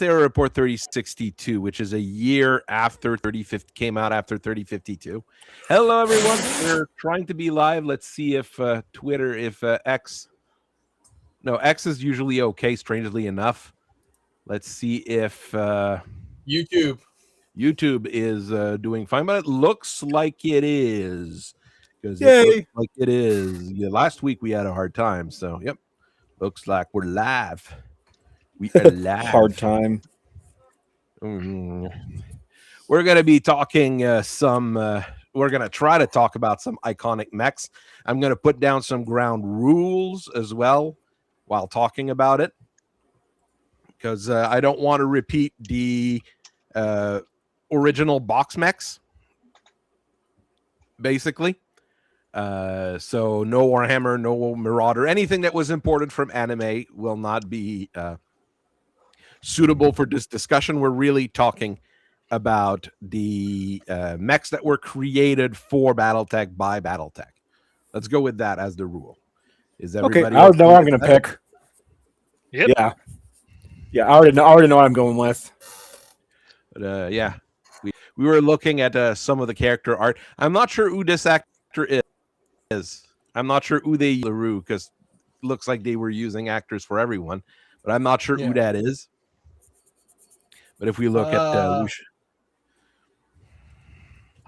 Error Report 3062, which is a year after 3050 came out after 3052. Hello, everyone. We're trying to be live. Let's see if Twitter, if X. No, X is usually okay, strangely enough. Let's see if YouTube is doing fine, but it looks like it is. Because Yay. it looks like it is. Yeah, last week we had a hard time, so yep. Looks like we're live. We are live. Hard time. We're going to be talking we're going to try to talk about some iconic mechs. I'm going to put down some ground rules as well while talking about it, because I don't want to repeat the original box mechs, basically. So no Warhammer, no Marauder, anything that was imported from anime will not be suitable for this discussion. We're really talking about the mechs that were created for Battletech by Battletech. Let's go with that as the rule. Is everybody okay? I already know what I'm going to pick. Yep. Yeah. I already know what I'm going with. But, yeah, we were looking at some of the character art. I'm not sure who this actor is. I'm not sure who they use LaRue, because it looks like they were using actors for everyone, but I'm not sure who that is. But if we look at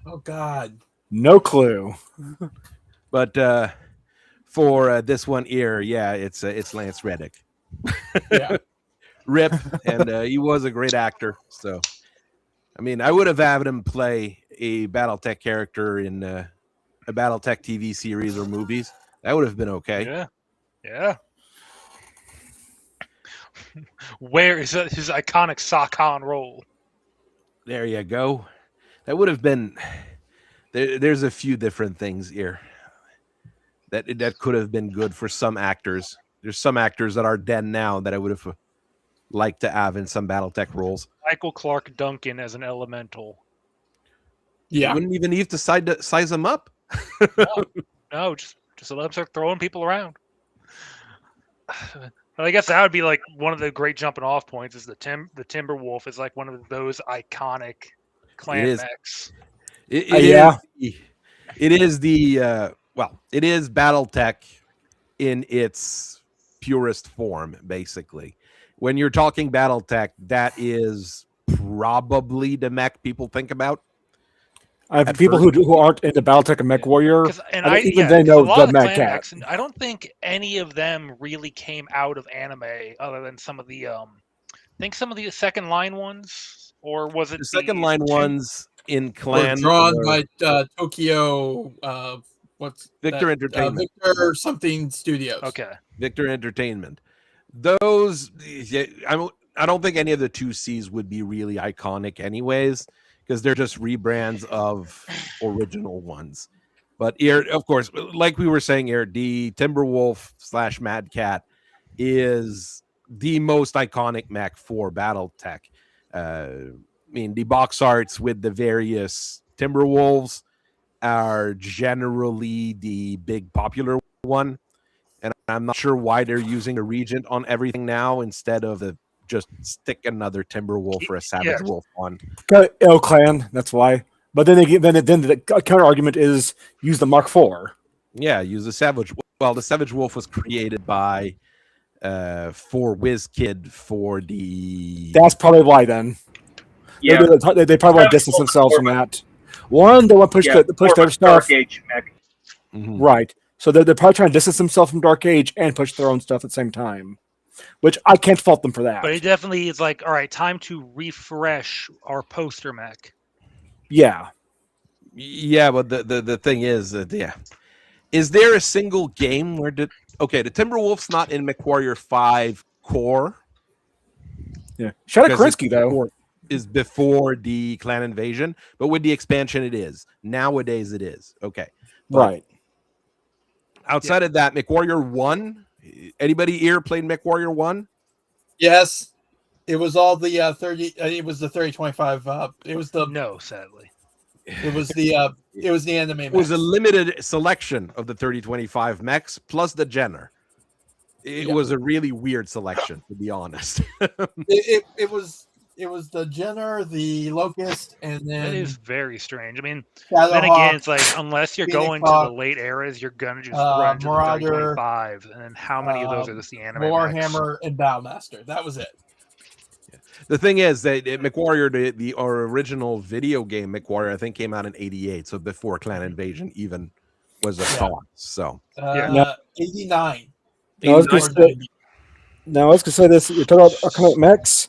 oh god, no clue. But for this one here, yeah, it's Lance Reddick. yeah. Rip, and he was a great actor. So, I mean, I would have had him play a BattleTech character in a BattleTech TV series or movies. That would have been okay. Yeah. Where is his iconic sock-on roll? There you go. That would have been. There's a few different things here that could have been good for some actors. There's some actors that are dead now that I would have liked to have in some BattleTech roles. Michael Clark Duncan as an elemental. Yeah. You wouldn't even need to size them up. No, just let him start throwing people around. Well, I guess that would be like one of the great jumping off points is the Timberwolf is like one of those iconic clan mechs. It is BattleTech in its purest form, basically. When you're talking BattleTech, that is probably the mech people think about. I have people who aren't into BattleTech and Mech Warrior, they know the Mech Cat. I don't think any of them really came out of anime, other than some of the, I think some of the second line ones, or was it the second line ones in Clan? Drawn by Tokyo. What's Victor that? Entertainment? Victor something Studios. Okay, Victor Entertainment. Those, I don't think any of the 2Cs would be really iconic, anyways, because they're just rebrands of original ones. But here, of course, like we were saying here, the Timberwolf / Mad Cat is the most iconic mech for BattleTech. I mean, the box arts with the various Timberwolves are generally the big popular one. And I'm not sure why they're using a Regent on everything now instead of just stick another Timberwolf or a Savage Wolf on. Clan, that's why. But then the counter argument is use the Mark IV. Yeah, use the Savage. Well, the Savage Wolf was created by for WizKid for the. That's probably why then. Yeah, they probably want to distance themselves from that. One, they want to push their stuff. Dark Age mech. Mm-hmm. Right. So they're probably trying to distance themselves from Dark Age and push their own stuff at the same time, which I can't fault them for that. but it definitely is like, all right, time to refresh our poster mech. Yeah. Yeah, but the thing is that is there a single game where the Timberwolf's not in MechWarrior 5 core? Yeah. Shout out Krinsky though. Is before the clan invasion, but with the expansion it is. Nowadays it is. Okay. But right. Outside of that, MechWarrior 1, anybody here played MechWarrior 1? Yes. It was all the 30 it was the 3025 it was the No, sadly. it was the anime It was mech. a limited selection of the 3025 mechs plus the Jenner. It was a really weird selection, to be honest. It was the Jenner, the Locust, and then That is very strange. I mean, Shadowhawk, then again, it's like unless you're Phoenix going to the Hawk, late eras, you're gonna just run into the Marauder, 3025, and then how many of those are just the anime mechs? Warhammer, and Battlemaster. That was it. The thing is that MechWarrior, the original video game MechWarrior, I think came out in '88, so before Clan Invasion even was a thought. So 89. No, I was gonna say, now I was gonna say this. You're talking about Arcanic Mechs.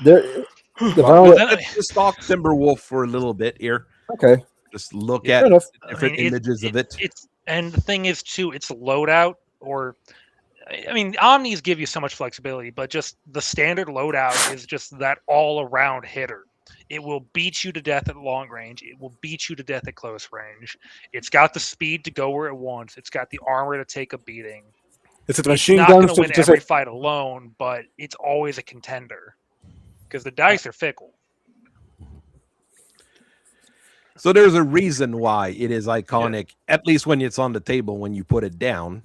The let's just talk Timberwolf for a little bit here. Okay. Just look Fair at enough. different images of it. And the thing is too, it's loadout, or I mean, Omnis give you so much flexibility, but just the standard loadout is just that all-around hitter. It will beat you to death at long range. It will beat you to death at close range. It's got the speed to go where it wants. It's got the armor to take a beating. It's a machine not gun. going to win every fight alone, but it's always a contender because the dice are fickle. So there's a reason why it is iconic, at least when it's on the table when you put it down.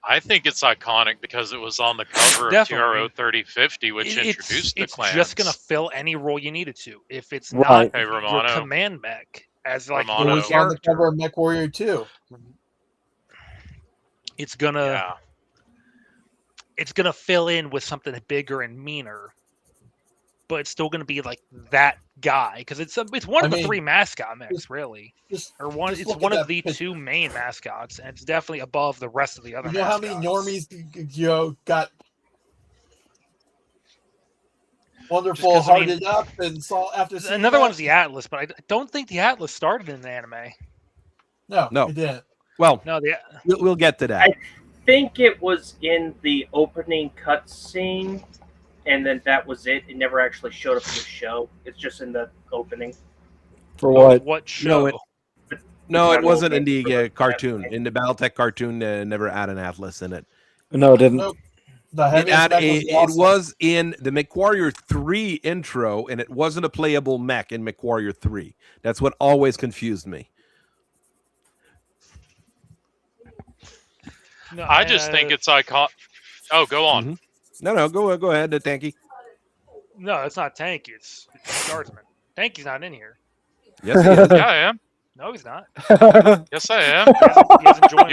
I think it's iconic because it was on the cover of TRO 3050, which introduced the clans. It's just going to fill any role you need it to. If it's Right. not your command mech as like Romano. It was on the cover of MechWarrior 2. It's gonna fill in with something bigger and meaner, but it's still gonna be like that guy because it's one of the three mascot mechs, really, or one. It's one of the two main mascots, and it's definitely above the rest of the other. You know mascots. how many normies got wonderful hearted up and saw after. Another one's the Atlas, but I don't think the Atlas started in the anime. No, it didn't. Well, no, we'll get to that. I think it was in the opening cutscene, and then that was it. It never actually showed up in the show. It's just in the opening. For what? What show? No, it wasn't in the cartoon. In the Battletech cartoon, never had an Atlas in it. No, it didn't. Nope. It was in the MechWarrior 3 intro, and it wasn't a playable mech in MechWarrior 3. That's what always confused me. No, I just think it's iconic. Oh, go on. Mm-hmm. No, go ahead, Tanky. No, it's not Tanky. It's Guardsman. Tanky's not in here. Yes, he is. Yeah, I am. No, he's not. Yes, I am. He hasn't joined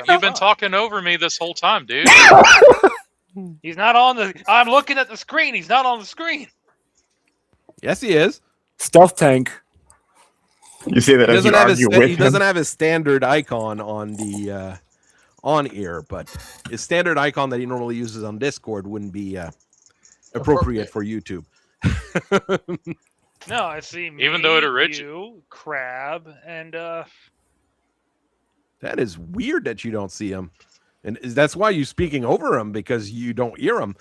You've been talking over me this whole time, dude. He's not on the. I'm looking at the screen. He's not on the screen. Yes, he is. Stealth tank. You say that as you argue with him. He doesn't have his standard icon on the on ear, but his standard icon that he normally uses on Discord wouldn't be appropriate for YouTube. No, I see me, Even though it you, Crab, and that is weird that you don't see him, and that's why you're speaking over him because you don't hear him.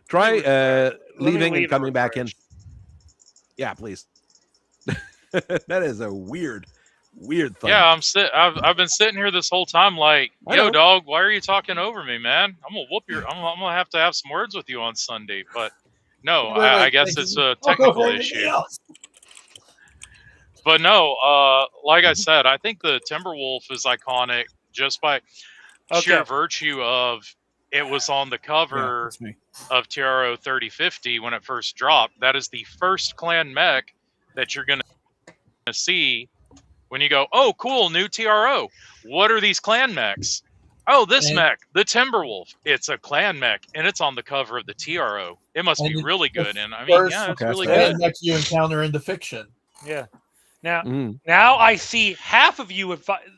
Try leaving and coming back in. Yeah, please. That is a weird thing. Yeah, I've been sitting here this whole time like, yo, dog, why are you talking over me, man? I'm gonna whoop your. I'm gonna have to have some words with you on Sunday, but no, I guess it's a technical issue. But no, like I said, I think the Timberwolf is iconic just by sheer virtue of it was on the cover of TRO 3050 when it first dropped. That is the first clan mech that you're going to see when you go, oh, cool, new TRO. What are these clan mechs? Oh, this mech, the Timberwolf. It's a clan mech, and it's on the cover of the TRO. It must be really good. And I mean, yeah, it's really good. Next you encounter in the fiction. Yeah. Now I see half of you.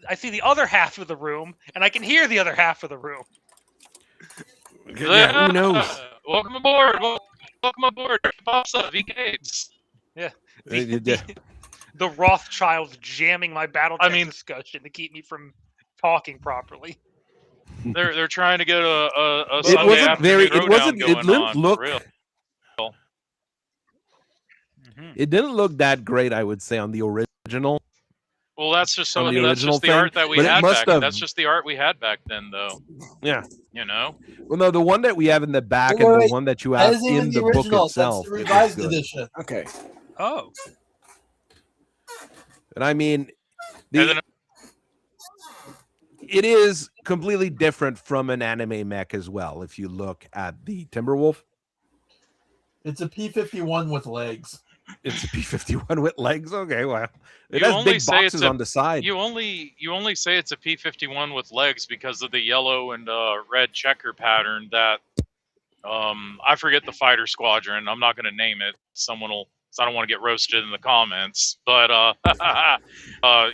I see the other half of the room, and I can hear the other half of the room. Yeah, who knows? Welcome aboard. Welcome aboard. Pops up, VKs. Yeah. The Rothschilds jamming my Battletech discussion to keep me from talking properly. They're trying to get a Sunday afternoon throwdown going on. Look. For real. It didn't look that great, I would say, on the original. Well, that's just the art that we had back then. That's just the art we had back then, though. Yeah. You know? Well, no, the one that we have in the back and the one that you have in the book itself. That's the revised edition. Okay. Oh. And I mean, it is completely different from an anime mech as well. If you look at the Timberwolf, it's a P-51 with legs. It's a P-51 with legs. Okay, well, it You has only big say boxes it's a- on the side. You only say it's a P-51 with legs because of the yellow and red checker pattern that I forget the fighter squadron. I'm not going to name it. Someone will. So I don't want to get roasted in the comments, but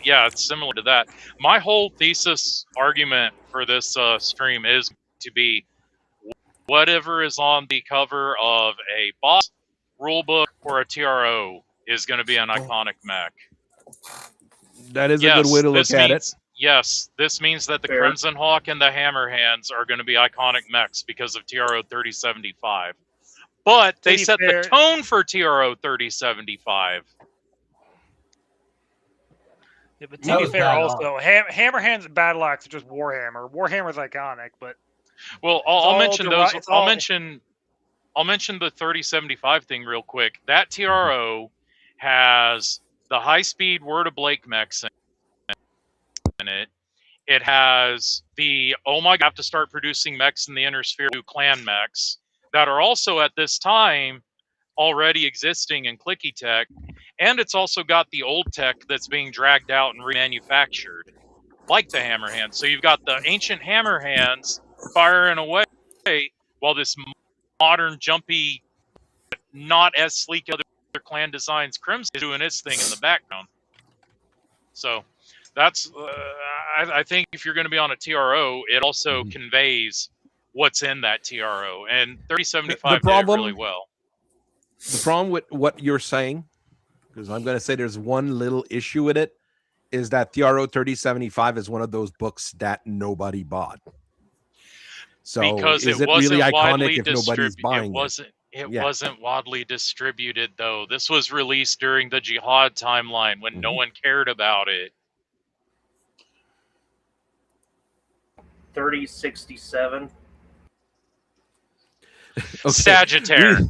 yeah, it's similar to that. My whole thesis argument for this stream is to be whatever is on the cover of a boss, rulebook, or a TRO is going to be an iconic mech. That is a good way to look at it. Yes, this means that the Fair. Crimson Hawk and the Hammerhands are going to be iconic mechs because of TRO 3075. But they set the tone for TRO 3075. Yeah, but That to be was fair, bad also Hammerhands and Battle Axe are just Warhammer. Warhammer's iconic, but Well, I'll mention those. it's all- I'll mention the 3075 thing real quick. That TRO has the high-speed Word of Blake mechs in it. It has the I have to start producing mechs in the Inner Sphere clan mechs that are also at this time already existing in Clicky Tech, and it's also got the old tech that's being dragged out and remanufactured, like the Hammerhands. So you've got the ancient Hammerhands firing away, while this modern, jumpy, not as sleek other clan designs Crimson is doing its thing in the background. So that's I think if you're going to be on a TRO, it also conveys what's in that TRO, and 3075 did it really well. The problem with what you're saying, because I'm going to say there's one little issue with it, is that TRO 3075 is one of those books that nobody bought. So Because is it it wasn't really iconic widely if nobody's buying it? It Yeah. wasn't widely distributed, though. This was released during the Jihad timeline when no one cared about it. 3067. Okay. Sagittarius.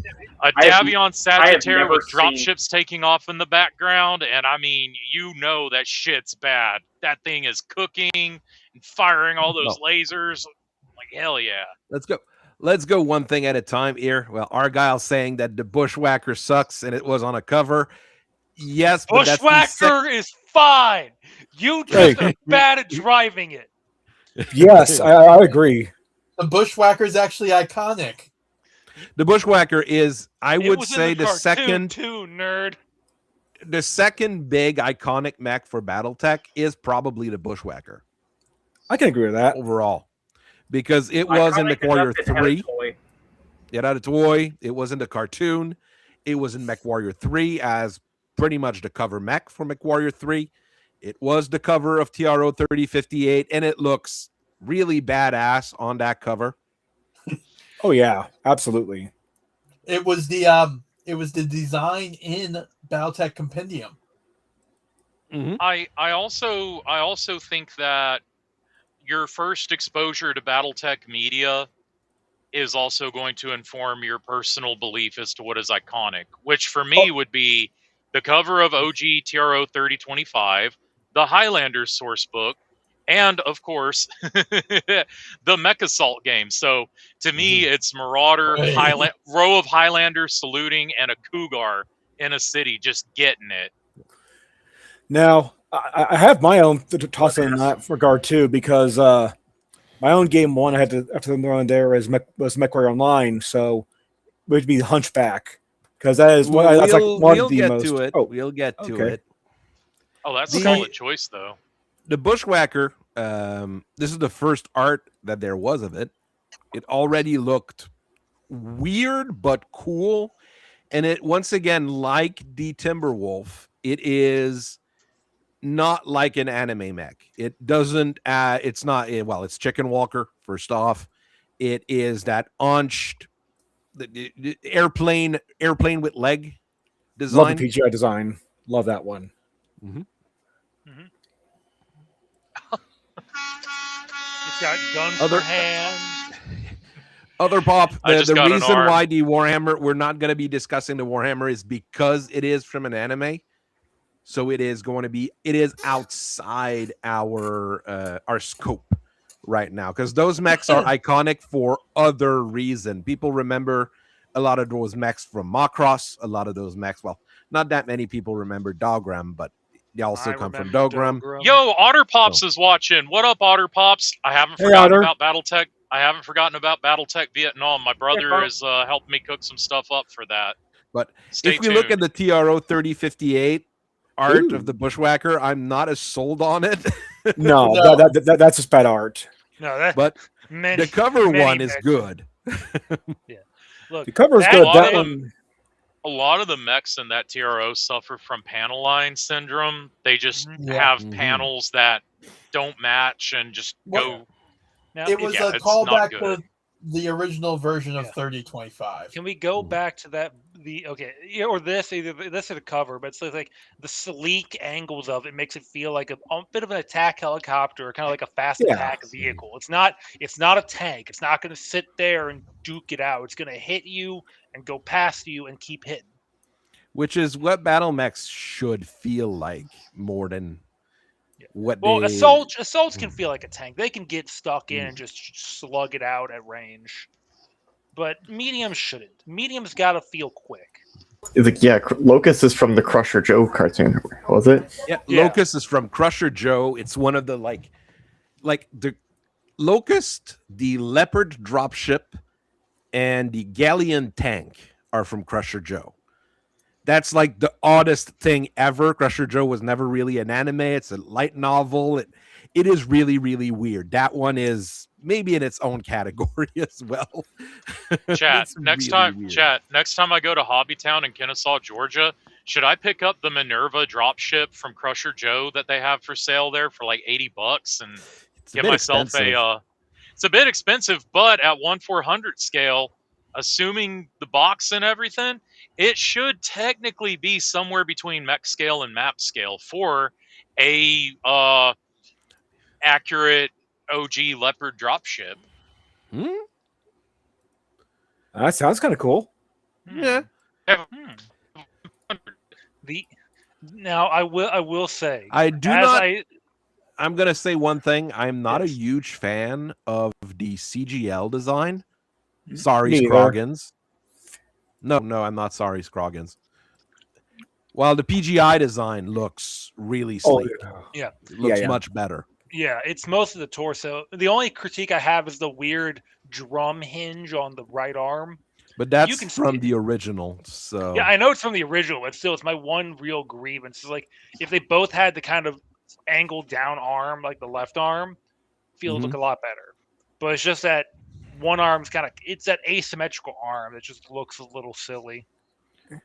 A I have- Davion I have Sagittarius never with seen- dropships taking off in the background, and I mean, you know that shit's bad. That thing is cooking and firing all those lasers. Like, hell yeah. Let's go one thing at a time here. Well, Argyle's saying that the Bushwhacker sucks and it was on a cover. Yes, but that's the Bushwhacker is fine. You just are bad at driving it. Yes, I agree. The Bushwhacker is actually iconic. The Bushwhacker is, I It would was in say, the cartoon second too, nerd. the second big iconic mech for Battletech is probably the Bushwhacker I can agree with that. overall, because it was in Iconic MechWarrior enough it had a 3. toy. It had a toy. It was in the cartoon. It was in MechWarrior 3 as pretty much the cover mech for MechWarrior 3. It was the cover of TRO 3058, and it looks really badass on that cover. Oh yeah, absolutely. It was the design in Battletech Compendium. I also think that your first exposure to Battletech media is also going to inform your personal belief as to what is iconic, which for me would be the cover of OG TRO 3025, the Highlanders source book, and of course the Mech Assault game. So to me, it's Marauder, Right. row of Highlanders saluting, and a Cougar in a city just getting it. Now, I have my own to toss in that regard too, because my own game one I had to after the one there was MechWarrior Online, so it would be Hunchback, because that is that's like one we'll of the get most. to it. Oh, We'll get to okay. it. Oh, that's a The- solid choice, though. The Bushwhacker, this is the first art that there was of it. It already looked weird but cool. And it, once again, like the Timberwolf, it is not like an anime mech. It doesn't, it's not, well, it's Chicken Walker, first off. It is that aunched the airplane with leg design. love the PGI design. Love that one. It's got guns for hands. Other pop, I the just got an reason arm. why the Warhammer, we're not going to be discussing the Warhammer is because it is from an anime. So it is going to be, it is outside our scope right now because those mechs are iconic for other reason. People remember a lot of those mechs from Macross. A lot of those mechs, well, not that many people remember Dogram, but they also come from Dogram. Yo, Otter Pops is watching. What up, Otter Pops? I haven't Hey, forgotten Otter. about Battletech. I haven't forgotten about Battletech Vietnam. My brother has helped me cook some stuff up for that. But Stay if we look tuned. at the TRO 3058 art Ooh. of the Bushwhacker, I'm not as sold on it. No, No. that's just bad art. No, that But many, the cover many one is mechs. good. Look, The cover's that good. lot That of one. A lot of the mechs in that TRO suffer from panel line syndrome. They just Yeah. have panels that don't match and just go. now, It was Yeah, a it's not callback good. to the original version of Yeah. 3025. Can we go back to that? Or this, either this or the cover, but it's like the sleek angles of it makes it feel like a bit of an attack helicopter, kind of like a fast Yeah. attack vehicle. It's not a tank. It's not going to sit there and duke it out. It's going to hit you and go past you and keep hitting. Which is what battle mechs should feel like more than what Well, they... assaults can feel like a tank. They can get stuck in and just slug it out at range. But mediums shouldn't. Mediums got to feel quick. It's like, yeah, Locust is from the Crusher Joe cartoon, was it? Yeah, Yeah. Locust is from Crusher Joe. It's one of the like the Locust, the Leopard dropship, and the Galleon tank are from Crusher Joe. That's like the oddest thing ever. Crusher Joe was never really an anime. It's a light novel. It is really, really weird. That one is maybe in its own category as well. Chat, It's next really time weird. next time I go to Hobbytown in Kennesaw, Georgia, should I pick up the Minerva dropship from Crusher Joe that they have for sale there for like $80 and It's a get bit myself expensive. it's a bit expensive, but at 1/400 scale, assuming the box and everything, it should technically be somewhere between mech scale and map scale for a accurate OG Leopard dropship. Hmm? That sounds kind of cool. Yeah. Now I will say I do as not. I I'm gonna say one thing. I'm not a Yes. huge fan of the CGL design. Sorry, Me either. Scroggins. No, I'm not sorry, Scroggins. While the PGI design looks really Oh, sleek, yeah. it looks Yeah. much better. Yeah, it's most of the torso. The only critique I have is the weird drum hinge on the right arm. But that's can from see- the original. So Yeah, I know it's from the original, but still, it's my one real grievance. It's like if they both had the kind of angled down arm, like the left arm, feels look a lot better. But it's just that one arm's it's that asymmetrical arm that just looks a little silly.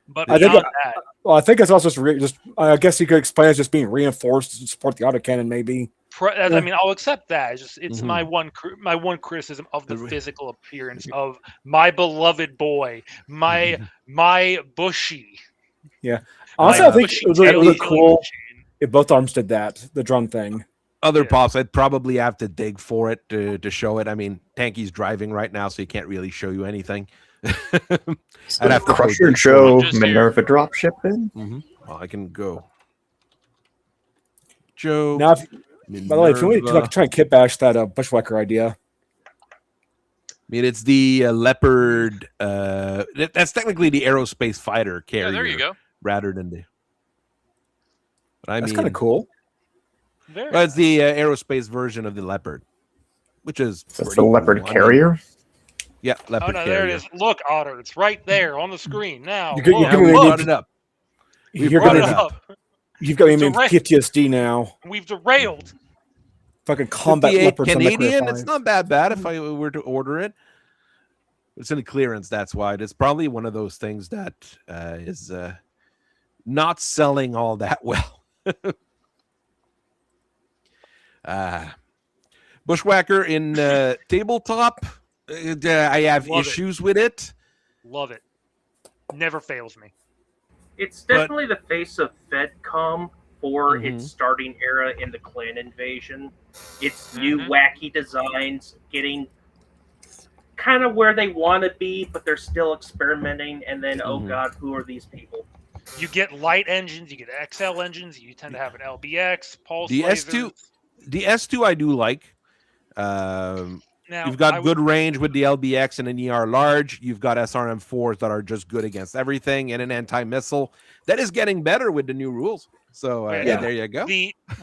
But I think beyond that, Well, I think it's also just I guess you could explain it as just being reinforced to support the autocannon, maybe. I mean, I'll accept that. It's my one criticism of the The- physical appearance of my beloved boy, my bushy. Also, my I think bushy it would look tail cool machine. if both arms did that, the drum thing. other Yeah. pops, I'd probably have to dig for it to show it. I mean, Tanky's driving right now, so he can't really show you anything. I'd have to go Crusher dig for Joe Just here. Minerva dropship then? Well, I can go. Joe. Now, by the way, if you want to Minerva. try and kit bash that Bushwhacker idea, I mean, it's the Leopard. That's technically the aerospace fighter carrier. Yeah, there you go. Rather than the. But I that's mean, kind of cool. Very well, it's the aerospace version of the Leopard, which is That's pretty the Leopard cool. I mean, carrier. yeah, Oh Leopard no, carrier. there it is. Look, Otter, it's right there on the screen now. You could- you Look, Yeah, could- we need brought to- it up. We You're brought gonna it it up. up. You've got me in Direct. PTSD now. We've derailed. Fucking combat 58 leopards on Mech Canadian. Warrior It's 5. not that bad if I were to order it. It's in clearance. That's why it's probably one of those things that is not selling all that well. Bushwhacker in tabletop. I have Love it. issues with it. Love it. Never fails me. It's But- definitely the face of FedCom for Mhm. its starting era in the clan invasion. It's new Mhm. wacky designs, getting kind of where they want to be, but they're still experimenting. And then, oh Mhm. god, who are these people? You get light engines, you get XL engines, you tend to have an LBX, pulse The lasers. S2 I do like. Now, You've got good range with the LBX and an ER large. You've got SRM4s that are just good against everything, and an anti-missile that is getting better with the new rules. So there you go.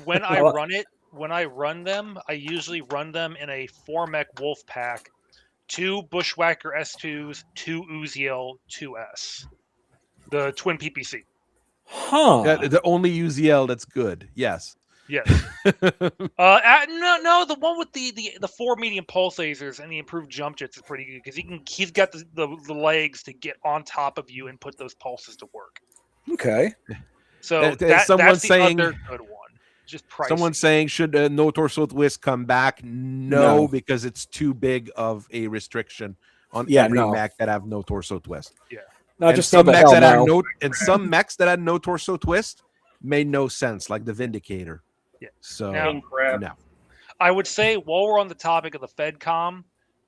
When I run them, I usually run them in a 4-mech wolf pack, 2 Bushwhacker S2s, 2 Uziel 2S, the twin PPC. The only Uziel that's good. Yes. Yes. No, the one with the 4 medium pulse lasers and the improved jump jets is pretty good because he's got the legs to get on top of you and put those pulses to work. Okay. So that's the other good one. Just pricey. Someone saying, should no torso twist come back? No, because it's too big of a restriction on every mech that have no torso twist. Yeah. No, just some mechs that had some mechs that had no torso twist made no sense, like the Vindicator. Yeah. So no. I would say while we're on the topic of the FedCom,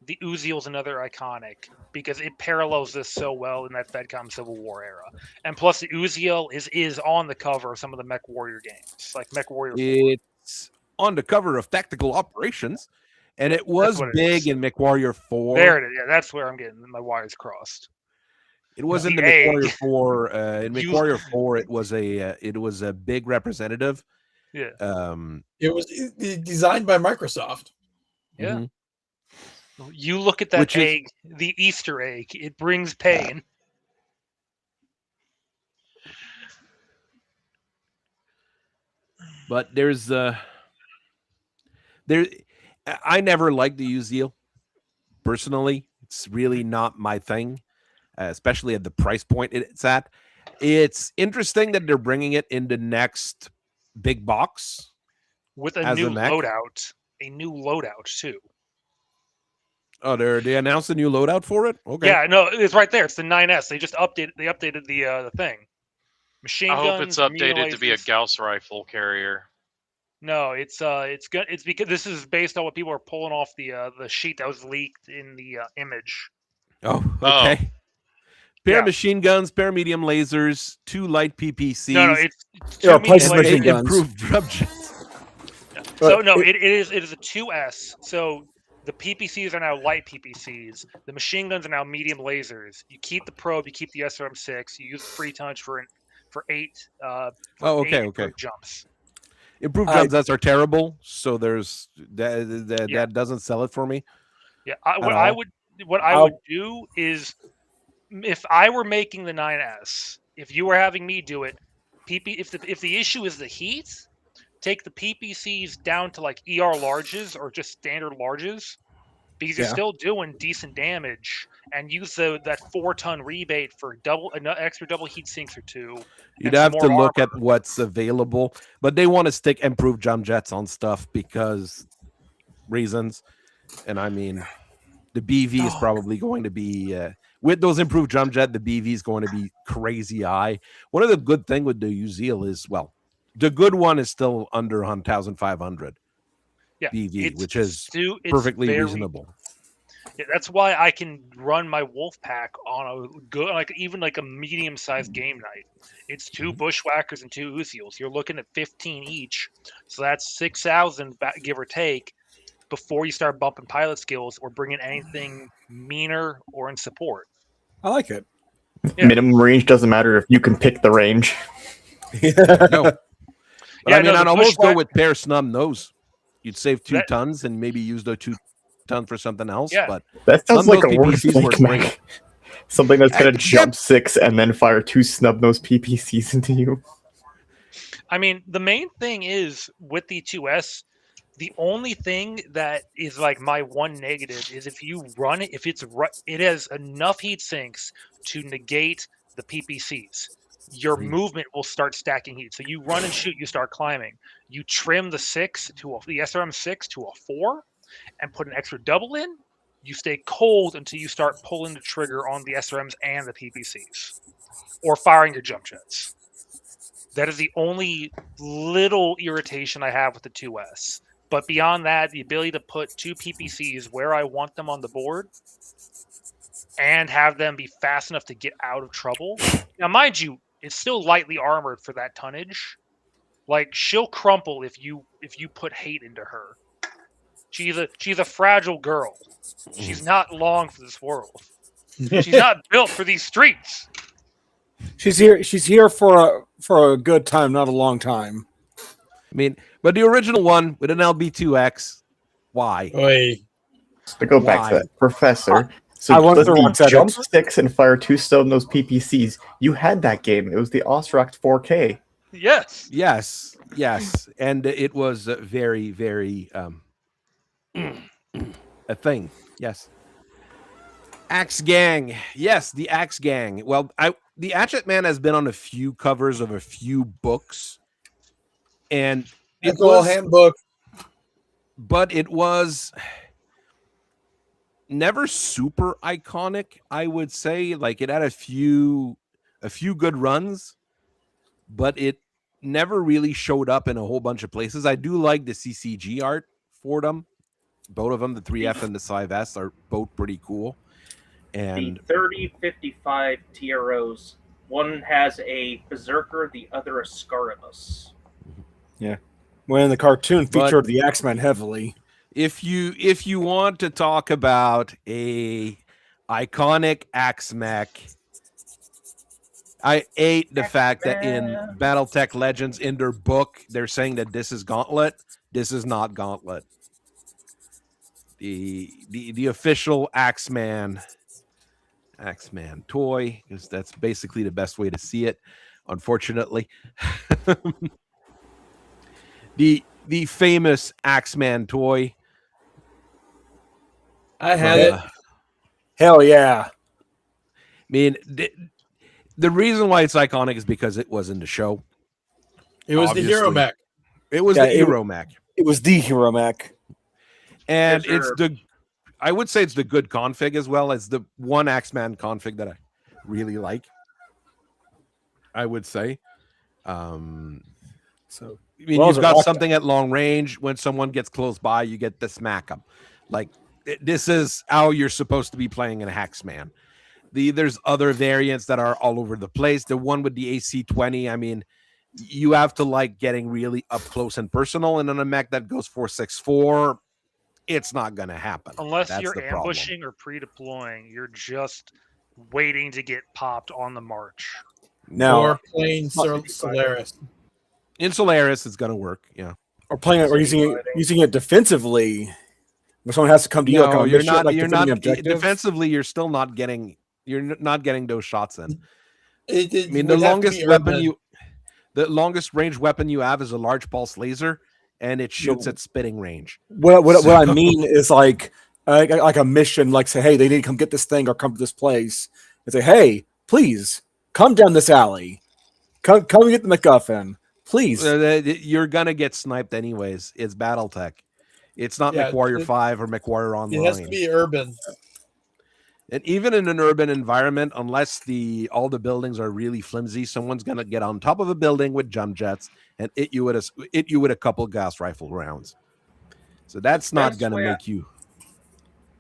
the Uziel is another iconic because it parallels this so well in that FedCom Civil War era. And plus, the Uziel is on the cover of some of the Mech Warrior games, like Mech Warrior 4. It's on the cover of Tactical Operations, and it was big in Mech Warrior 4. There it is. Yeah, that's where I'm getting my wires crossed. It was in the Mech Warrior 4. In Mech Warrior 4, it was a big representative. Yeah. It was designed by Microsoft. Yeah. Mm-hmm. You look at that egg, the Easter egg. It brings pain. But I never liked the Uziel personally. It's really not my thing, especially at the price point it's at. It's interesting that they're bringing it in the next big box with a new loadout. A new loadout too. Oh, they announced a new loadout for it? Okay. Yeah, no, it's right there. It's the 9S. They just updated the thing. Machine guns. I hope it's updated to be a Gauss rifle carrier. No, it's good. It's because this is based on what people are pulling off the sheet that was leaked in the image. Oh, okay. Pair of machine guns, pair of medium lasers, 2 light PPCs. No, it's 2 machine guns. Improved drum jets. So no, it is a 2S. So the PPCs are now light PPCs. The machine guns are now medium lasers. You keep the probe, you keep the SRM6. You use the free touch for 8. Okay. Jumps. Improved jump jets are terrible. So there's that doesn't sell it for me. Yeah, what I would do is, if I were making the 9S, if you were having me do it, if the issue is the heat, take the PPCs down to like ER larges or just standard larges, because you're still doing decent damage, and use that 4-ton rebate for extra double heat sinks or 2. You'd have to look at what's available, but they want to stick improved jump jets on stuff because reasons, and I mean, the BV is probably going to be with those improved jump jet. The BV is going to be crazy high. One of the good thing with the Uziel is, well, the good one is still under 1,500 BV, which is perfectly reasonable. Yeah, that's why I can run my wolf pack on a good, even a medium-sized game night. It's 2 Bushwhackers and 2 Uziels. You're looking at 15 each, so that's 6,000 give or take before you start bumping pilot skills or bringing anything meaner or in support. I like it. Yeah. Minimum range doesn't matter if you can pick the range. No. But I'd almost go with pair snub nose. You'd save 2 tons and maybe use the 2 tons for something else. Yeah. But that sounds like a worse thing, something that's going to jump 6 and then fire 2 snub nose PPCs into you. I mean, the main thing is with the 2S, the only thing that is like my one negative is if you run it, it has enough heat sinks to negate the PPCs. Your movement will start stacking heat. So you run and shoot, you start climbing. You trim the the SRM6 to a 4 and put an extra double in. You stay cold until you start pulling the trigger on the SRMs and the PPCs or firing your jump jets. That is the only little irritation I have with the 2S. But beyond that, the ability to put 2 PPCs where I want them on the board and have them be fast enough to get out of trouble. Now, mind you, it's still lightly armored for that tonnage. Like, she'll crumple if you put hate into her. She's a fragile girl. She's not long for this world. She's not built for these streets. She's here for a good time, not a long time. I mean, but the original one with an LB2X, why? To go back to that, Professor. So I want let's to watch that. jump 6 and fire 2 stone those PPCs. You had that game. It was the Osrock 4K. Yes. Yes, and it was very, very a thing. Yes. Axe Gang. Yes, the Axe Gang. Well, the Hatchet Man has been on a few covers of a few books, and it's all handbook. But it was never super iconic, I would say. Like, it had a few good runs, but it never really showed up in a whole bunch of places. I do like the CCG art for them. Both of them, the 3F and the 5S, are both pretty cool. And the 3055 TROs, one has a Berserker, the other a Scarabus. Yeah. When the cartoon featured the Axeman heavily. If you want to talk about a iconic axe mech, I ate the fact that in Battletech Legends, in their book, they're saying that this is Gauntlet. This is not Gauntlet. The official Axeman toy, because that's basically the best way to see it, unfortunately. the famous Axeman toy. I had it. Hell yeah. I mean, the reason why it's iconic is because it was in the show. It was the Hero Mech. It was the Hero Mech. It was the Hero Mech. And I would say it's the good config as well. It's the one Axeman config that I really like, I would say. So I mean, you've got something at long range. When someone gets close by, you get to smack them. Like, this is how you're supposed to be playing an Axeman. There's other variants that are all over the place. The one with the AC-20, I mean, you have to like getting really up close and personal. And on a mech that goes 4.64, it's not going to happen. Unless you're ambushing or pre-deploying, you're just waiting to get popped on the march. Now, or playing Solaris. In Solaris, it's going to work. Yeah. Or playing it, or using it defensively. When someone has to come to you, no, you're not. Like you're not defensively. You're still not getting. You're not getting those shots in. I mean, the longest range weapon you have is a large pulse laser, and it shoots at spitting range. What I mean is like a mission, like say, hey, they need to come get this thing or come to this place, and say, hey, please come down this alley, come get the MacGuffin, please. You're gonna get sniped anyways. It's BattleTech. It's not MechWarrior 5 or MechWarrior Online. It has to be urban. And even in an urban environment, unless all the buildings are really flimsy, someone's gonna get on top of a building with jump jets and hit you with a couple gas rifle rounds. So that's not gonna make you.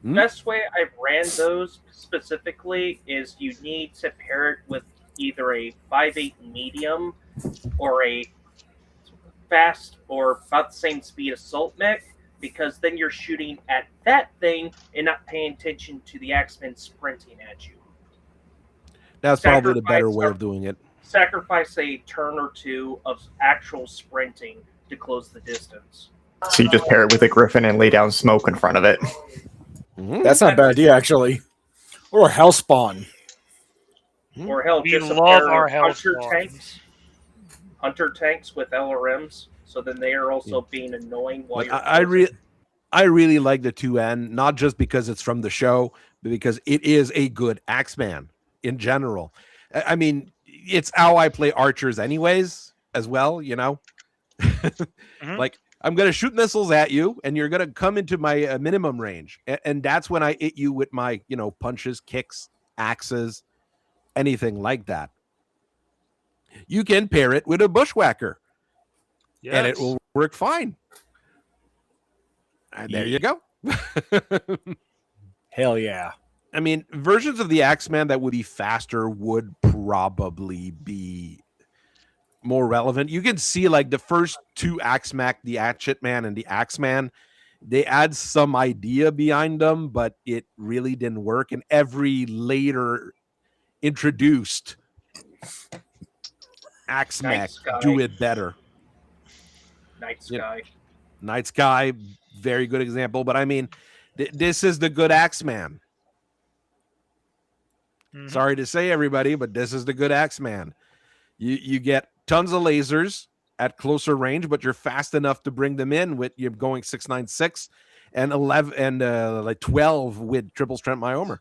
Best way I've ran those specifically is you need to pair it with either a 5.8 medium or a fast or about the same speed assault mech, because then you're shooting at that thing and not paying attention to the Axeman sprinting at you. That's probably the better way of doing it. Sacrifice a turn or two of actual sprinting to close the distance. So you just pair it with a Griffin and lay down smoke in front of it. That's not a bad idea, actually. Or a Hellspawn. Or hell, We just a love pair our of hunter Hellspawns. tanks. Hunter tanks with LRMs, so then they are also being annoying while you're. I really like the 2N, not just because it's from the show, but because it is a good Axeman in general. I mean, it's how I play archers anyways, as well, you know? Like, I'm going to shoot missiles at you, and you're going to come into my minimum range. And that's when I hit you with my, punches, kicks, axes, anything like that. You can pair it with a Bushwhacker, and it will work fine. And there you go. Hell yeah. I mean, versions of the Axeman that would be faster would probably be more relevant. You can see like the first two Axeman, the Hatchet Man and the Axeman, they had some idea behind them, but it really didn't work. And every later introduced Axe Night Mech Sky. do it better. Night Yeah. Sky. Night Sky, very good example. But I mean, this is the good Axeman. Mhm. Sorry to say, everybody, but this is the good Axeman. You get tons of lasers at closer range, but you're fast enough to bring them in with you're going 696 and 11 and like 12 with triple strength myomer.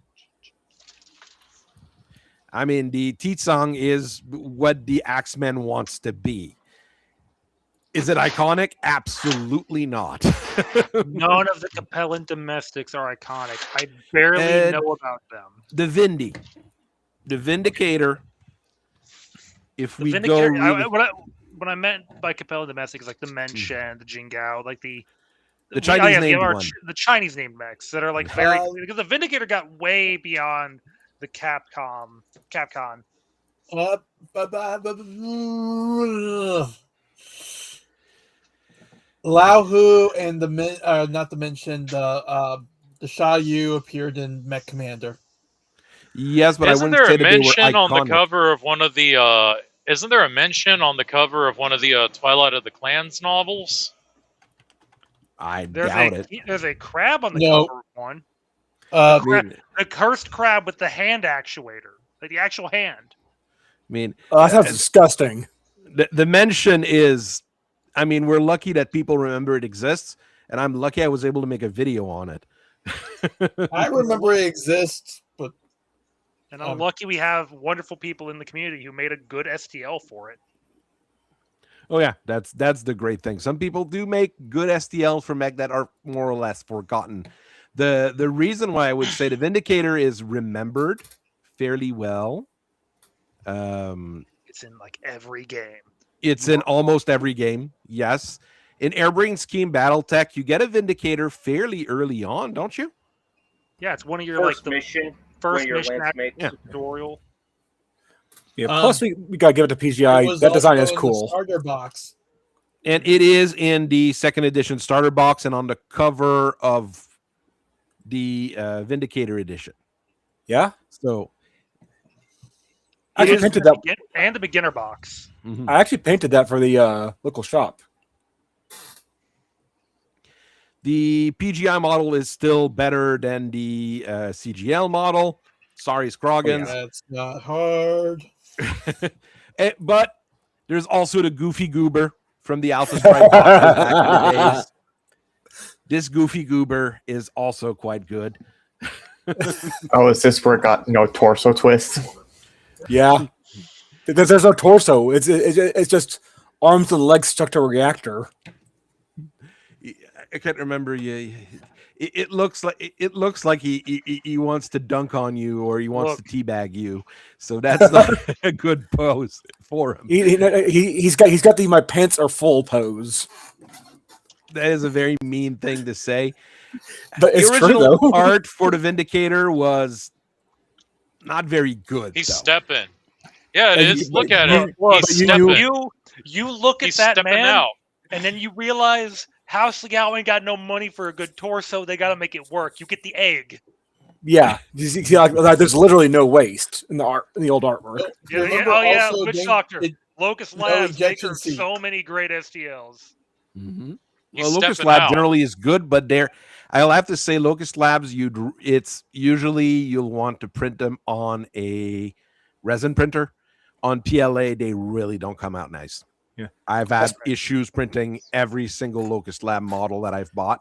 I mean, the Teetsong is what the Axeman wants to be. Is it iconic? Absolutely not. None of the Capellan domestics are iconic. I barely know about them. The Vindicator. If The we Vindicator, go really, what I meant by Capellan domestics, like the Menshen, the Jingao, like the Chinese named one. The Chinese named mechs that are like very because the Vindicator got way beyond the Capcom. Laohu and not to mention the Sha Yu appeared in Mech Commander. Yes, but Isn't I wouldn't say there a that they were mention on the iconic. cover of one of the? Isn't there a mention on the cover of one of the Twilight of the Clans novels? I doubt it. There's a crab on the No. cover of one. I The cursed crab with the hand actuator, like the actual hand. mean, That sounds disgusting. the mention is, I mean, we're lucky that people remember it exists, and I'm lucky I was able to make a video on it. I remember it exists, but And I'm lucky we have wonderful people in the community who made a good STL for it. Oh yeah, that's the great thing. Some people do make good STLs for mech that are more or less forgotten. The reason why I would say the Vindicator is remembered fairly well. It's in like every game. It's in almost every game. Yes. In Airbrain Scheme Battletech, you get a Vindicator fairly early on, don't you? Yeah, it's one of your First like the mission. first your mission lance mate. tutorial. Yeah. Plus, we gotta give it to it PGI. was That design also is in the cool. starter box. And it is in the second edition starter box and on the cover of the Vindicator edition. Yeah. So I actually painted that. And the beginner box. I actually painted that for the local shop. the PGI model is still better than the CGL model. Sorry, Scroggins. That's not hard. But there's also the Goofy Goober from the Alpha Strike boxes back in the days. This Goofy Goober is also quite good. Oh, is this where it got no torso twist? Yeah. There's no torso. It's just arms and legs stuck to a reactor. I can't remember. It looks like he wants to dunk on you or he wants to teabag you. So that's not a good pose for him. He's got the "my pants are full" pose. That is a very mean thing to say. But it's the original true, though. art for the Vindicator was not very good. He's though. stepping. Yeah, it is. Look at it. He's stepping. You look at He's that stepping man, out. and then you realize House Legal ain't got no money for a good torso. They got to make it work. You get the egg. Yeah, you see, like, there's literally no waste in the art, in the old artwork. Witch Doctor. Locust Labs make so many great STLs. Mm-hmm. He's Well, Locust stepping Lab out. generally is good, but I'll have to say Locust Labs, it's usually you'll want to print them on a resin printer. On PLA, they really don't come out nice. Yeah, I've had issues printing every single Locust Lab model that I've bought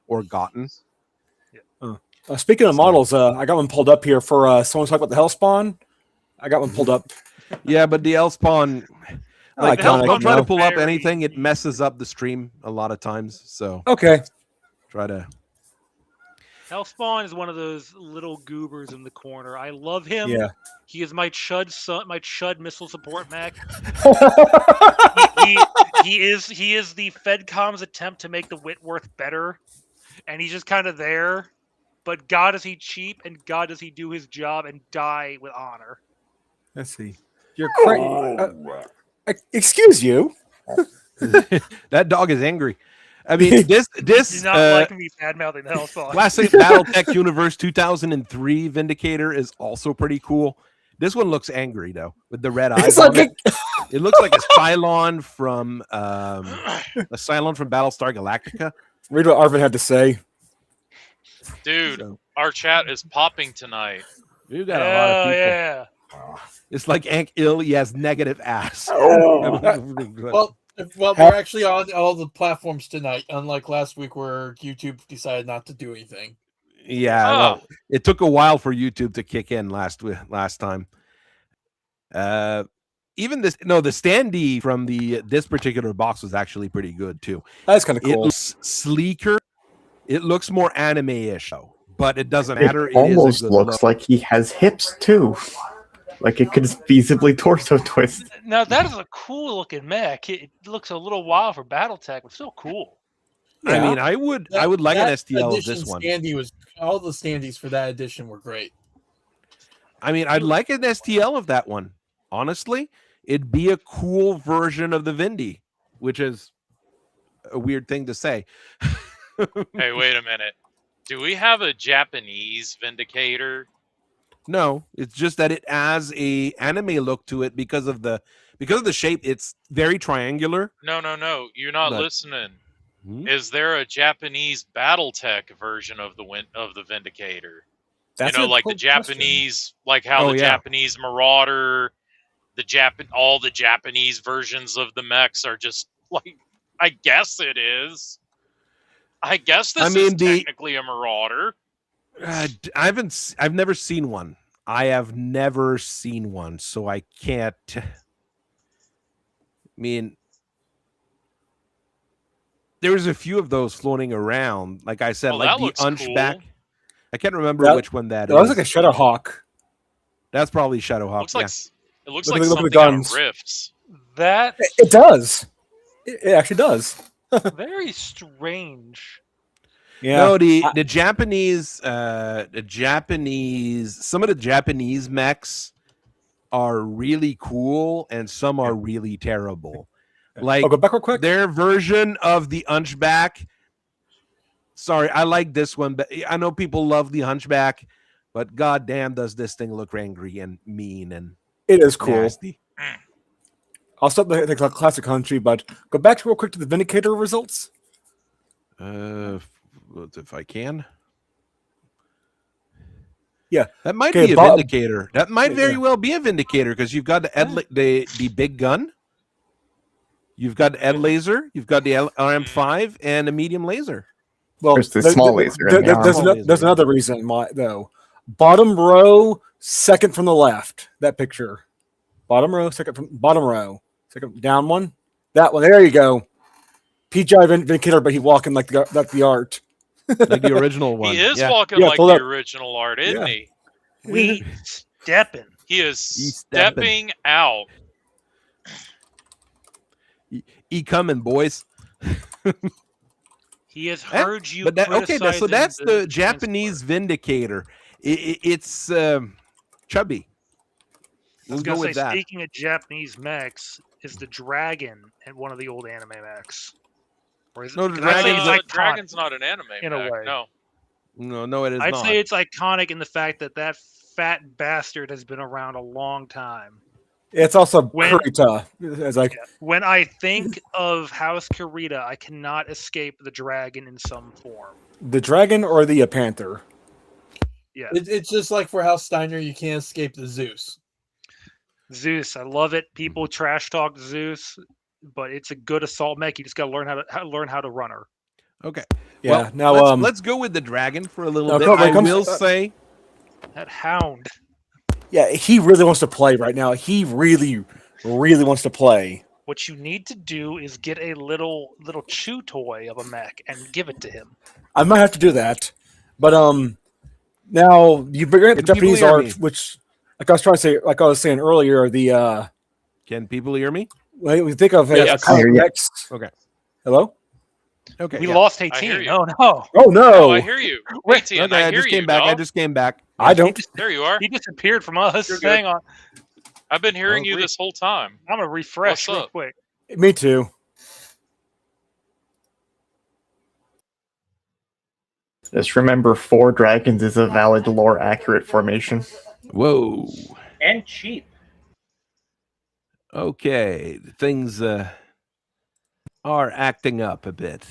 or gotten. Speaking of models, I got one pulled up here for someone talking about the Hellspawn. I got one pulled up. Yeah, but the Hellspawn, like Iconic, don't try to no. pull up anything. It messes up the stream a lot of times. So Okay. try to. Hellspawn is one of those little goobers in the corner. I love him. Yeah. He is my Chud son, my Chud missile support mech. he is the Fedcom's attempt to make the Whitworth better, and he's just kind of there. But God, is he cheap, and God, does he do his job and die with honor. Let's see. You're crazy. Excuse you. That dog is angry. I mean, this Do not like me bad mouthing the Hellspawn. classic Battletech Universe 2003 Vindicator is also pretty cool. This one looks angry though, with the red eyes. It looks like a Cylon from Battlestar Galactica. Read what Arvin had to say. Dude, our chat is popping tonight. You got a lot of people. Yeah. It's like Hank Ill. He has negative ass. Well, we're actually on all the platforms tonight, unlike last week where YouTube decided not to do anything. Yeah, well, it took a while for YouTube to kick in last time. Even the standee from this particular box was actually pretty good too. That's kind of cool. It looks sleeker. It looks more anime-ish, though, but it doesn't matter. It almost looks like he has hips too. Like it could feasibly torso twist. Now that is a cool looking mech. It looks a little wild for BattleTech, but still cool. Yeah. I mean, I would like an STL of this one. All the standees for that edition were great. I mean, I'd like an STL of that one. Honestly, it'd be a cool version of the Vindy, which is a weird thing to say. Hey, wait a minute. Do we have a Japanese Vindicator? No, it's just that it has a anime look to it because of the shape. It's very triangular. No. You're not listening. Is there a Japanese BattleTech version of the Vindicator? That's like the Japanese, like how the Japanese Marauder, all the Japanese versions of the mechs are just like. I guess it is. I guess this is technically a Marauder. I've never seen one. I have never seen one, so I can't. I mean, there was a few of those floating around. Like I said, like the Hunchback. Cool. I can't remember which one that is. That looks like a Shadowhawk. That's probably Shadowhawk. It looks like something out of Rifts. It does. It actually does. Very strange. Yeah. No, the Japanese, some of the Japanese mechs are really cool, and some are really terrible. Like, I'll go back real quick. Their version of the Hunchback. Sorry, I like this one, but I know people love the Hunchback, but goddamn, does this thing look angry and mean and it is cool. Nasty. I'll stop the classic country, but go back real quick to the Vindicator results. If I can. Yeah, that might be a Vindicator. That might very well be a Vindicator because you've got the big gun, you've got the Ed laser, you've got the RM5, and a medium laser. Well, there's the small laser. There's another reason why, though. Bottom row, second from the left. That picture. Bottom row, second down one. That one. There you go. PGI Vindicator, but he walking like the art. Like the original one. He is walking like the original art, isn't he? We stepping. He is stepping out. He coming, boys. He has heard you. But so that's the Japanese Vindicator. It's chubby. I was going to say, speaking of Japanese mechs, is the dragon and one of the old anime mechs? Or is no, the dragon's not an anime in a way. No, it is not. I'd say it's iconic in the fact that fat bastard has been around a long time. It's also Kurita. When I think of House Kurita, I cannot escape the dragon in some form. The dragon or the panther? Yeah. It's just like for House Steiner, you can't escape the Zeus. Zeus, I love it. People trash talk Zeus, but it's a good assault mech. You just got to learn how to run her. Okay. Yeah. Well, now let's go with the dragon for a little bit. I will say that hound. Yeah, he really wants to play right now. He really, really wants to play. What you need to do is get a little chew toy of a mech and give it to him. I might have to do that, but now you bring up the Japanese art, which, like I was saying earlier, the can people hear me? When we think of Mechs. Okay. Hello. Okay. We lost 18. Oh no. Oh no. Oh, I hear you. Wait, I just came back. I just came back. I don't. There you are. He disappeared from us. Hang on. I've been hearing you this whole time. I'm gonna refresh real quick. Me too. Just remember, 4 dragons is a valid lore-accurate formation. Whoa. And cheap. Okay, things are acting up a bit.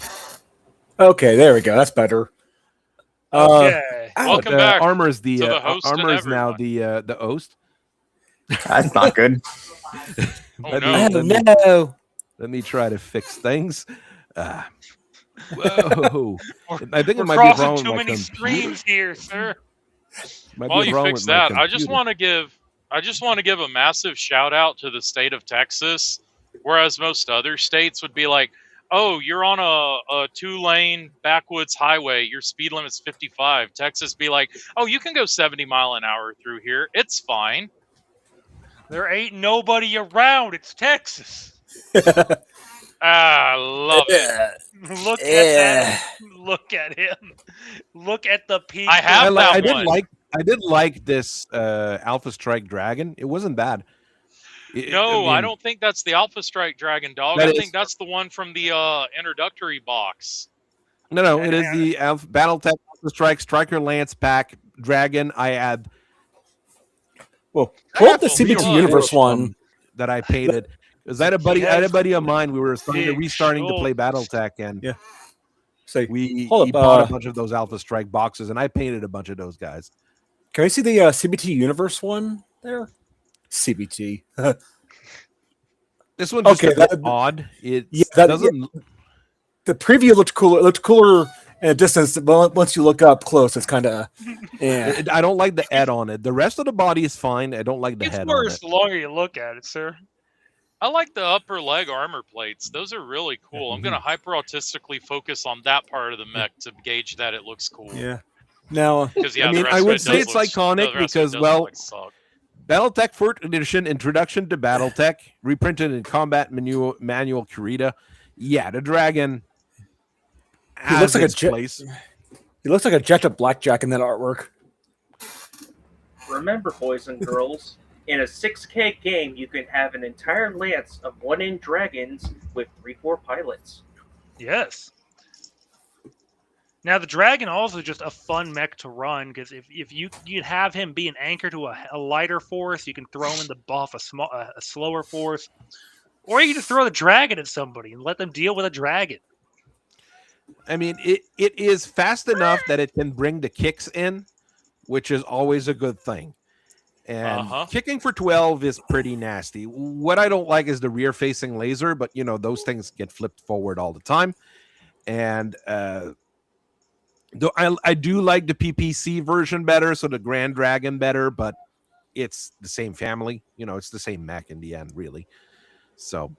Okay, there we go. That's better. Okay. Welcome back. Armor's to the host and Armor's now everyone. the host. That's not good. Oh, no. Let me try to fix things. Whoa! I think it We're might be crossing wrong too with my many computer. streams here, sir. Might While be you wrong fix with my that, I just computer. want to give a massive shout out to the state of Texas, whereas most other states would be like, "Oh, you're on a 2-lane backwoods highway. Your speed limit's 55." Texas be like, "Oh, you can go 70 mile an hour through here. It's fine." There ain't nobody around. It's Texas. I love it. Look at that. Look at him. Look at the peak. I have that one. I did like this Alpha Strike Dragon. It wasn't bad. No, I don't think that's the Alpha Strike Dragon, dog. That I is- think that's the one from the introductory box. No, it is the Battletech Alpha Strike Striker Lance Pack Dragon. I had Well, pull up the Careful, CBT Hero. Universe one. that I painted. Because I had a buddy of mine. We were restarting to play Battletech, and Yeah. Say, he hold up, bought a bunch of those Alpha Strike boxes, and I painted a bunch of those guys. can I see the CBT Universe one there? CBT. This one's just Okay, a bit that- odd. It Yeah, that- doesn't. The preview looked cooler. It looked cooler in a distance, but once you look up close, it's kind of. Yeah. I don't like the head on it. The rest of the body is fine. I don't like the It's head on worse it. the longer you look at it, sir. I like the upper leg armor plates. Those are really cool. I'm going to hyper autistically focus on that part of the mech to gauge that it looks cool. Yeah. Now, Because I mean, the rest I of would it say does it's look- iconic the rest of it because, does well, look like suck. Battletech 4th Edition Introduction to Battletech, reprinted in Combat Manual Kurita. Yeah, the dragon he looks has like a its jet. place. He looks like a jacked up blackjack in that artwork. Remember, boys and girls, in a 6K game, you can have an entire lance of 1-in dragons with 3-4 pilots. Yes. Now the dragon also just a fun mech to run because if you'd have him be an anchor to a lighter force, you can throw him in the buff a slower force, or you can just throw the dragon at somebody and let them deal with a dragon. I mean, it is fast enough that it can bring the kicks in, which is always a good thing. And kicking for 12 is pretty nasty. What I don't like is the rear-facing laser, but, you know, those things get flipped forward all the time. And though I do like the PPC version better, so the Grand Dragon better, but it's the same family. You know, it's the same mech in the end, really. So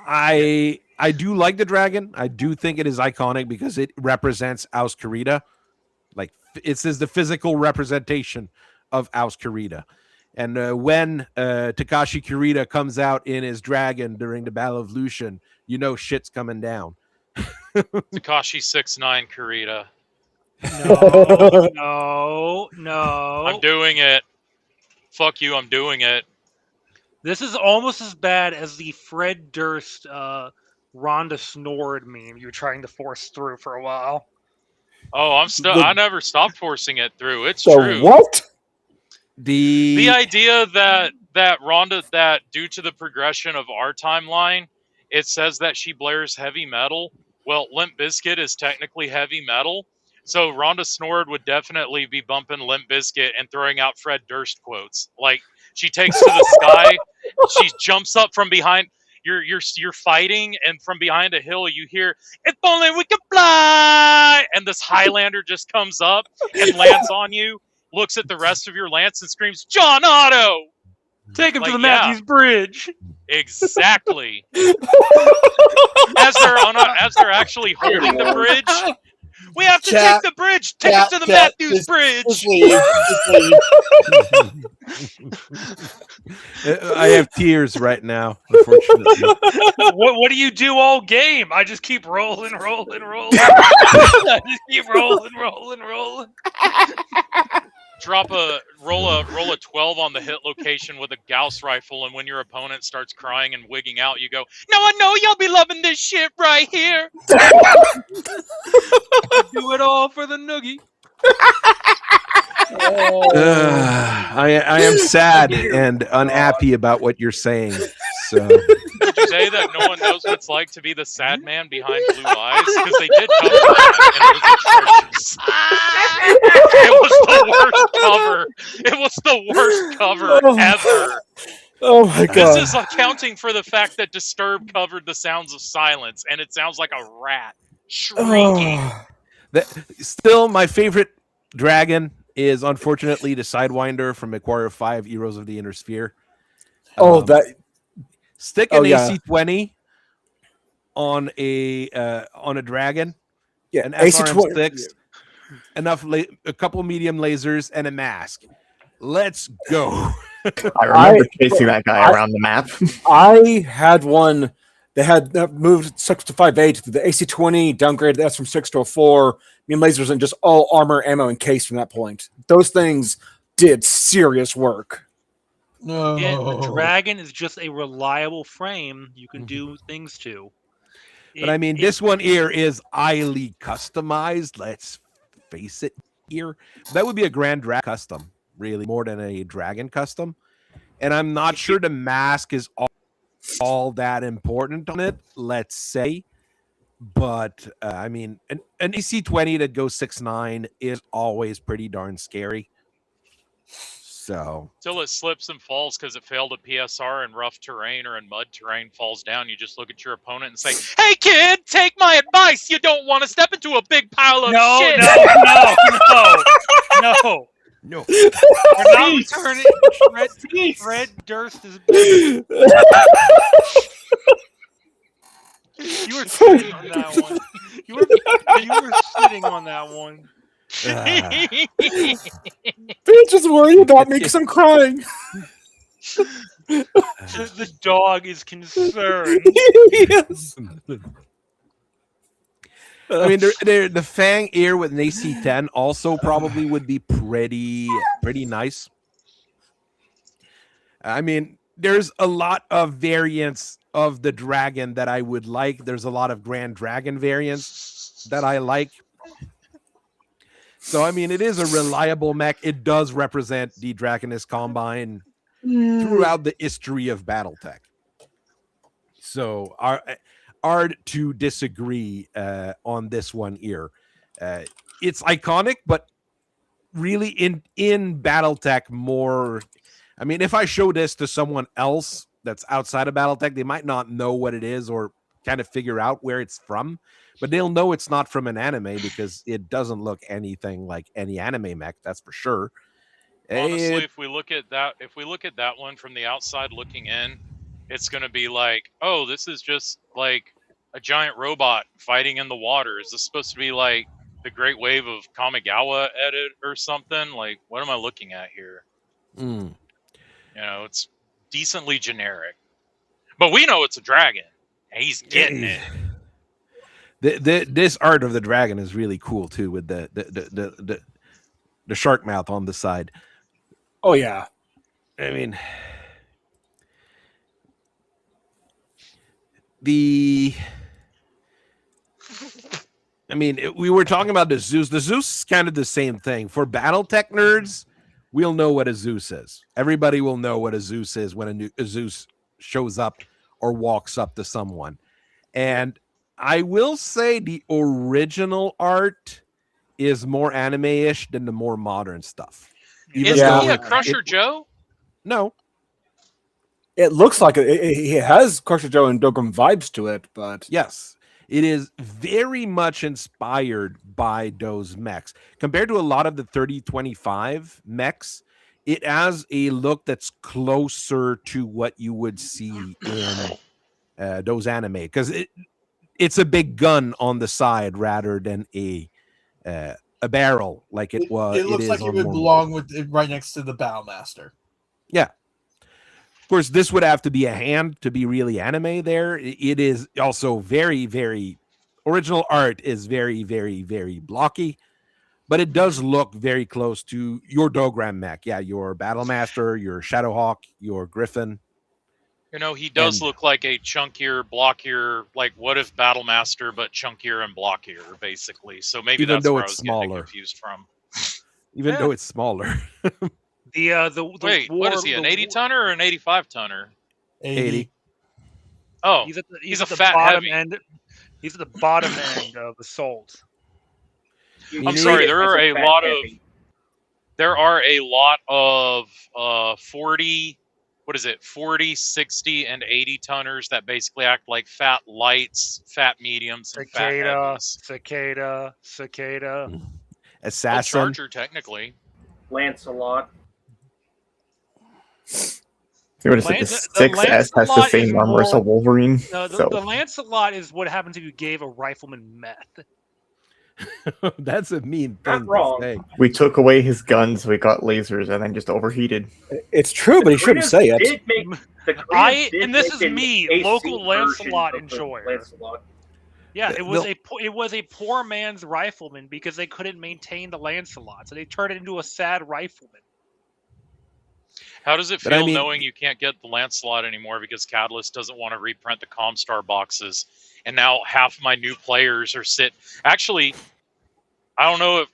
I do like the dragon. I do think it is iconic because it represents Aus Kurita. Like, it says the physical representation of Aus Kurita. And when Takashi Kurita comes out in his dragon during the Battle of Lucian, you know shit's coming down. Takashi 6'9" Kurita. No. I'm doing it. Fuck you, I'm doing it. This is almost as bad as the Fred Durst Rhonda Snored meme you were trying to force through for a while. Oh, I never stopped forcing it through. It's So true. what? The idea that Rhonda, that due to the progression of our timeline, it says that she blares heavy metal. Well, Limp Bizkit is technically heavy metal. So Rhonda Snored would definitely be bumping Limp Bizkit and throwing out Fred Durst quotes. Like, she takes to the sky, she jumps up from behind. You're fighting, and from behind a hill you hear, "If only we could fly!" And this Highlander just comes up and lands on you, looks at the rest of your lance and screams, "John Otto! Take him to Like, the Matthews Bridge!" Exactly. As they're actually holding the bridge, we have to take the bridge. Take it to the Matthews Bridge. I have tears right now, unfortunately. What do you do all game? I just keep rolling. I just keep rolling. roll a 12 on the hit location with a Gauss rifle, and when your opponent starts crying and wigging out, you go, "No, I know y'all be loving this shit right here." Do it all for the noogie. I am sad and unhappy about what you're saying. So Did you say that no one knows what it's like to be the sad man behind blue eyes? Because they did cover that, and it was atrocious. It was the worst cover. It was the worst cover ever. Oh my god! This is accounting for the fact that Disturbed covered the sounds of silence, and it sounds like a rat shrieking. Still, my favorite dragon is unfortunately the Sidewinder from MechWarrior 5: Heroes of the Inner Sphere. Stick an AC-20 on a dragon, an SRM-6, a couple medium lasers, and a mask. Let's go. I remember chasing that guy around the map. I had one that had moved 6 to 5.8. The AC-20 downgraded the S from 6 to a 4. Medium lasers and just all armor, ammo, and case from that point. Those things did serious work. No. Again, the dragon is just a reliable frame you can do things to. But I mean, this one here is highly customized. Let's face it here. That would be a Grand Dragon custom, really, more than a Dragon custom. And I'm not sure the mask is all that important on it, let's say. But, I mean, an AC-20 that goes 6.9 is always pretty darn scary. So Till it slips and falls because it failed a PSR in rough terrain or in mud terrain, falls down. You just look at your opponent and say, "Hey, kid, take my advice. You don't want to step into a big pile of shit." No. We're not returning. Fred Durst is big. You were sitting on that one. You were sitting on that one. Just worry about me because I'm crying. The dog is concerned. Yes. I mean, the Fang ear with an AC-10 also probably would be pretty nice. I mean, there's a lot of variants of the dragon that I would like. There's a lot of Grand Dragon variants that I like. So, I mean, it is a reliable mech. It does represent the Dragonist Combine throughout the history of Battletech. So, hard to disagree on this one here. It's iconic, but really in Battletech more... I mean, if I show this to someone else that's outside of Battletech, they might not know what it is or kind of figure out where it's from. But they'll know it's not from an anime because it doesn't look anything like any anime mech, that's for sure. Honestly, if we look at that one from the outside looking in, it's going to be like, oh, this is just like a giant robot fighting in the water. Is this supposed to be like the Great Wave of Kamigawa edit or something? Like, what am I looking at here? You know, it's decently generic. But we know it's a dragon. And he's getting it. This art of the dragon is really cool too, with the shark mouth on the side. Oh yeah, I mean, we were talking about the Zeus. The Zeus is kind of the same thing. For Battletech nerds, we'll know what a Zeus is. Everybody will know what a Zeus is when a Zeus shows up or walks up to someone. And I will say the original art is more anime-ish than the more modern stuff. Is he a Crusher Joe? No. It looks like it has Crusher Joe and Dogram vibes to it, but... Yes, it is very much inspired by those mechs. Compared to a lot of the 3025 mechs, it has a look that's closer to what you would see in those anime. Because it's a big gun on the side rather than a barrel like it was. It looks like it would belong with it right next to the Battlemaster. Yeah. Of course, this would have to be a hand to be really anime there. It is also very, very... Original art is very, very, very blocky. but it does look very close to your Dogram mech. Yeah, your Battlemaster, your Shadowhawk, your Griffin. You know, he does look like a chunkier, blockier, like what if Battlemaster, but chunkier and blockier, basically. So maybe Even that's though where I it's was getting smaller. confused from. Even though it's smaller. The Wait, what is he, an 80-tonner or an 85-tonner? 80. Oh, he's a at the fat, bottom heavy. end. He's at the bottom end of the sold. I'm sorry, there are a lot of 40, 40, 60, and 80-tonners that basically act like fat lights, fat mediums, and fat heavies. Cicada. Assassin. Charger, technically. Lancelot. What is it? The 6S has the same armor as a Wolverine. No, the Lancelot is what happens if you gave a rifleman meth. That's a mean thing to say. We took away his guns, we got lasers, and then just overheated. It's true, but he shouldn't say it. And this is me, local Lancelot enjoyer. Lancelot. Yeah, it was a poor man's rifleman because they couldn't maintain the Lancelot, so they turned it into a sad rifleman. How does it feel knowing you can't get the Lancelot anymore because Catalyst doesn't want to reprint the Comstar boxes, and now half my new players are Actually, I don't know if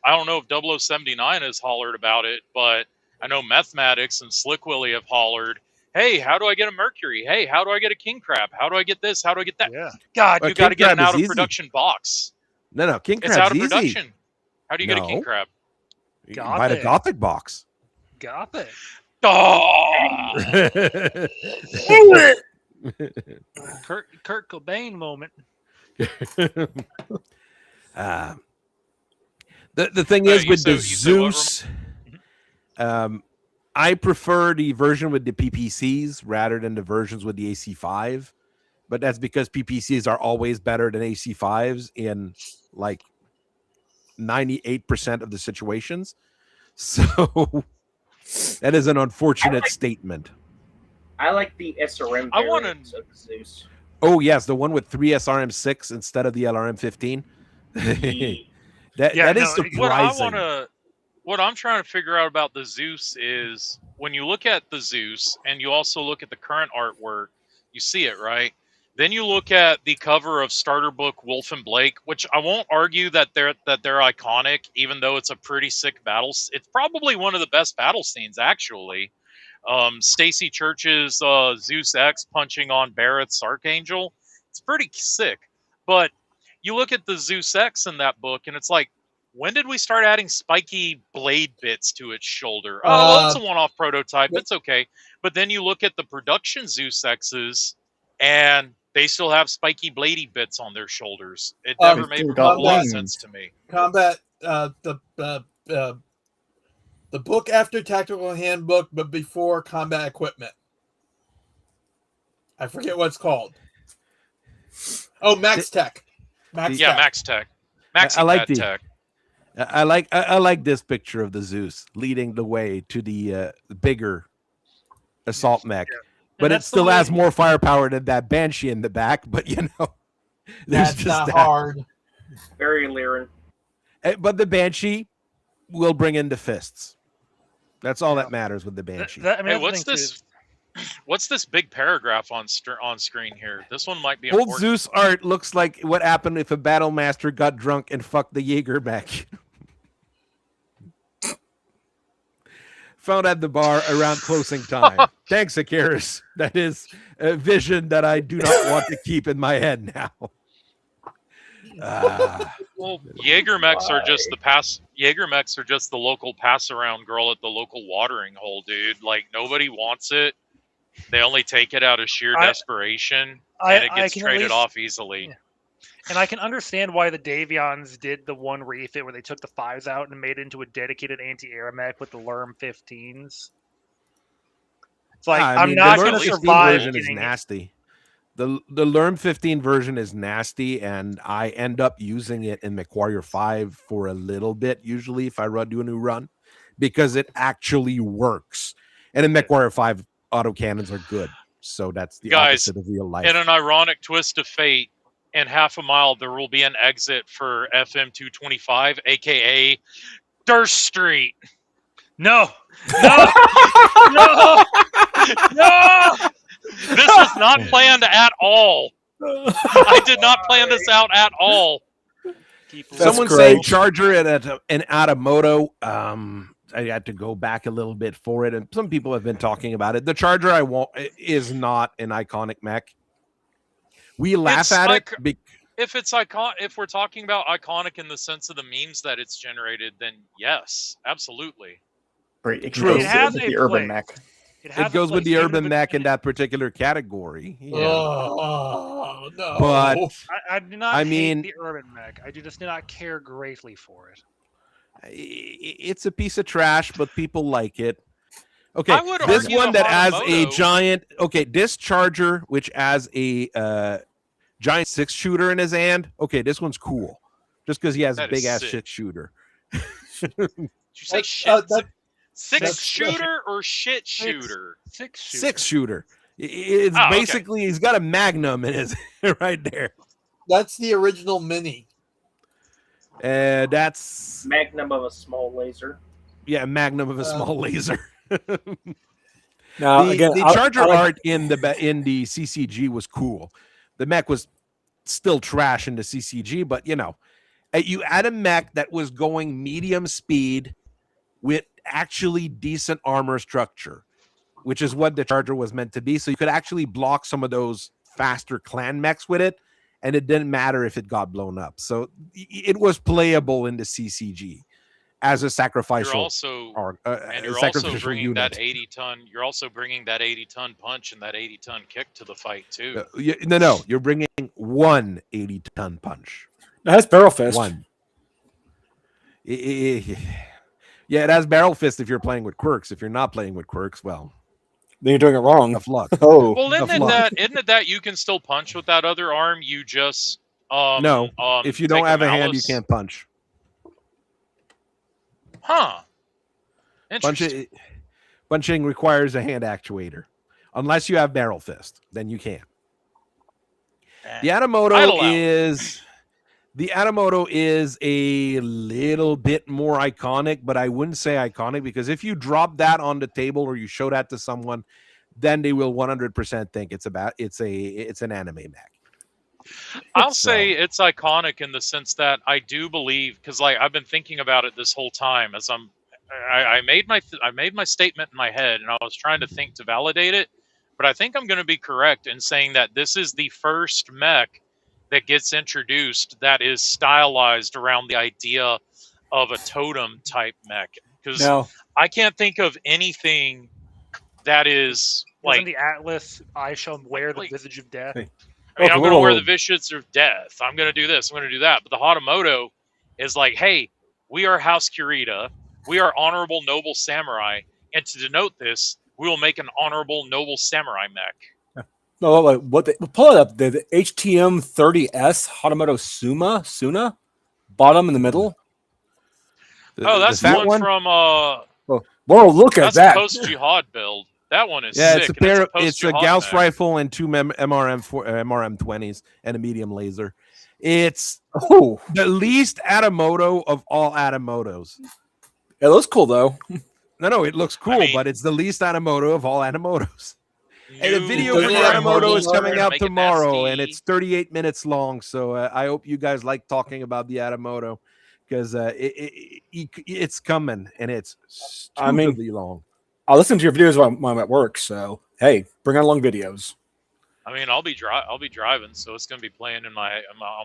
0079 has hollered about it, but I know Mathematics and Slick Willy have hollered. Hey, how do I get a Mercury? Hey, how do I get a King Crab? How do I get this? How do I get that? Yeah. God, you got to get an out of production box. No, King Crab's it's out of easy. production. How do you get a King Crab? You can buy the Gothic box. Gothic. Oh! Kurt Cobain moment. The thing is with the Zeus, I prefer the version with the PPCs rather than the versions with the AC5, but that's because PPCs are always better than AC5s in like 98% of the situations. So that is an unfortunate statement. I like the SRM variants of the Zeus. Oh yes, the one with 3 SRM6 instead of the LRM15. that is surprising. What I'm trying to figure out about the Zeus is when you look at the Zeus and you also look at the current artwork, you see it, right? Then you look at the cover of Starter Book Wolf and Blake, which I won't argue that they're iconic, even though it's a pretty sick battle. It's probably one of the best battle scenes, actually. Stacy Church's Zeus X punching on Barrett's Archangel. It's pretty sick. But you look at the Zeus X in that book, and it's like, when did we start adding spiky blade bits to its shoulder? Oh, it's a one-off prototype. It's okay. But then you look at the production Zeus X's, and they still have spiky bladey bits on their shoulders. It never made a lot of sense to me. Combat, the book after Tactical Handbook, but before Combat Equipment. I forget what it's called. Oh, Max Tech. Max Tech. I like this picture of the Zeus leading the way to the bigger assault mech. Yeah. But it still has more firepower than that Banshee in the back. But, there's just not hard. Very Lyran. But the Banshee will bring in the fists. That's all that matters with the Banshee. What's this big paragraph on screen here? This one might be Old important. Zeus art looks like what happened if a Battlemaster got drunk and fucked the Jaeger mech. Found at the bar around closing time. Thanks, Akaris. That is a vision that I do not want to keep in my head now. Well, Jaeger mechs are just the local pass around girl at the local watering hole, dude. Like, nobody wants it. They only take it out of sheer desperation, and it gets traded off easily. Yeah. And I can understand why the Davions did the one refit where they took the 5s out and made it into a dedicated anti-air mech with the Lerm 15s. It's like, I'm not going to survive. Version is nasty. The Lerm 15 version is nasty, and I end up using it in MechWarrior 5 for a little bit, usually if I do a new run, because it actually works. And in MechWarrior 5, autocannons are good. So that's the opposite of real life. In an ironic twist of fate, in half a mile, there will be an exit for FM 225, a.k.a. Durst Street. No. No. This was not planned at all. I did not plan this out at all. Someone saying Charger and an Hatamoto. I had to go back a little bit for it, and some people have been talking about it. The Charger I want is not an iconic mech. We laugh at it. If it's iconic, if we're talking about iconic in the sense of the memes that it's generated, then yes, absolutely. Right, it True. goes with the urban mech. It goes with the urban mech in that particular category. Yeah. Oh no! But I do not hate the urban mech. I just do not care greatly for it. It's a piece of trash, but people like it. Okay, this one that has a giant. Okay, this Charger, which has a giant 6-shooter in his hand. Okay, this one's cool, just because he has a big ass shit shooter. Did you say shit? 6-shooter or shit shooter? 6-shooter. It's basically he's got a Magnum in his right there. That's the original Mini. That's Magnum of a small laser. Yeah, Magnum of a small laser. Now, the Charger art in the CCG was cool. The mech was still trash in the CCG, but you had a mech that was going medium speed with actually decent armor structure, which is what the Charger was meant to be. So you could actually block some of those faster clan mechs with it, and it didn't matter if it got blown up. So it was playable in the CCG as a sacrificial. You're also bringing that 80-ton. You're also bringing that 80-ton punch and that 80-ton kick to the fight too. No, you're bringing one 80-ton punch. No, that's barrel fist. One. Yeah, it has barrel fist if you're playing with quirks. If you're not playing with quirks, well, then you're doing it wrong. Tough luck. Oh, well, isn't it that you can still punch with that other arm? You just no. If you don't have a hand, you can't punch. Huh. Interesting. Punching requires a hand actuator, unless you have barrel fist. Then you can. The Hatamoto is a little bit more iconic, but I wouldn't say iconic because if you drop that on the table or you show that to someone, then they will 100% think it's an anime mech. I'll say it's iconic in the sense that I do believe, because I've been thinking about it this whole time as I made my statement in my head and I was trying to think to validate it, but I think I'm going to be correct in saying that this is the first mech that gets introduced that is stylized around the idea of a totem type mech. Because I can't think of anything that is like the Atlas. I shall wear the visage of death. I mean, I'm going to wear the visage of death. I'm going to do this. I'm going to do that. But the Hatamoto is like, hey, we are House Kurita. We are honorable noble samurai, and to denote this, we will make an honorable noble samurai mech. No, pull it up. The HTM 30S Hatamoto Suna, bottom in the middle. That's the one from. Whoa, look at that! That's post Jihad build. That one is sick. It's a Gauss rifle and two MRM 20s and a medium laser. It's the least Hatamoto of all Hatamotos. It looks cool though. No, it looks cool, but it's the least Hatamoto of all Hatamotos. And the video for the Hatamoto is coming out tomorrow, and it's 38 minutes long. So I hope you guys like talking about the Hatamoto because it's coming, and it's stupidly long. I'll listen to your videos while I'm at work. So hey, bring on long videos. I mean, I'll be driving, so it's going to be playing on my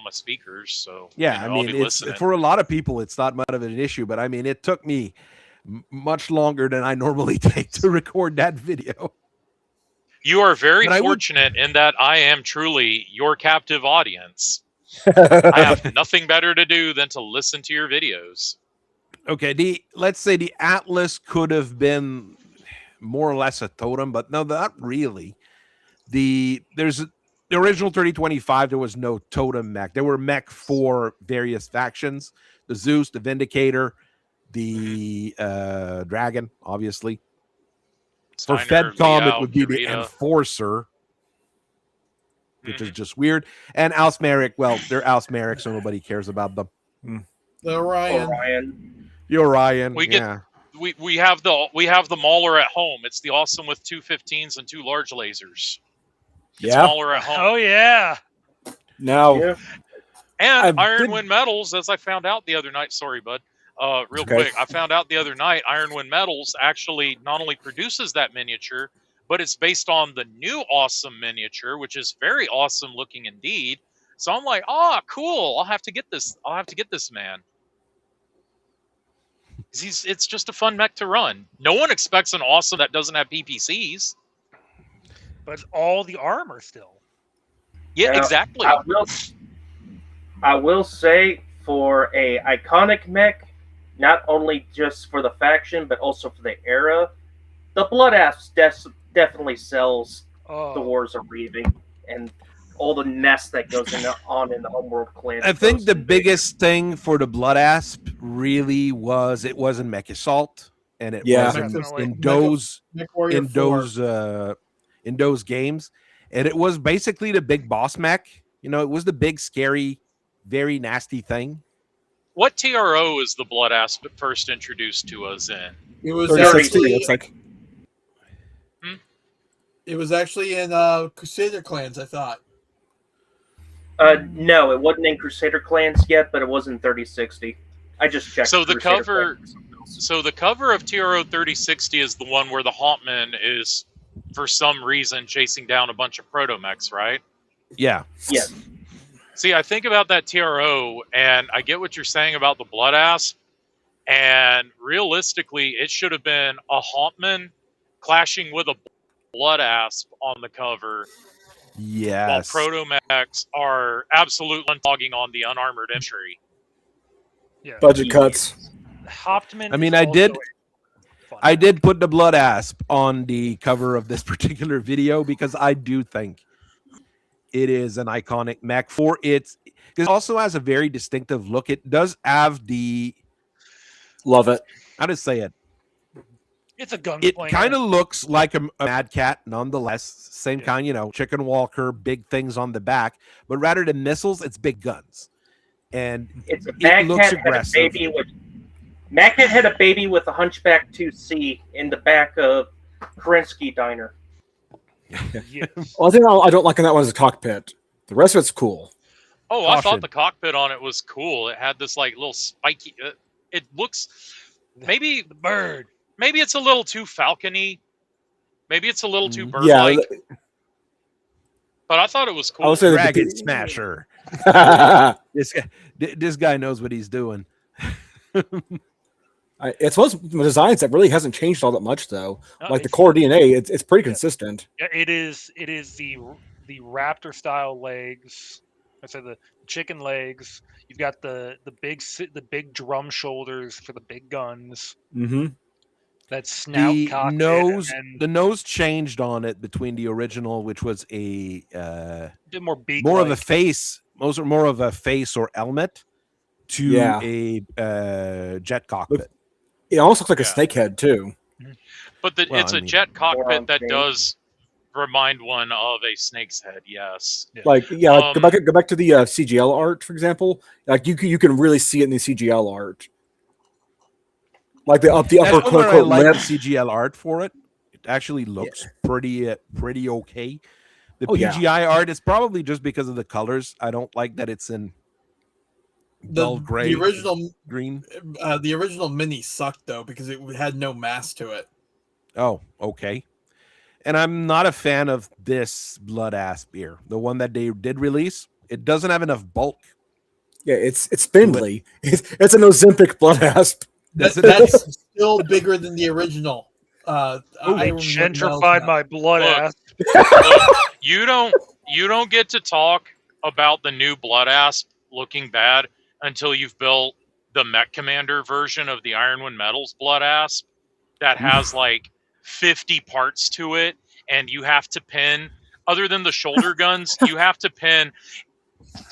speakers. So yeah, I mean, it's for a lot of people, it's not much of an issue. But I mean, it took me much longer than I normally take to record that video. You are very fortunate in that I am truly your captive audience. I have nothing better to do than to listen to your videos. Okay, let's say the Atlas could have been more or less a totem, but no, not really. There's the original 3025. There was no totem mech. There were mech for various factions: the Zeus, the Vindicator, the Dragon, obviously. For FedCom, it would be the Enforcer, which is just weird. And Alsmeric, well, they're Alsmeric, so nobody cares about them. The Orion. The Orion. We get- yeah. We have the Mauler at home. It's the awesome with 2 15s and 2 large lasers. It's Yeah. Mauler at home. Oh yeah. Now, Yeah. And I did- Ironwind Metals, as I found out the other night. Sorry, bud. Real Okay. quick, I found out the other night Ironwind Metals actually not only produces that miniature, but it's based on the new awesome miniature, which is very awesome looking indeed. So I'm like, cool. I'll have to get this. Man. 'Cause it's just a fun mech to run. No one expects an awesome that doesn't have PPCs. But all the armor still. Yeah, Now, exactly. I will say for a iconic mech, not only just for the faction but also for the era, the Blood Asp definitely sells Oh. the Wars of Reaving and all the nest that goes on in the Homeworld clan. I think the biggest thing for the Blood Asp really was it was in Mech Assault, and it Yeah. was Definitely. in those Mech Warrior 4. in those games, and it was basically the big boss mech. You know, it was the big, scary, very nasty thing. What TRO is the Blood Asp first introduced to us in? It was 3060, actually, it's like it was actually in Crusader Clans, I thought. No, it wasn't in Crusader Clans yet, but it was in 3060. I just checked. So the Crusader cover- Clans. So the cover of TRO 3060 is the one where the Hauntman is, for some reason, chasing down a bunch of proto-mechs, right? Yeah, Yes. See, I think about that TRO, and I get what you're saying about the Blood Asp, and realistically, it should have been a Hauntman clashing with a Blood Asp on the cover, while yes. proto-mechs are absolutely unlogging on the unarmored entry. Yeah. budget cuts. Hauptmann. I mean, is I also did- a fun I mech. did put the Blood Asp on the cover of this particular video because I do think it is an iconic mech for its. It also has a very distinctive look. It does have the, Love it. how to say it. It's a gunslinger. It kind of looks like a Mad Cat, nonetheless. Same kind, chicken walker, big things on the back. But rather than missiles, it's big guns, and It's a it Mad looks Cat had a aggressive. baby with Mad Cat had a baby with a Hunchback 2C in the back of Kerensky Diner. Yes. Well, I think I don't like in that one is the cockpit. The rest of it's cool. Oh, I Caution. thought the cockpit on it was cool. It had this like little spiky. It looks maybe The bird. maybe it's a little too falcony. Maybe it's a little too bird Yeah, like. But I thought it was cool. I would say that Dragon the Smasher. This guy knows what he's doing. it's one of the designs that really hasn't changed all that much, though. No, Like the it's- core DNA, it's pretty consistent. Yeah, it is. It is the raptor style legs. I said the chicken legs. You've got the big drum shoulders for the big guns. Mm-hmm. That snout The cockpit, nose, and the nose changed on it between the original, which was a bit more beak. more of a face, more of a face or helmet, to Yeah. a jet cockpit. It almost looks like a Yeah. snake head too. But Well, it's I a mean- jet More cockpit on that paint. does remind one of a snake's head. Yes. Like like, go back to the CGL art, for example. Like you can really see it in the CGL art. Like the upper That's quote where I unquote like the lip. CGL art for it. It actually looks pretty okay. The Oh, yeah. PGI art is probably just because of the colors. I don't like that it's in dull gray, The original green. the original mini sucked though because it had no mass to it. Oh, okay. And I'm not a fan of this Blood Asp beer. The one that they did release, it doesn't have enough bulk. Yeah, it's spindly. It's an Ozempic blood asp. That's still bigger than the original. They Iron gentrified Mel's my blood Look. ass. Look, you don't get to talk about the new Blood Asp looking bad until you've built the Mech Commander version of the Ironwind Metals Blood Asp that has like 50 parts to it, and you have to pin, other than the shoulder guns, you have to pin.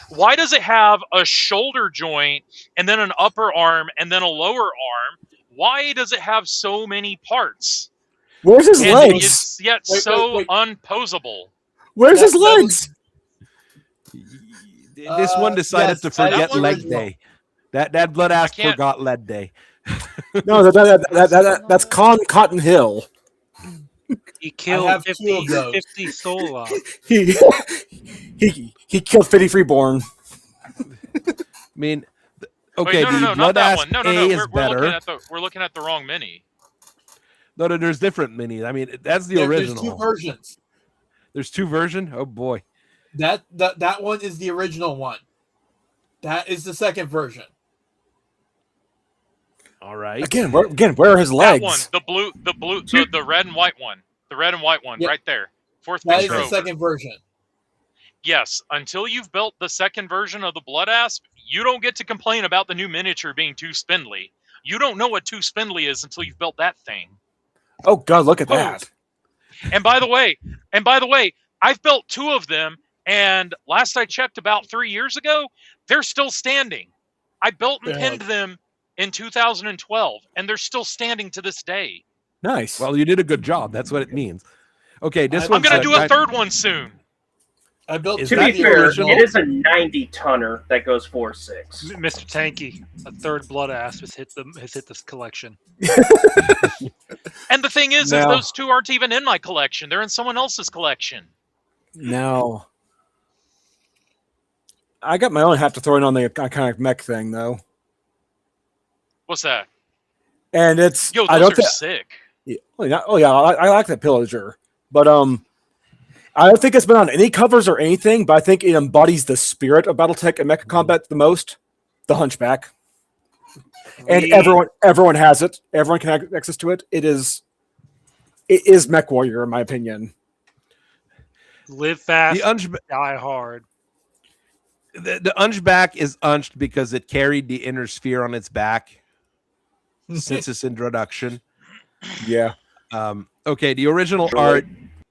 Why does it have a shoulder joint and then an upper arm and then a lower arm? Why does it have so many parts? Where's his And legs? it's yet Wait, so wait. unposable. Where's his that legs? This one decided yes, to that forget one leg original. day. That Blood Asp can't- forgot leg day. No, that's Cotton Hill. He I killed have 50, two of those. 50 Sola. He killed 50 Freeborn. I mean, Wait, okay, no, the not Blood that Asp one. No, A is we're looking better. at we're looking at the wrong mini. No, there's different minis. I mean, that's the There's original. two versions. There's two versions. Oh boy. That one is the original one. That is the second version. All right. Again, where are his That legs? one, the red and white one. The red and white one, Yep. right there. Fourth That picture is the over. second version. Yes, until you've built the second version of the Blood Asp, you don't get to complain about the new miniature being too spindly. You don't know what too spindly is until you've built that thing. Oh God, look at that! And by the way, I've built two of them, and last I checked about 3 years ago, they're still standing. I built and pinned them in 2012, and they're still standing to this day. Nice. Well, you did a good job. That's what it means. Okay, this I'm I'm one's going to do a third one soon. I built Is two To that be of the fair, original. it is a 90 tonner that goes 4.6. Mr. Tanky, a third Blood Asp has hit this collection. And the thing is Now- those two aren't even in my collection. They're in someone else's collection. Now, I got my own hat to throw in on the iconic mech thing, though, What's that? and it's Yo, I those don't are thi- sick. Yeah, I like that pillager, but I don't think it's been on any covers or anything. But I think it embodies the spirit of BattleTech and mecha combat the most. The Hunchback, and everyone has it. Everyone can have access to it. It is Mech Warrior, in my opinion. Live fast, the die hard. the Hunchback is unched because it carried the inner sphere on its back since its introduction. Yeah. Okay, the original art,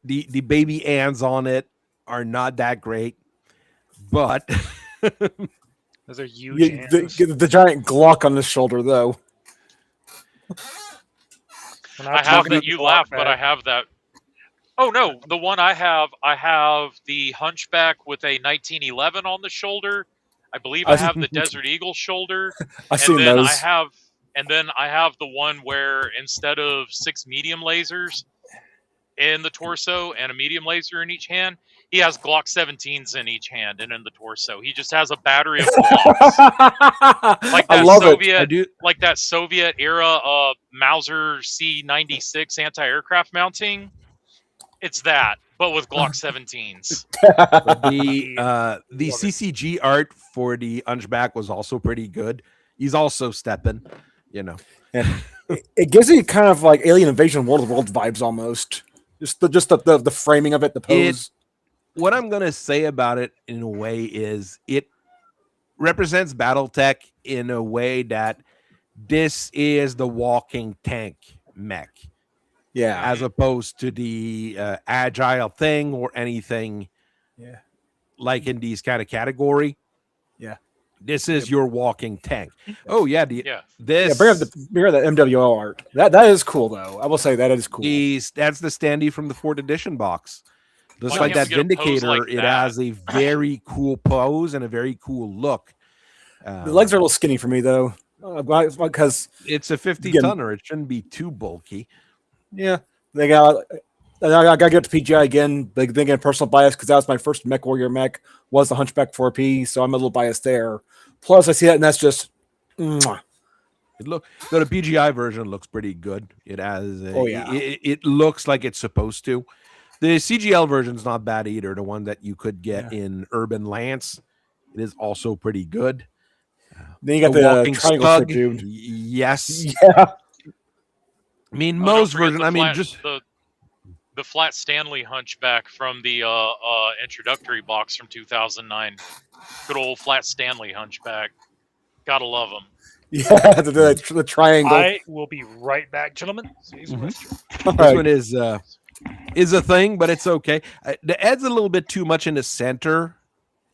the baby ands on it are not that great, but Those are huge. The giant Glock on the shoulder, though. I have that. You laugh, but I have that. Oh no, the one I have the Hunchback with a 1911 on the shoulder. I believe I have the Desert Eagle shoulder. I've seen then those. I have the one where instead of 6 medium lasers in the torso and a medium laser in each hand, he has Glock 17s in each hand and in the torso. He just has a battery of Glocks. Like that I love Soviet, it. like that Soviet era Mauser C-96 anti-aircraft mounting. It's that, but with Glock 17s. the CCG art for the Hunchback was also pretty good. He's also stepping, you know. Yeah. It gives you kind of like Alien Invasion World of Worlds vibes almost. Just the framing of it, the pose. What I'm gonna say about it in a way is it represents BattleTech in a way that this is the walking tank mech. Yeah. As opposed to the agile thing or anything like in these kind of category. Yeah. This is your walking tank. Oh yeah, bring up the MWO art. That is cool though. I will say that is cool. That's the standee from the 4th edition box. Just Why like can't that we get a pose Vindicator, like it that? has a very cool pose and a very cool look. The legs are a little skinny for me though, because it's a 50-tonner. It shouldn't be too bulky. Yeah, I gotta get to PGI again. Big thing in personal bias because that was my first Mech Warrior mech. Was the Hunchback 4P, so I'm a little biased there. Plus, I see that, and that's just. Mwah. The PGI version looks pretty good. It has. It looks like it's supposed to. The CGL version's not bad either. The one that you could get in Urban Lance, it is also pretty good. Then you got the walking triangle Stug. dude. Yes. Yeah. I mean, Oh, Mo's don't forget version. the I mean, flat- just the flat Stanley Hunchback from the introductory box from 2009. Good old flat Stanley Hunchback. Gotta love him. Yeah, the triangle. I will be right back, gentlemen. this one is a thing, but it's okay. The Ed's a little bit too much in the center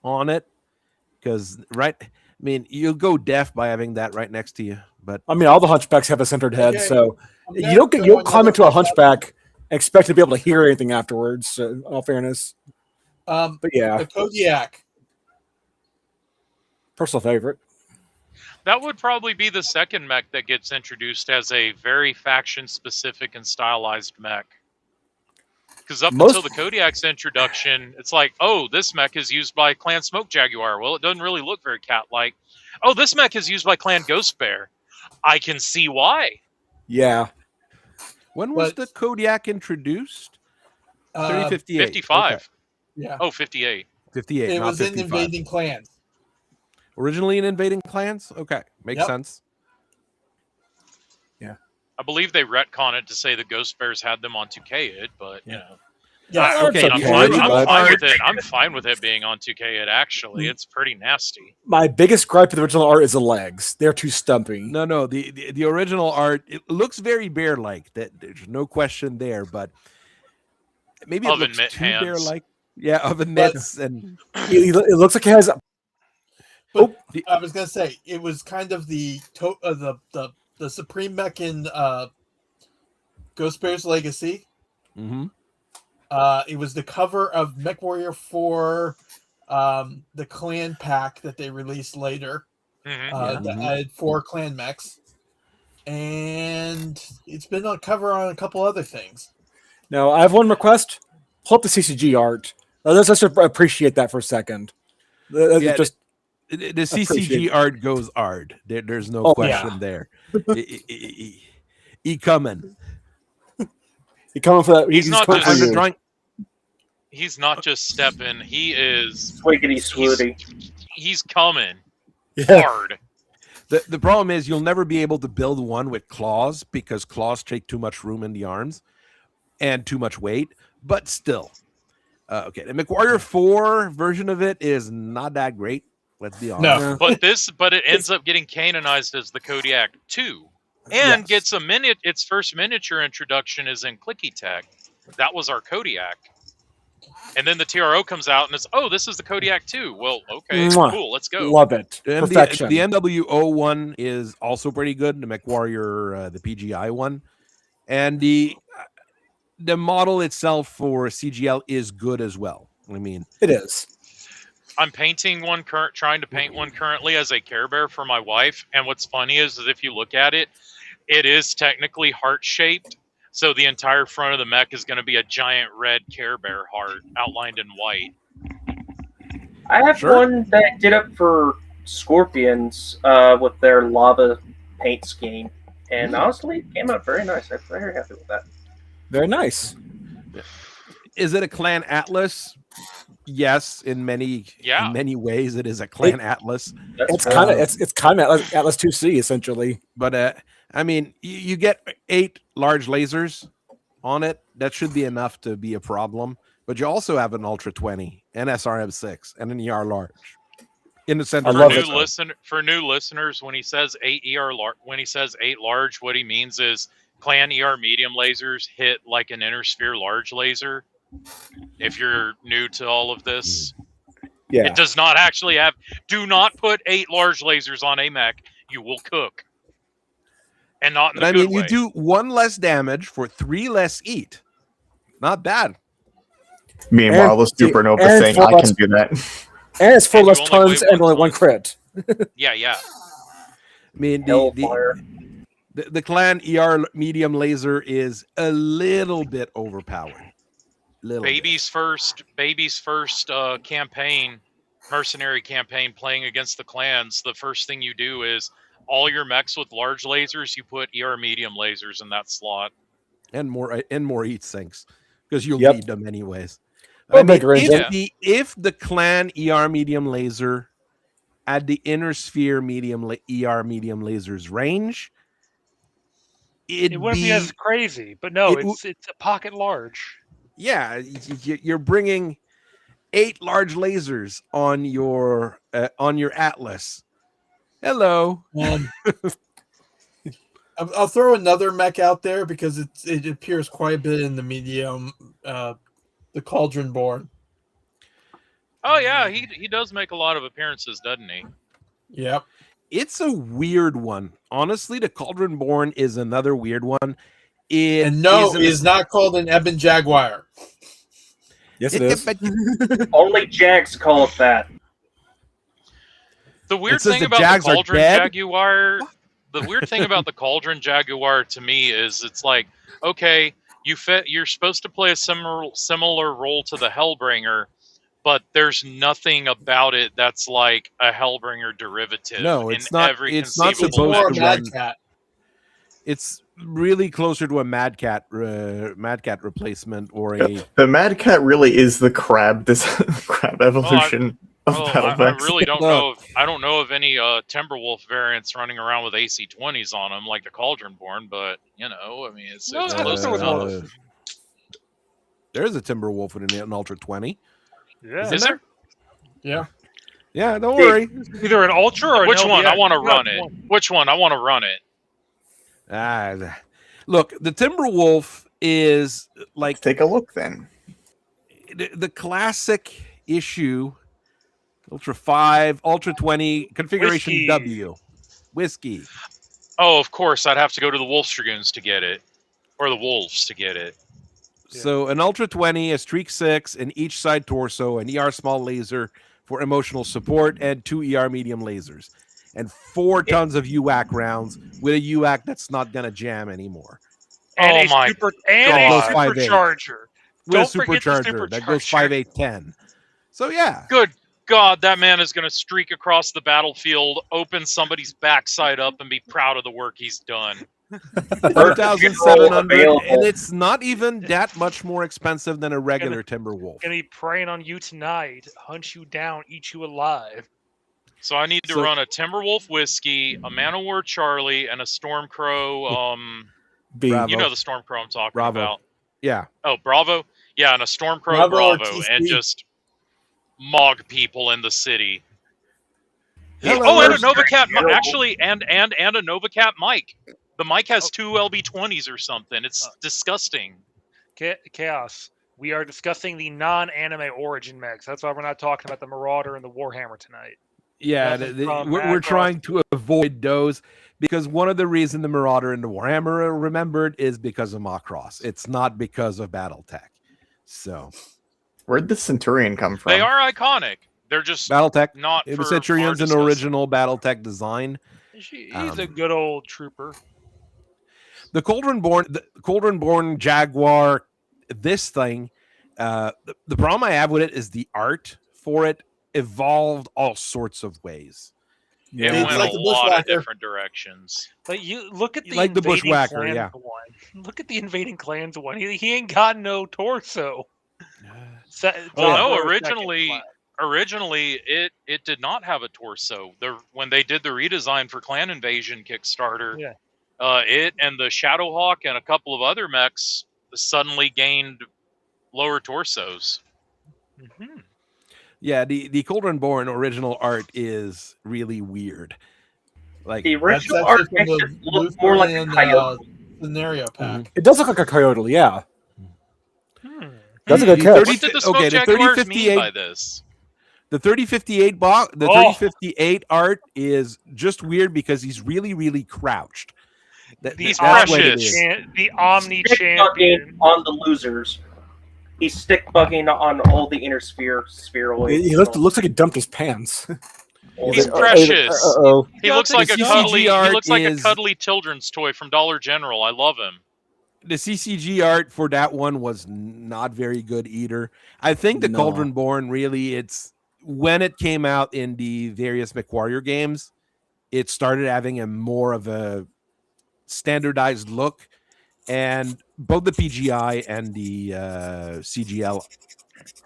on it because I mean, you'll go deaf by having that right next to you. But I mean, all the Hunchbacks have a centered head, Okay. so you don't climb into a Hunchback and expect to be able to hear anything afterwards. In all fairness, but yeah, The Kodiak. personal favorite. That would probably be the second mech that gets introduced as a very faction-specific and stylized mech. Because until the Kodiak's introduction, it's like, oh, this mech is used by Clan Smoke Jaguar. Well, it doesn't really look very cat-like. Oh, this mech is used by Clan Ghost Bear. I can see why. Yeah. When was the Kodiak introduced? 3058. 55. Okay. Yeah. Oh, 58. 58. It not was 55. in Invading Clans. Originally in Invading Clans? Okay. Makes sense. Yeah. I believe they retcon it to say the Ghost Bears had them on 2K-id, but, you know. Yeah, okay. I'm fine with it. I'm fine with it being on 2K-id, actually. It's pretty nasty. My biggest gripe with the original art is the legs. They're too stumpy. No. The original art, it looks very bear-like. There's no question there, but maybe it looks too bear-like. Yeah, oven mitts. And it looks like it has... But I was going to say, it was kind of the Supreme Mech in Ghost Bear's Legacy. Mm-hmm. It was the cover of MechWarrior 4, the clan pack that they released later. That added 4 clan mechs. And it's been on cover on a couple other things. Now, I have one request. Pull up the CCG art. Let's just appreciate that for a second. The CCG art goes hard. There's no question there. He coming. He coming for that. He's not just stepping. He is swiggity swooty. He's coming hard. The problem is you'll never be able to build one with claws because claws take too much room in the arms and too much weight. But still, okay. The MechWarrior 4 version of it is not that great. Let's be honest. No, but it ends up getting canonized as the Kodiak 2, and gets its first miniature introduction is in Clicky Tech. That was our Kodiak, and then the TRO comes out and it's this is the Kodiak 2. Well, okay, cool, let's go. Love it. Perfection. The NWO one is also pretty good. The MechWarrior, the PGI one, and the model itself for CGL is good as well. I mean, it is. I'm painting one trying to paint one currently as a Care Bear for my wife. And what's funny is if you look at it, it is technically heart shaped. So the entire front of the mech is going to be a giant red Care Bear heart outlined in white. I have one that I did up for Scorpions with their lava paint scheme. And honestly, it came out very nice. I'm very happy with that. Very nice. Is it a Clan Atlas? Yes, in many ways, it is a Clan Atlas. It's kind of Atlas 2C essentially. But I mean, you get 8 large lasers on it. That should be enough to be a problem. But you also have an Ultra 20, an SRM6, and an ER large in the center. For new listeners, when he says 8 large, what he means is Clan ER medium lasers hit like an inner sphere large laser. If you're new to all of this, it does not actually have. Do not put 8 large lasers on a mech. You will cook, and not in a good way. You do 1 less damage for 3 less eat. Not bad. Me and Marvelous Supernova saying I can do that. And it's 4 less tons and only 1 crit. Yeah. I mean, the Clan ER medium laser is a little bit overpowered. Baby's first campaign, mercenary campaign, playing against the clans. The first thing you do is all your mechs with large lasers. You put ER medium lasers in that slot, and more eat sinks because you'll need them anyways. If the Clan ER medium laser at the inner sphere ER medium lasers range, it wouldn't be as crazy. But no, it's a pocket large. Yeah, you're bringing 8 large lasers on your Atlas. Hello. I'll throw another mech out there because it appears quite a bit in the medium. The Cauldron Born. Oh yeah, he does make a lot of appearances, doesn't he? Yep. It's a weird one. Honestly, the Cauldron Born is another weird one. It is not called an Ebon Jaguar. Yes, it is. Only Jags call it that. The weird It says thing the about Jags the are Cauldron dead? Jaguar, the weird thing about the Cauldron Jaguar to me is it's like, okay, you're supposed to play a similar role to the Hellbringer, but there's nothing about it that's like a Hellbringer derivative. No, it's not. Every It's not conceivable supposed More to metric. Mad run. Cat. It's really closer to a Mad Cat replacement or a. The Mad Cat really is the crab crab evolution of I Battletech. really don't Look. know. I don't know of any Timberwolf variants running around with AC-20s on them like the Cauldron Born, but I mean, it's No, close there was enough. one. There's a Timberwolf with an Ultra 20. Yeah. Is there? Yeah. Yeah, don't worry. Either an Ultra or an Which one? I LBX. want to You got run it. one. Which one? I want to run it. Look, the Timberwolf is like Take a look then. the classic issue Ultra 5, Ultra 20, configuration Whiskey. W. Whiskey. Oh, of course. I'd have to go to the Wolf Dragoons to get it. Or the Wolves to get it. Yeah. So an Ultra 20, a Streak 6, an each side torso, an ER small laser for emotional support, and 2 ER medium lasers. And 4 tons of UAC rounds with a UAC that's not going to jam anymore. And Oh a my super, God. and a 5.8. supercharger. With Don't a forget the supercharger that goes supercharger. 5.810. So yeah. Good God, that man is going to streak across the battlefield, open somebody's backside up, and be proud of the work he's done. 1,700, available. and it's not even that much more expensive than a regular Timberwolf. Gonna be preying on you tonight, hunt you down, eat you alive. So I need to So- run a Timberwolf Whiskey, a Man-O-War Charlie, and a Stormcrow. B. Bravo. You know the Stormcrow I'm talking Bravo. about. Yeah. Oh, Bravo? Yeah, and a Stormcrow Bravo or Bravo, TC? and just mog people in the city. Hello, Oh, and a Mercenary Novacat, General. actually, and a Novacat mic. The mic has 2 LB20s or something. It's disgusting. Chaos. We are discussing the non-anime origin mechs. That's why we're not talking about the Marauder and the Warhammer tonight. Yeah, Nothing from we're Macross. trying to avoid those because one of the reasons the Marauder and the Warhammer are remembered is because of Macross. It's not because of Battletech. So Where'd the Centurion come from? They are iconic. They're just Battletech, not it for was Centurion's our an discussion. original Battletech design. He's a good old trooper. The Cauldron Born Jaguar, this thing, the problem I have with it is the art for it evolved all sorts of ways. It It's went like a the lot of Bushwhacker. different directions. But you look at the Like the invading Bushwhacker, clans yeah. one. Look at the invading clans one. He ain't got no torso. Well, no, For a second originally it did not have a torso. When they did the redesign for Clan Invasion Kickstarter, Yeah. It and the Shadowhawk and a couple of other mechs suddenly gained lower torsos. Mhm. Yeah, the Cauldron Born original art is really weird. Like The That's original actually art from makes the it look more like a Lutherian, coyote. scenario pack. It does look like a coyote, yeah. Hmm. That's a good The catch. 30 What did the okay, Smoke the Jaguars mean 3058 by this? The 3058 box, the Oh. 3058 art is just weird because he's really, really crouched. The That's what it precious. is. The Omni Stick bugging champion. on the losers. He's stick bugging on all the inner spheroids. He looks like he dumped his pants. He's Uh, precious. Uh-oh. He looks like a The cuddly. CCG He art looks like a is- cuddly children's toy from Dollar General. I love him. The CCG art for that one was not very good either. I think the No. Cauldron Born really, it's when it came out in the various MechWarrior games, it started having a more of a standardized look, and both the PGI and the CGL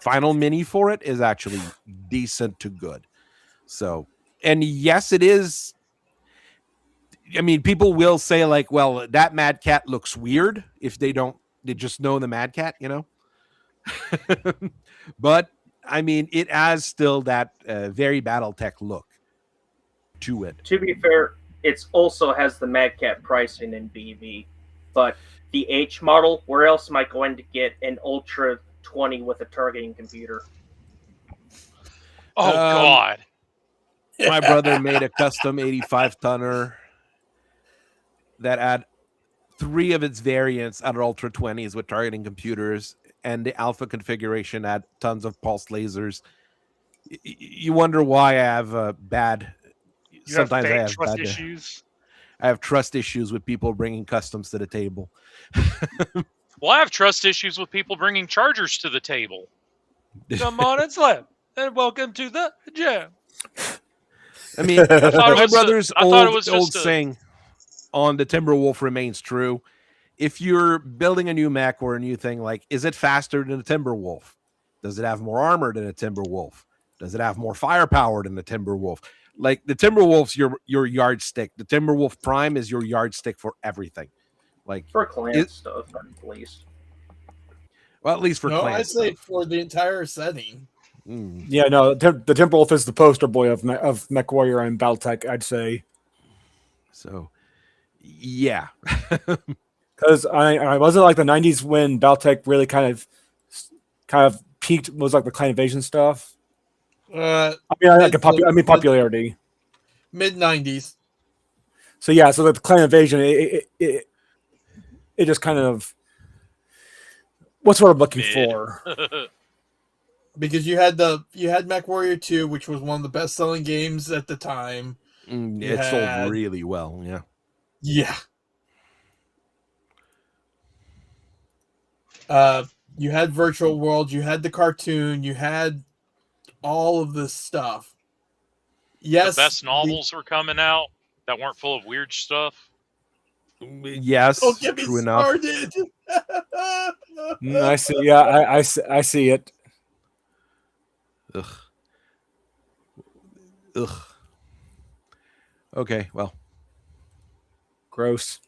final mini for it is actually decent to good. So, and yes, it is. I mean, people will say like, well, that Mad Cat looks weird if they just know the Mad Cat, you know. But I mean, it has still that very Battletech look to it. To be fair, it also has the Mad Cat pricing in BV, but the H model, where else am I going to get an Ultra 20 with a targeting computer? Oh Um, God! My brother made a custom 85 tonner that had 3 of its variants at Ultra 20s with targeting computers, and the alpha configuration had tons of pulse lasers. You wonder why I have a bad sometimes I have trust issues. I have trust issues with people bringing customs to the table. Well, I have trust issues with people bringing chargers to the table. Come on and slap, and welcome to the jam. I mean, my brother's old saying on the Timberwolf remains true. If you're building a new mech or a new thing, like, is it faster than a Timberwolf? Does it have more armor than a Timberwolf? Does it have more firepower than the Timberwolf? Like, the Timberwolf's your yardstick. The Timberwolf Prime is your yardstick for everything. Like, for clan stuff, at least. Well, at least for clan I'd say stuff. for the entire setting. Yeah, no, the Timberwolf is the poster boy of Mech Warrior and Battletech, I'd say. So, yeah. Because I wasn't like the 90s when Battletech really kind of peaked, was like the clan invasion stuff. Popularity. Mid 90s. So yeah, so the clan invasion, it just kind of, what's what I'm looking for. Because you had Mech Warrior 2, which was one of the best selling games at the time. It sold really well, yeah. Yeah. You had Virtual World, you had the cartoon, you had all of this stuff. Yes. The best novels were coming out that weren't full of weird stuff. Yes. Don't get me true started. Enough. I see. Yeah, I see it. Ugh. Okay, well. Gross.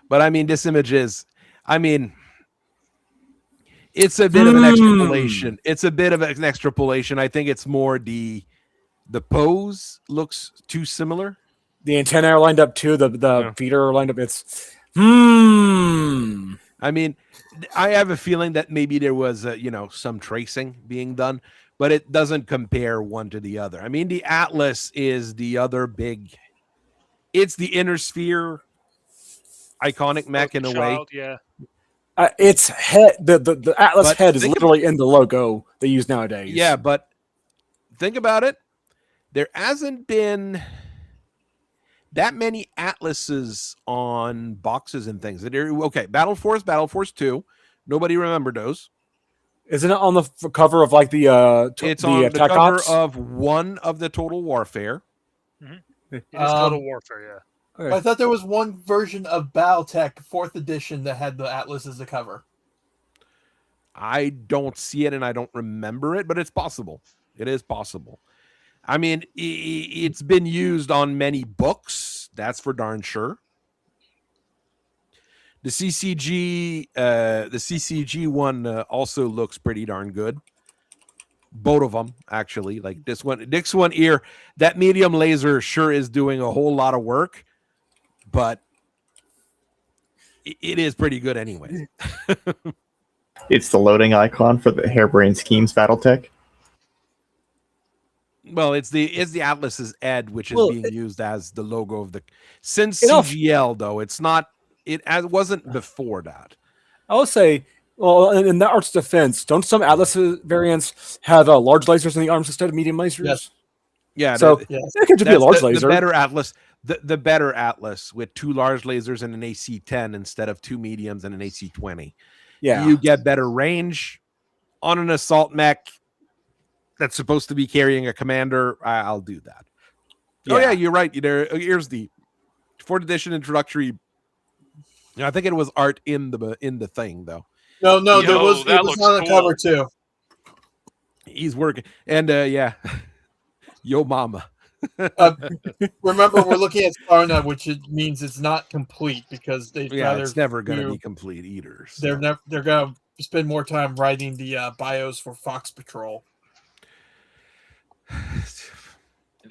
But I mean, this image is, it's a bit of an extrapolation. I think it's more the pose looks too similar. The antennae are lined up too. The feet are lined up. It's I mean, I have a feeling that maybe there was some tracing being done, but it doesn't compare one to the other. I mean, the Atlas is the other big. It's the inner sphere iconic mech in a way. Yeah. Its head, the Atlas head is literally in the logo they use nowadays. Yeah, but think about it. There hasn't been that many Atlases on boxes and things. Okay, Battle Force 2. Nobody remembered those. Isn't it on the cover of like the? It's on the cover of one of the Total Warfare. Mm-hmm. It is Total Warfare, yeah. Okay. I thought there was one version of Battletech 4th edition that had the Atlas as the cover. I don't see it and I don't remember it, but it's possible. It is possible. I mean, it's been used on many books. That's for darn sure. The CCG one also looks pretty darn good. Both of them, actually. Like this one here, that medium laser sure is doing a whole lot of work, but it is pretty good anyway. It's the loading icon for the Harebrained Schemes Battletech. Well, it's the Atlas's Ed, which is being used as the logo of the since CGL though. It's not. It wasn't before that. I will say, well, in the Art's defense, don't some Atlas variants have large lasers in the arms instead of medium lasers? Yes. Yeah. So it could just be a large laser. The better Atlas, the better Atlas with 2 large lasers and an AC-10 instead of 2 mediums and an AC-20. Yeah, you get better range on an assault mech that's supposed to be carrying a commander. I'll do that. Yeah. Oh yeah, you're right. Here's the 4th edition introductory. I think it was art in the thing though. No, it was on the cover too. He's working, and yo mama. Remember, we're looking at Sparna, which means it's not complete because it's never going to be complete either. So. They're going to spend more time writing the bios for Fox Patrol.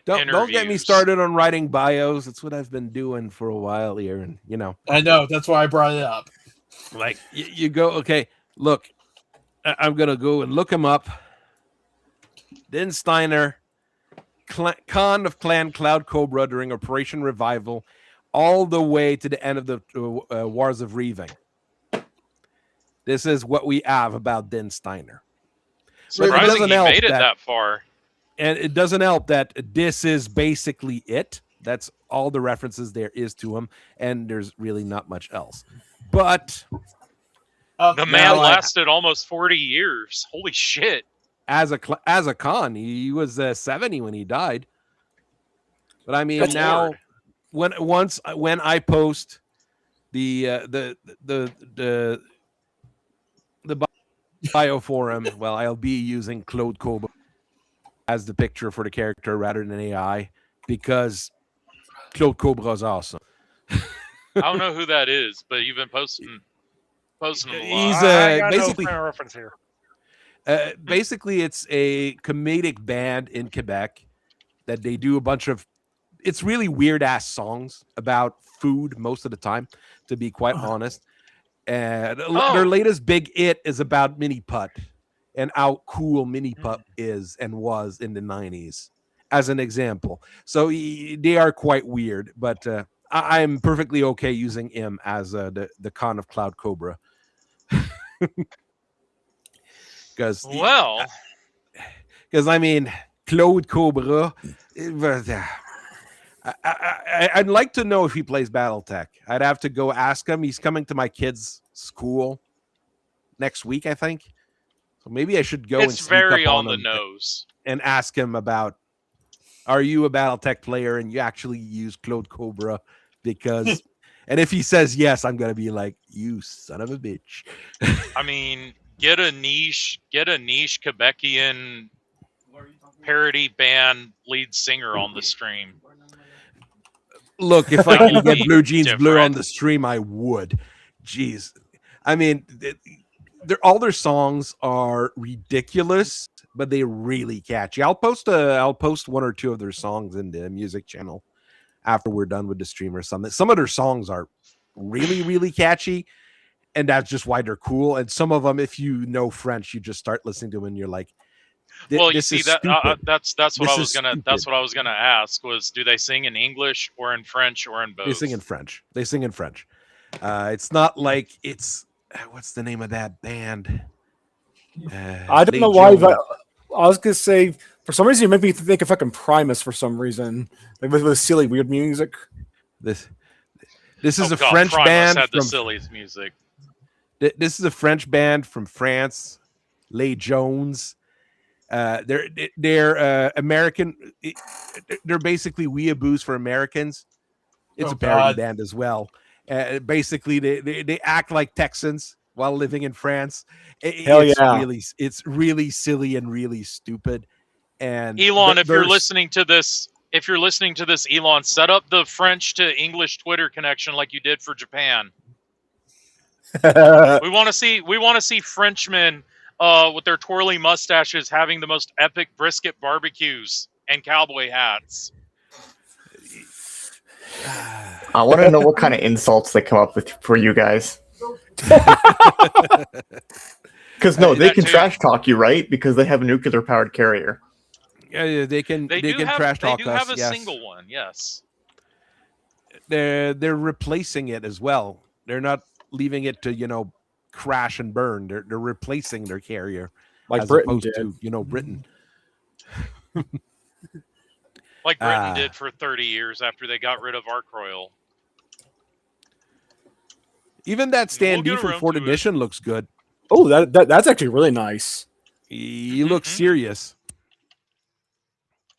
Don't get me started on writing bios. That's what I've been doing for a while here, and I know that's why I brought it up. Like you go, okay. Look, I'm gonna go and look him up. Den Steiner, Khan of Clan Cloud Cobra during Operation Revival, all the way to the end of the Wars of Reaving. This is what we have about Den Steiner. Surprising he made it that far. And it doesn't help that this is basically it. That's all the references there is to him, and there's really not much else. But the man lasted almost 40 years. Holy shit! As a con, he was 70 when he died. But I mean, Good now Lord. when I post the bio forum, well, I'll be using Claude Cobra as the picture for the character rather than AI because Claude Cobra is awesome. I don't know who that is, but you've been posting him a lot. He's basically no reference here. Basically, it's a comedic band in Quebec that they do a bunch of. It's really weird ass songs about food most of the time, to be quite honest. And their latest big hit is about Mini Putt and how cool Mini Putt is and was in the 90s, as an example. So they are quite weird, but I'm perfectly okay using him as the con of Cloud Cobra. Because I mean, Claude Cobra. I'd like to know if he plays Battletech. I'd have to go ask him. He's coming to my kids' school next week, I think. So maybe I should go. It's very on the nose and ask him about: are you a Battletech player and you actually use Claude Cobra? Because, and if he says yes, I'm gonna be like, you son of a bitch. I mean, get a niche Quebecian parody band lead singer on the stream. Look, if I can get Blue Jeans Blue on the stream, I would. Jeez. I mean, all their songs are ridiculous, but they're really catchy. I'll post one or two of their songs in the music channel after we're done with the stream or something. Some of their songs are really, really catchy, and that's just why they're cool. And some of them, if you know French, you just start listening to them and you're like, well, you see that's what I was gonna ask was, do they sing in English or in French or in both? They sing in French. It's not like it's what's the name of that band? I don't know why. I was gonna say for some reason you make me think of fucking Primus for some reason, like with silly weird music. This is a French band had the silliest music. This is a French band from France, Les Jones. They're American. They're basically weeaboos for Americans. It's a parody band as well. Basically, they act like Texans while living in France. It's really silly and really stupid. And Elon, if you're listening to this, Elon, set up the French to English Twitter connection like you did for Japan. we want to see Frenchmen with their twirly mustaches having the most epic brisket barbecues and cowboy hats. I want to know what kind of insults they come up with for you guys. Because they can trash talk you, right? Because they have a nuclear powered carrier. Yeah, they can trash talk us. They do have a yes. single one, yes. They're replacing it as well. They're not leaving it to crash and burn. They're replacing their carrier, like as Britain opposed did. to Britain. Like Britain did for 30 years after they got rid of Ark Royal. Even that standee from 4th edition looks good. Oh, that's actually really nice. He looks serious.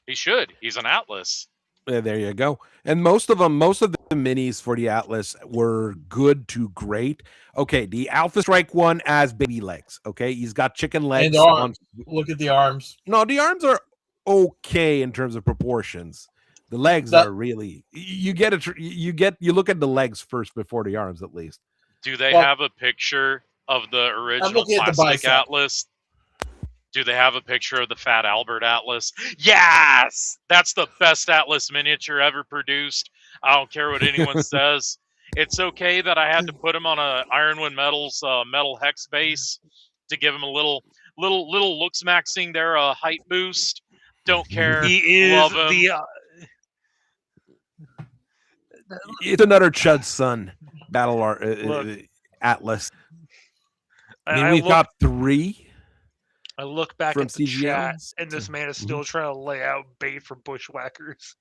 He should. He's an Atlas. Yeah, there you go. And most of the minis for the Atlas were good to great. Okay, the Alpha Strike one has baby legs. Okay, he's got chicken legs. And arms. Look at the arms. No, the arms are okay in terms of proportions. The legs are really. You look at the legs first before the arms, at least. Do they have a picture of the original plastic Atlas? Do they have a picture of the Fat Albert Atlas? Yes! That's the best Atlas miniature ever produced. I don't care what anyone says. It's okay that I had to put him on a Ironwood Metals metal hex base to give him a little looks maxing their height boost. Don't care. He is Love him. It's another Chud's son battle Atlas. I mean, we've got 3. I look back From at the chat, CGLs? and this man is still trying to lay out bait for Bushwhackers.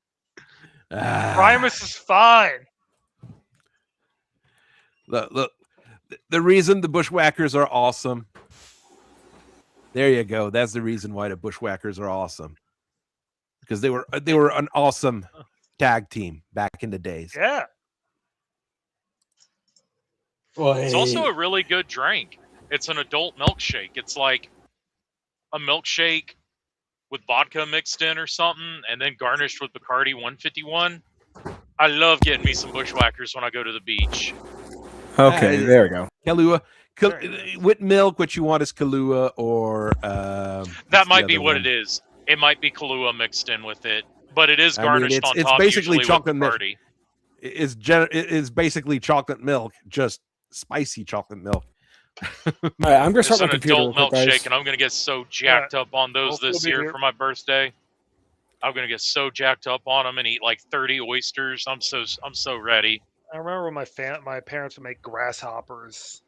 Ah. Primus is fine. Look, the reason the Bushwhackers are awesome. There you go. That's the reason why the Bushwhackers are awesome. Because they were an awesome tag team back in the days. Yeah. Well, It's also a really good drink. It's an adult milkshake. It's like a milkshake with vodka mixed in or something, and then garnished with Bacardi 151. I love getting me some Bushwhackers when I go to the beach. Okay, there we go. Kahlua. With milk, what you want is Kahlua or... that might be what it is. It might be Kahlua mixed in with it, but it is garnished on top. It's basically chocolate milk. Bacardi. It's basically chocolate milk, just spicy chocolate milk. All right, I'm going to It's start my an computer adult real quick, guys. milkshake, and I'm going to get so jacked up on those this year for my birthday. I'm going to get so jacked up on them and eat like 30 oysters. I'm so ready. I remember when my parents would make grasshoppers.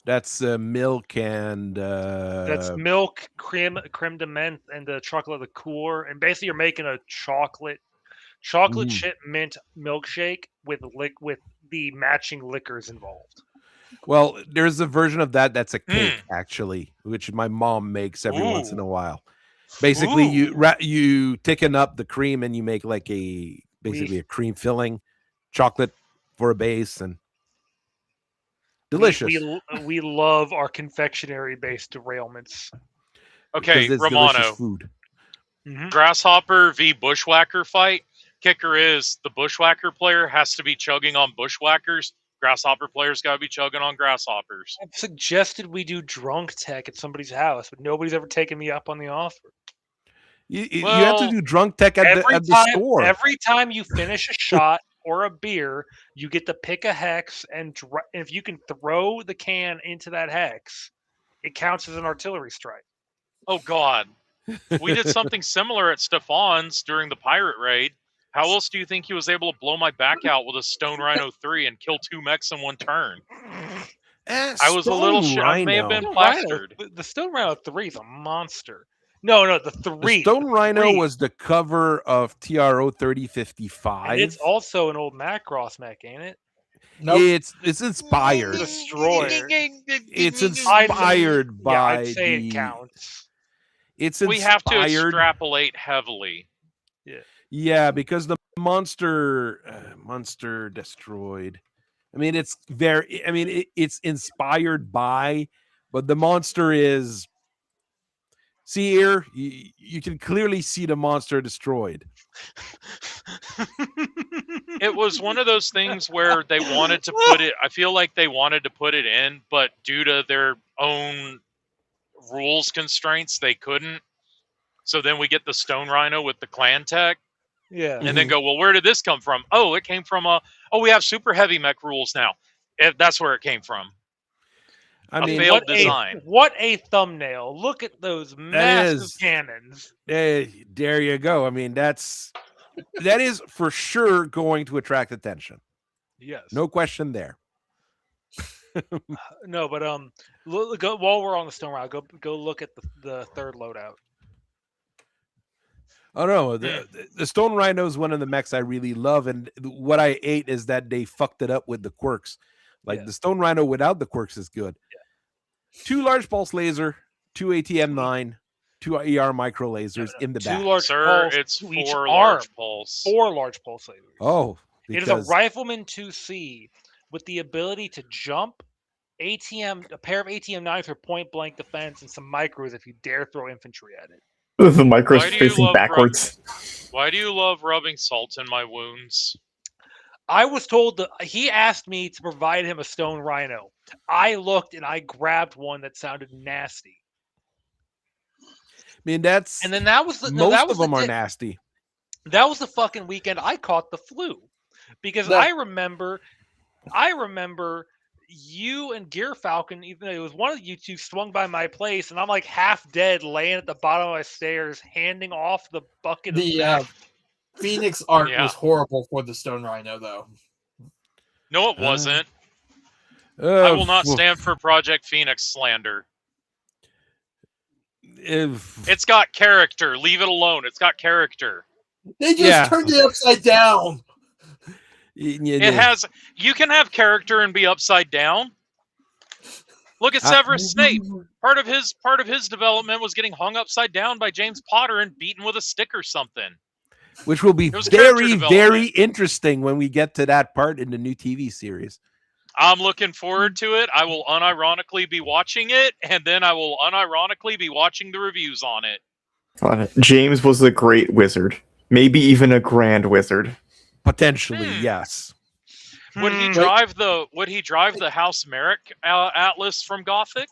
That's milk and... That's milk, creme de menthe, and the chocolate liqueur. And basically you're making a chocolate chip mint milkshake with the matching liquors involved. Well, there's a version of that's a cake, actually, which my mom makes every once in a while. Basically, you thicken up the cream and you make like a cream filling, chocolate for a base, and delicious. We love our confectionery-based derailments. Okay, Romano. Food. Grasshopper v. Bushwhacker fight. Kicker is the Bushwhacker player has to be chugging on Bushwhackers. Grasshopper players got to be chugging on Grasshoppers. I've suggested we do drunk tech at somebody's house, but nobody's ever taken me up on the offer. You have to do drunk tech at the store. Every time you finish a shot or a beer, you get to pick a hex, and if you can throw the can into that hex, it counts as an artillery strike. Oh, God. We did something similar at Stefan's during the pirate raid. How else do you think he was able to blow my back out with a Stone Rhino 3 and kill 2 mechs in one turn? I was a little shit. I may have been plastered. The Stone Rhino 3 is a monster. No, the 3. The Stone Rhino was the cover of TRO 3055. And it's also an old Macross mech, ain't it? Nope. It's inspired. Destroyer. It's inspired by I'd say it counts. It's inspired. We have to extrapolate heavily. Yeah, because the monster destroyed. I mean, it's it's inspired by, but the monster is. See here, you can clearly see the monster destroyed. It was one of those things where they wanted to put it. I feel like they wanted to put it in, but due to their own rules constraints, they couldn't. So then we get the Stone Rhino with the clan tech. Yeah. And then go, well, where did this come from? Oh, it came from we have super heavy mech rules now. That's where it came from. I mean, failed design. What a thumbnail. Look at those massive cannons. There you go. I mean, that is for sure going to attract attention. Yes. No question there. No, but while we're on the Stone Rhino, go look at the third loadout. Oh no, the Stone Rhino is one of the mechs I really love, and what I ate is that they fucked it up with the quirks. Like the Stone Rhino without the quirks is good. Yeah. 2 large pulse laser, 2 ATM-9, 2 ER micro lasers in the back. 2 large pulse, it's 4 large pulse. 4 large pulse lasers. Oh, it is a Rifleman 2C with the ability to jump, a pair of ATM-9s for point blank defense, and some micros if you dare throw infantry at it. The micro's facing backwards. Why do you love rubbing salt in my wounds? I was told he asked me to provide him a Stone Rhino. I looked and I grabbed one that sounded nasty. I mean, that was most of them are nasty. That was the fucking weekend I caught the flu, because I remember you and Gear Falcon, even though it was one of you two, swung by my place, and I'm like half dead, laying at the bottom of my stairs, handing off the bucket. The Phoenix art was horrible for the Stone Rhino, though. No, it wasn't. I will not stand for Project Phoenix slander. It's got character. Leave it alone. It's got character. They just turned it upside down. It has. You can have character and be upside down. Look at Severus Snape. Part of his development was getting hung upside down by James Potter and beaten with a stick or something. Which will be very, very interesting when we get to that part in the new TV series. I'm looking forward to it. I will unironically be watching it, and then I will unironically be watching the reviews on it. James was a great wizard. Maybe even a grand wizard. Potentially, yes. Would he drive the House Merrick Atlas from Gothic?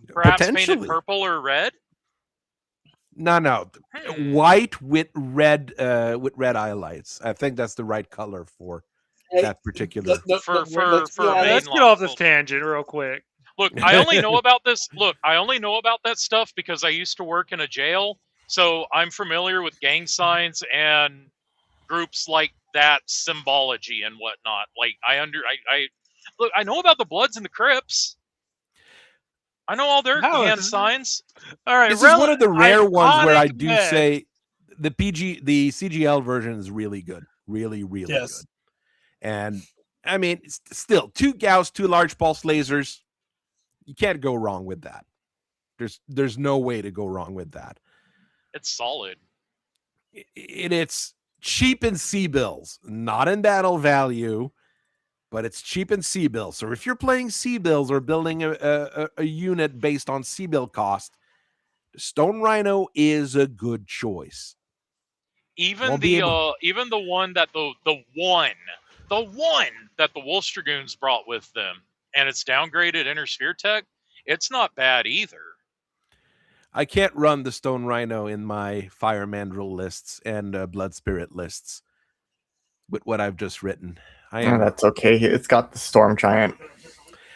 Perhaps painted purple or red? No. White with red highlights. I think that's the right color for that particular. Let's get off this tangent real quick. Look, I only know about this. Look, I only know about that stuff because I used to work in a jail, so I'm familiar with gang signs and groups like that symbology and whatnot. Like look, I know about the Bloods and the Crips. I know all their hand signs. All right, this is one of the rare ones where I do say the CGL version is really good, really good. And I mean, still 2 Gauss, 2 large pulse lasers. You can't go wrong with that. There's no way to go wrong with that. It's solid. It's cheap in C-bills, not in battle value, but it's cheap in C-bills. So if you're playing C-bills or building a unit based on C-bill cost, the Stone Rhino is a good choice. Even the one that the one that the Wolf Dragoons brought with them, and it's downgraded Inner Sphere tech, it's not bad either. I can't run the Stone Rhino in my Fire Mandrill lists and Blood Spirit lists with what I've just written. That's okay. It's got the Storm Giant.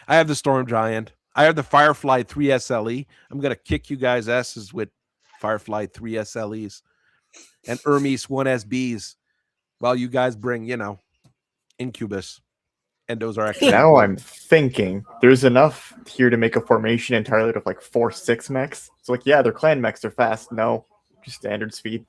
I have the Storm Giant. I have the Firefly 3 SLE. I'm going to kick you guys' asses with Firefly 3 SLEs and Hermes 1 SBs while you guys bring, Incubus. And those are actually now I'm thinking there's enough here to make a formation entirely of like 4-6 mechs. So they're clan mechs, they're fast. No, just standard speed.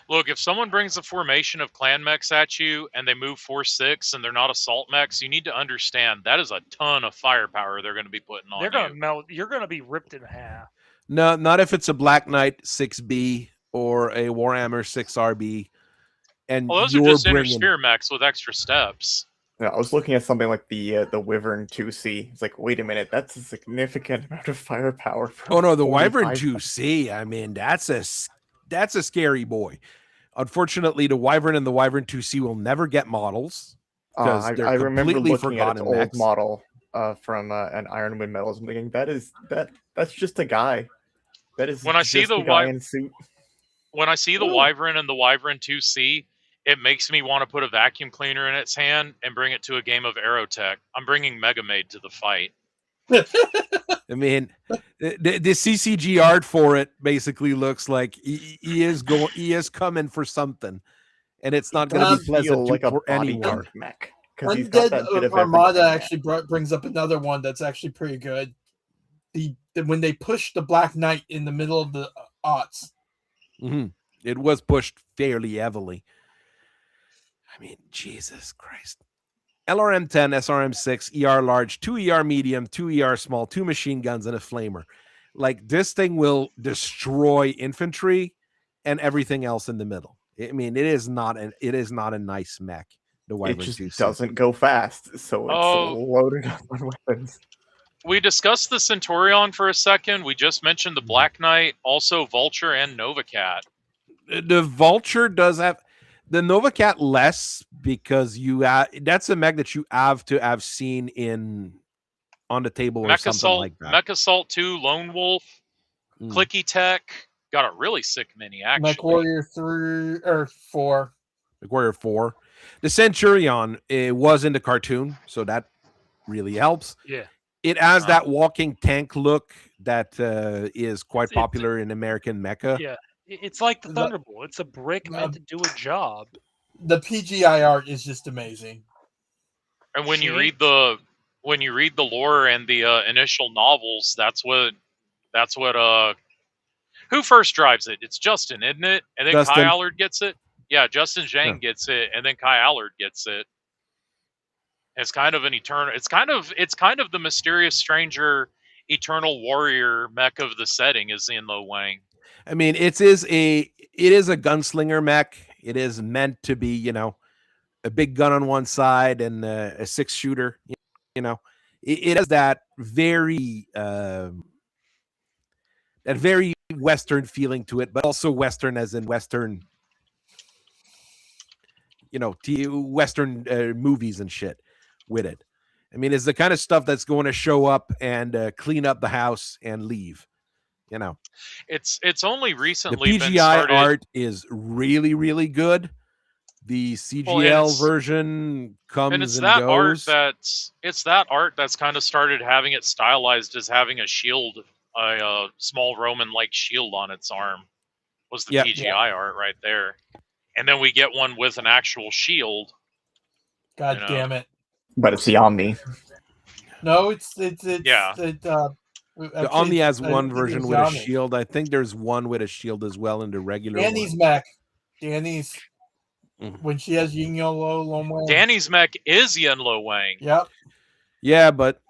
Look, if someone brings a formation of clan mechs at you and they move 4-6 and they're not assault mechs, you need to understand that is a ton of firepower they're going to be putting on. They're going to melt. You're going to be ripped in half. No, not if it's a Black Knight 6B or a Warhammer 6RB. And those are just Inner Sphere mechs with extra steps. Yeah, I was looking at something like the Wyvern 2C. It's like, wait a minute, that's a significant amount of firepower. Oh no, the Wyvern 2C. I mean, that's a scary boy. Unfortunately, the Wyvern and the Wyvern 2C will never get models. I remember looking at its old model from an Ironwood Metals and thinking that's just a guy. That is when I see the guy in suit. When I see the Wyvern and the Wyvern 2C, it makes me want to put a vacuum cleaner in its hand and bring it to a game of Aerotech. I'm bringing Mega Maid to the fight. I mean, the CCG art for it basically looks like he is coming for something, and it's not going to be pleasant for anyone. Mech, Undead Armada actually brings up another one that's actually pretty good. When they push the Black Knight in the middle of the aughts. Mm-hmm. It was pushed fairly heavily. I mean, Jesus Christ. LRM-10, SRM-6, ER large, 2 ER medium, 2 ER small, 2 machine guns, and a flamer. Like, this thing will destroy infantry and everything else in the middle. I mean, it is not a nice mech. It just doesn't go fast, so it's loaded up on weapons. We discussed the Centurion for a second. We just mentioned the Black Knight, also Vulture and Novacat. The Vulture does have the Novacat less because that's a mech that you have to have seen on the table or something like that. Mech Assault 2, Lone Wolf, Clicky Tech, got a really sick mini actually. Mech Warrior 3 or 4. Mech Warrior 4. The Centurion was in the cartoon, so that really helps. Yeah. It has that walking tank look that is quite popular in American mecha. Yeah, it's like the Thunderbolt. It's a brick meant to do a job. The PGI art is just amazing. And when you read the lore and the initial novels, that's what That's what who first drives it? It's Justin, isn't it? And then Justin. Kai Allard gets it. Yeah, Justin Zhang gets it, and then Kai Allard gets it. It's kind of an eternal. It's kind of the mysterious stranger, eternal warrior mech of the setting is in Lo Wang. I mean, it is a gunslinger mech. It is meant to be, you know, a big gun on one side and a 6-shooter. You know, it has that very Western feeling to it, but also Western as in Western, you know, Western movies and shit with it. I mean, it's the kind of stuff that's going to show up and clean up the house and leave. You know, it's only the recently been PGI started. art is really, really good. The CGL version comes and it's that goes. art that's kind of started having it stylized as having a shield, a small Roman-like shield on its arm. Was the PGI art right there, and then we get one with an actual shield. God damn it! But it's the Omni. No, it's yeah. The Omni has one version with a shield. I think there's one with a shield as well in the regular. Danny's mech. Danny's when she has Yin Lo Wang. Danny's mech is Yin Lo Wang. Yep. Yeah, but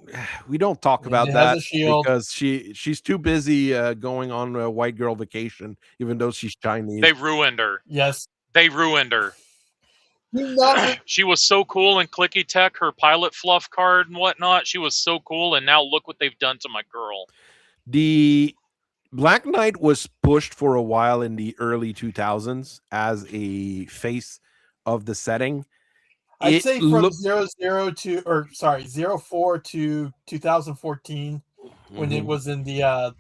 we don't talk about that because she's too busy going on a white girl vacation, even though she's Chinese. They ruined her. Yes. They ruined her. She was so cool in Clicky Tech, her pilot fluff card and whatnot. She was so cool, and now look what they've done to my girl. The Black Knight was pushed for a while in the early 2000s as a face of the setting. I'd say from 04 to 2014, when it was in the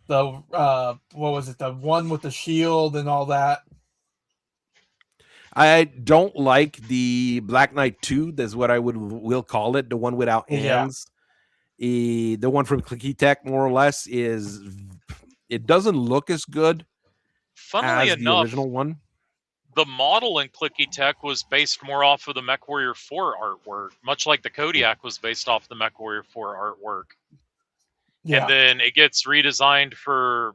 what was it? The one with the shield and all that. I don't like the Black Knight 2. That's what I will call it. The one without hands. The one from Clicky Tech, more or less, it doesn't look as good. Funnily as enough, the original one. The model in Clicky Tech was based more off of the MechWarrior 4 artwork, much like the Kodiak was based off the MechWarrior 4 artwork. Yeah. And then it gets redesigned for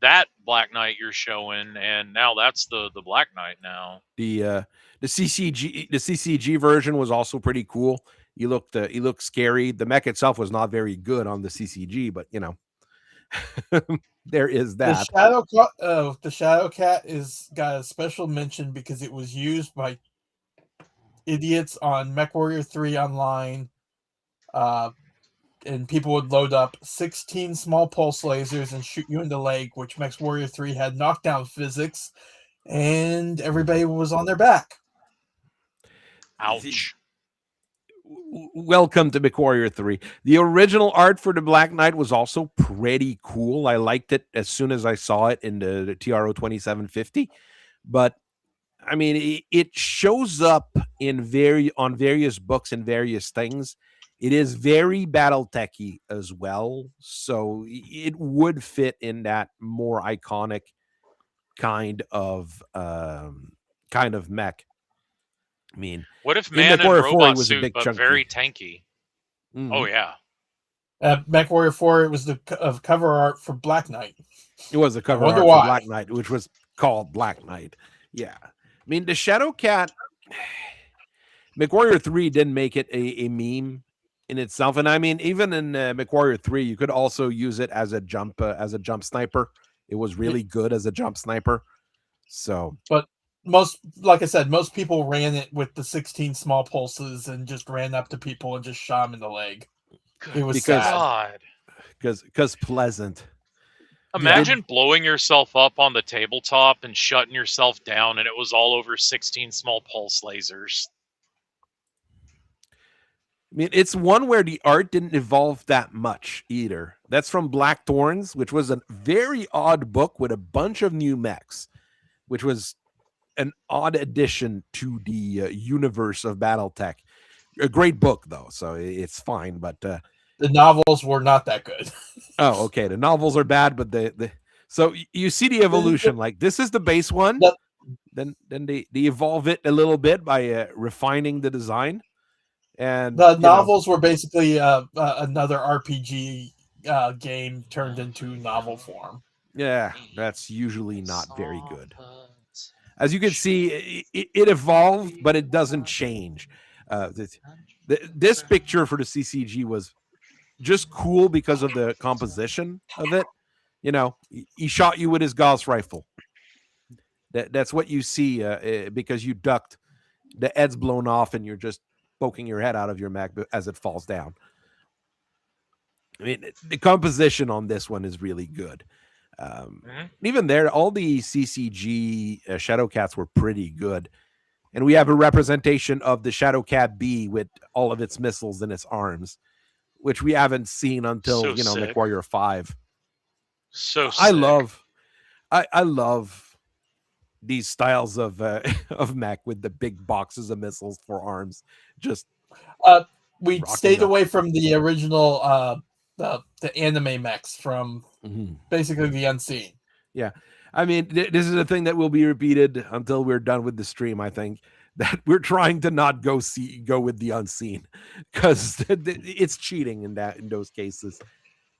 that Black Knight you're showing, and now that's the Black Knight now. The CCG version was also pretty cool. He looked scary. The mech itself was not very good on the CCG, but you know, there is that. The Shadow Cat is got a special mention because it was used by idiots on MechWarrior 3 online. And people would load up 16 small pulse lasers and shoot you in the leg, which MechWarrior 3 had knockdown physics, and everybody was on their back. Ouch. Welcome to MechWarrior 3. The original art for the Black Knight was also pretty cool. I liked it as soon as I saw it in the TRO 2750. But I mean, it shows up on various books and various things. It is very Battletech-y as well, so it would fit in that more iconic kind of mech. I mean, what if man in robot suit but very tanky? Mm-hmm. Oh yeah. MechWarrior 4, it was the cover art for Black Knight. It was the cover art for Black Knight, which was called Black Knight. Yeah, I mean the Shadow Cat. MechWarrior 3 didn't make it a meme in itself, and I mean, even in MechWarrior 3, you could also use it as a jump sniper. It was really good as a jump sniper. So, but like I said, most people ran it with the 16 small pulses and just ran up to people and just shot them in the leg. It was sad. Because pleasant. Imagine blowing yourself up on the tabletop and shutting yourself down, and it was all over 16 small pulse lasers. I mean, it's one where the art didn't evolve that much either. That's from Black Thorns, which was a very odd book with a bunch of new mechs, which was an odd addition to the universe of Battletech. A great book, though, so it's fine. But the novels were not that good. Oh, okay. The novels are bad, but so you see the evolution. Like this is the base one. Then they evolve it a little bit by refining the design. And the novels were basically another RPG game turned into novel form. Yeah, that's usually not very good. As you can see, it evolved, but it doesn't change. This picture for the CCG was just cool because of the composition of it. You know, he shot you with his Gauss rifle. That's what you see because you ducked. The head's blown off and you're just poking your head out of your mech as it falls down. I mean, the composition on this one is really good. Even there, all the CCG Shadowcats were pretty good. And we have a representation of the Shadowcat B with all of its missiles and its arms, which we haven't seen until, MechWarrior 5. So sick. I love these styles of mech with the big boxes of missiles for arms. Just we stayed away from the original the anime mechs from basically the Unseen. Yeah. I mean, this is a thing that will be repeated until we're done with the stream, I think, that we're trying to not go with the Unseen because it's cheating in those cases.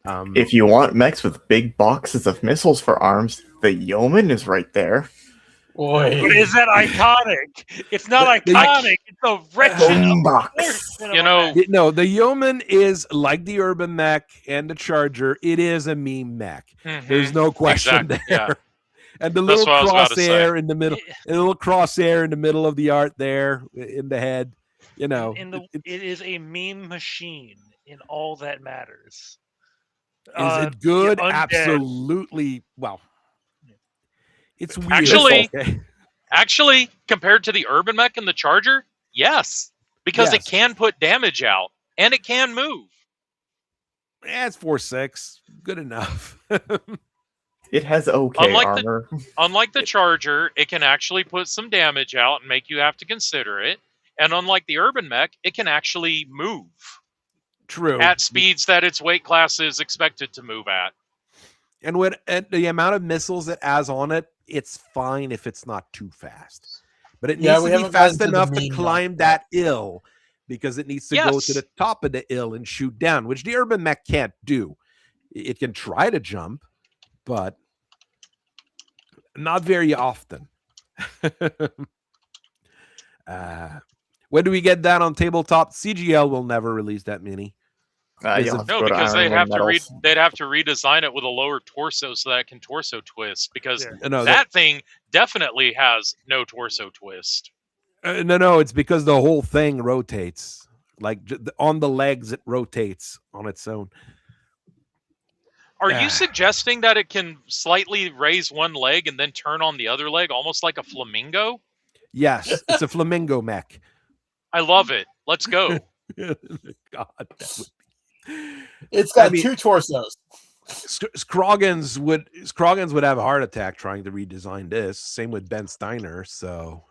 If you want mechs with big boxes of missiles for arms, the Yeoman is right there. Boy. But is that iconic? It's not iconic. It's a wretched box. No, the Yeoman is like the Urban Mech and the Charger. It is a meme mech. There's no question there. Yeah. And the little crosshair in the middle, of the art there in the head, it is a meme machine in all that matters. Is it good? Absolutely. Well, it's weird. Actually, compared to the Urban Mech and the Charger, yes, because it can put damage out and it can move. It's 4.6, good enough. It has okay armor. Unlike the Charger, it can actually put some damage out and make you have to consider it. And unlike the Urban Mech, it can actually move. True. At speeds that its weight class is expected to move at. And with the amount of missiles it has on it, it's fine if it's not too fast. But it needs to be fast enough to climb that hill because it needs to go to the top of the hill and shoot down, which the Urban Mech can't do. It can try to jump, but not very often. When do we get that on tabletop? CGL will never release that mini. No, because they'd have to redesign it with a lower torso so that it can torso twist. Because that thing definitely has no torso twist. No, it's because the whole thing rotates. Like on the legs, it rotates on its own. Are you suggesting that it can slightly raise one leg and then turn on the other leg, almost like a flamingo? Yes, it's a flamingo mech. I love it. Let's go. God, it's got two torsos. Scroggins would have a heart attack trying to redesign this. Same with Ben Steiner. So,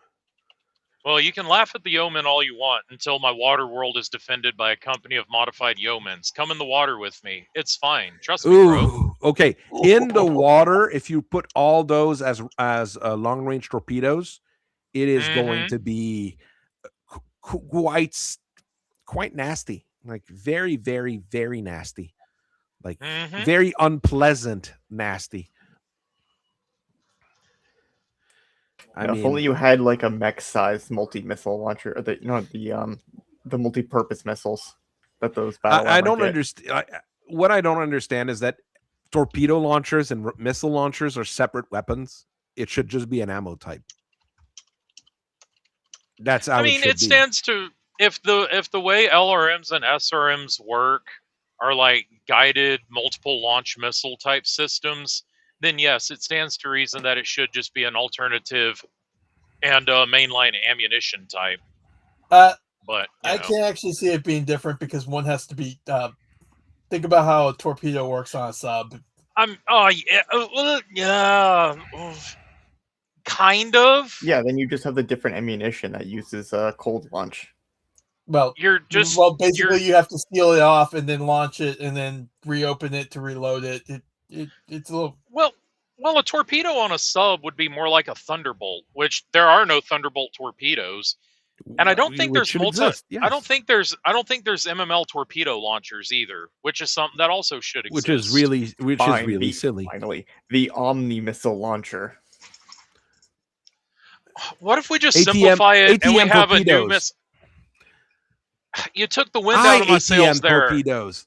well, you can laugh at the Yeoman all you want until my water world is defended by a company of modified Yeomans. Come in the water with me. It's fine. Trust me, bro. Okay, in the water, if you put all those as long range torpedoes, it is going to be quite nasty. Like very, very, very nasty. Like very unpleasant nasty. If only you had like a mech-sized multi-missile launcher, or the multi-purpose missiles that those battle. I don't understand. What I don't understand is that torpedo launchers and missile launchers are separate weapons. It should just be an ammo type. That's how it stands to if the way LRMs and SRMs work are like guided multiple launch missile type systems, then yes, it stands to reason that it should just be an alternative and a mainline ammunition type. But I can't actually see it being different because one has to be. Think about how a torpedo works on a sub. Kind of. Yeah, then you just have the different ammunition that uses cold launch. Well, you have to seal it off and then launch it and then reopen it to reload it. It's a little well, a torpedo on a sub would be more like a Thunderbolt, which there are no Thunderbolt torpedoes. And I don't think Which there's should multi. exist, yes. I don't think there's MML torpedo launchers either, which is something that also should exist. Which is really silly. Finally, the Omni missile launcher. What if we just simplify it and we ATM have a new torpedoes. miss? You took the wind out of my sails there. Torpedoes.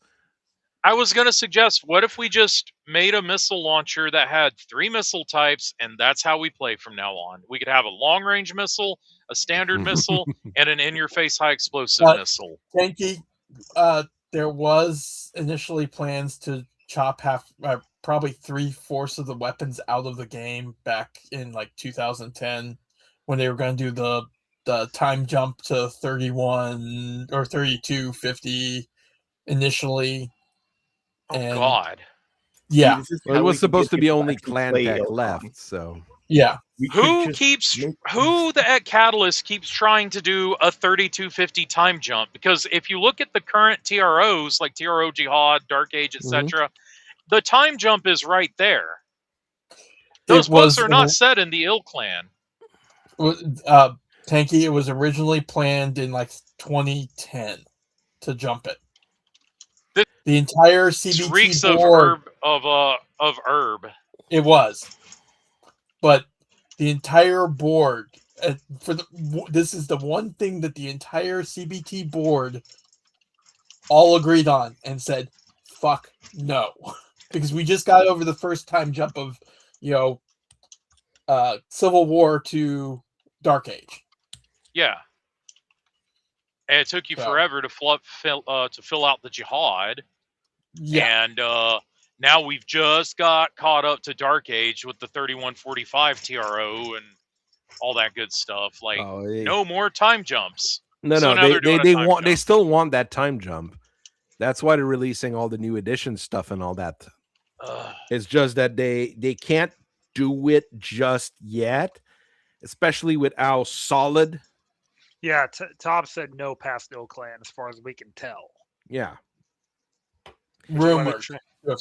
I was going to suggest, what if we just made a missile launcher that had 3 missile types, and that's how we play from now on? We could have a long-range missile, a standard missile, and an in-your-face high-explosive missile. Tanky, there was initially plans to chop probably 3/4 of the weapons out of the game back in like 2010 when they were going to do the time jump to 31 or 3250 initially. Oh, God. Yeah. Well, it was supposed to be only Clan Tech left, so. Yeah. Who at Catalyst keeps trying to do a 3250 time jump? Because if you look at the current TROs, like TRO Jihad, Dark Age, etc., the time jump is right there. Those books are not set in the Ill Clan. Tanky, it was originally planned in like 2010 to jump it. The entire CBT reeks board of herb. It was, but the entire board this is the one thing that the entire CBT board all agreed on and said, "Fuck no," because we just got over the first time jump of Civil War to Dark Age. Yeah. And it took you forever to fill out the Jihad. Yeah. And now we've just got caught up to Dark Age with the 3145 TRO and all that good stuff. Like, no more time jumps. No, they still want that time jump. That's why they're releasing all the new edition stuff and all that. It's just that they can't do it just yet, especially with how solid. Yeah, Top said no past no clan as far as we can tell. Yeah. Rumors.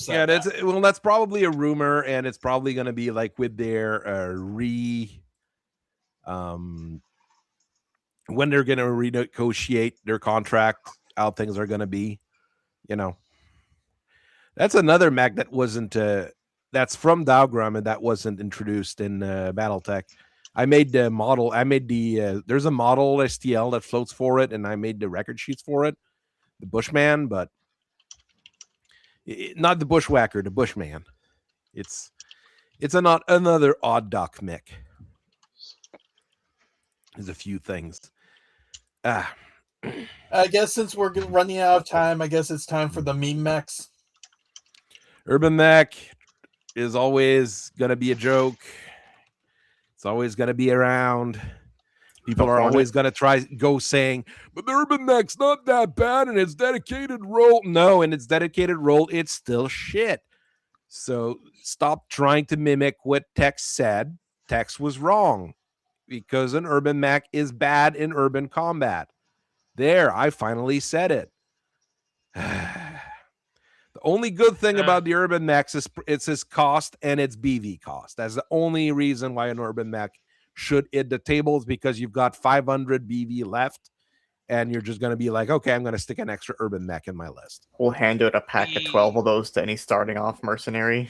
Yeah, that's probably a rumor, and it's probably going to be like with their when they're going to renegotiate their contract, how things are going to be. That's another mech that wasn't that's from Dalgram and that wasn't introduced in Battletech. I made the model. There's a model STL that floats for it, and I made the record sheets for it. The Bushman, but not the Bushwhacker, the Bushman. It's another odd duck mech. There's a few things. I guess since we're running out of time, I guess it's time for the meme mechs. Urban mech is always gonna be a joke. It's always going to be around. People are always going to go saying, but the Urban Mech's not that bad and its dedicated role. No, in its dedicated role, it's still shit. So stop trying to mimic what Tex said. Tex was wrong because an Urban Mech is bad in urban combat. There, I finally said it. The only good thing about the Urban Mechs is it's its cost and its BV cost. That's the only reason why an Urban Mech should hit the tables, because you've got 500 BV left, and you're just going to be like, okay, I'm going to stick an extra Urban Mech in my list. We'll hand out a pack of 12 of those to any starting off mercenary.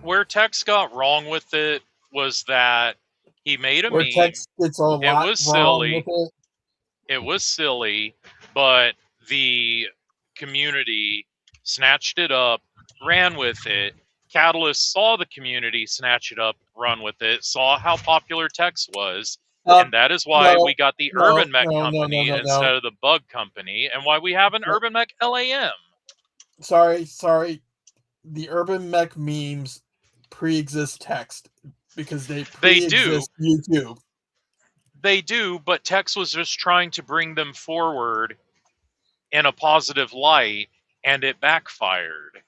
Where Tex got wrong with it was that he made a meme. Tex gets a lot it was silly. With it. It was silly, but the community snatched it up, ran with it. Catalyst saw the community snatch it up, run with it, saw how popular Tex was, and that is why we got the Urban Mech company instead of the Bug company, and why we have an Urban Mech LAM. Sorry. The Urban Mech memes pre-exist text because they pre-exist YouTube. They do, but Tex was just trying to bring them forward in a positive light, and it backfired.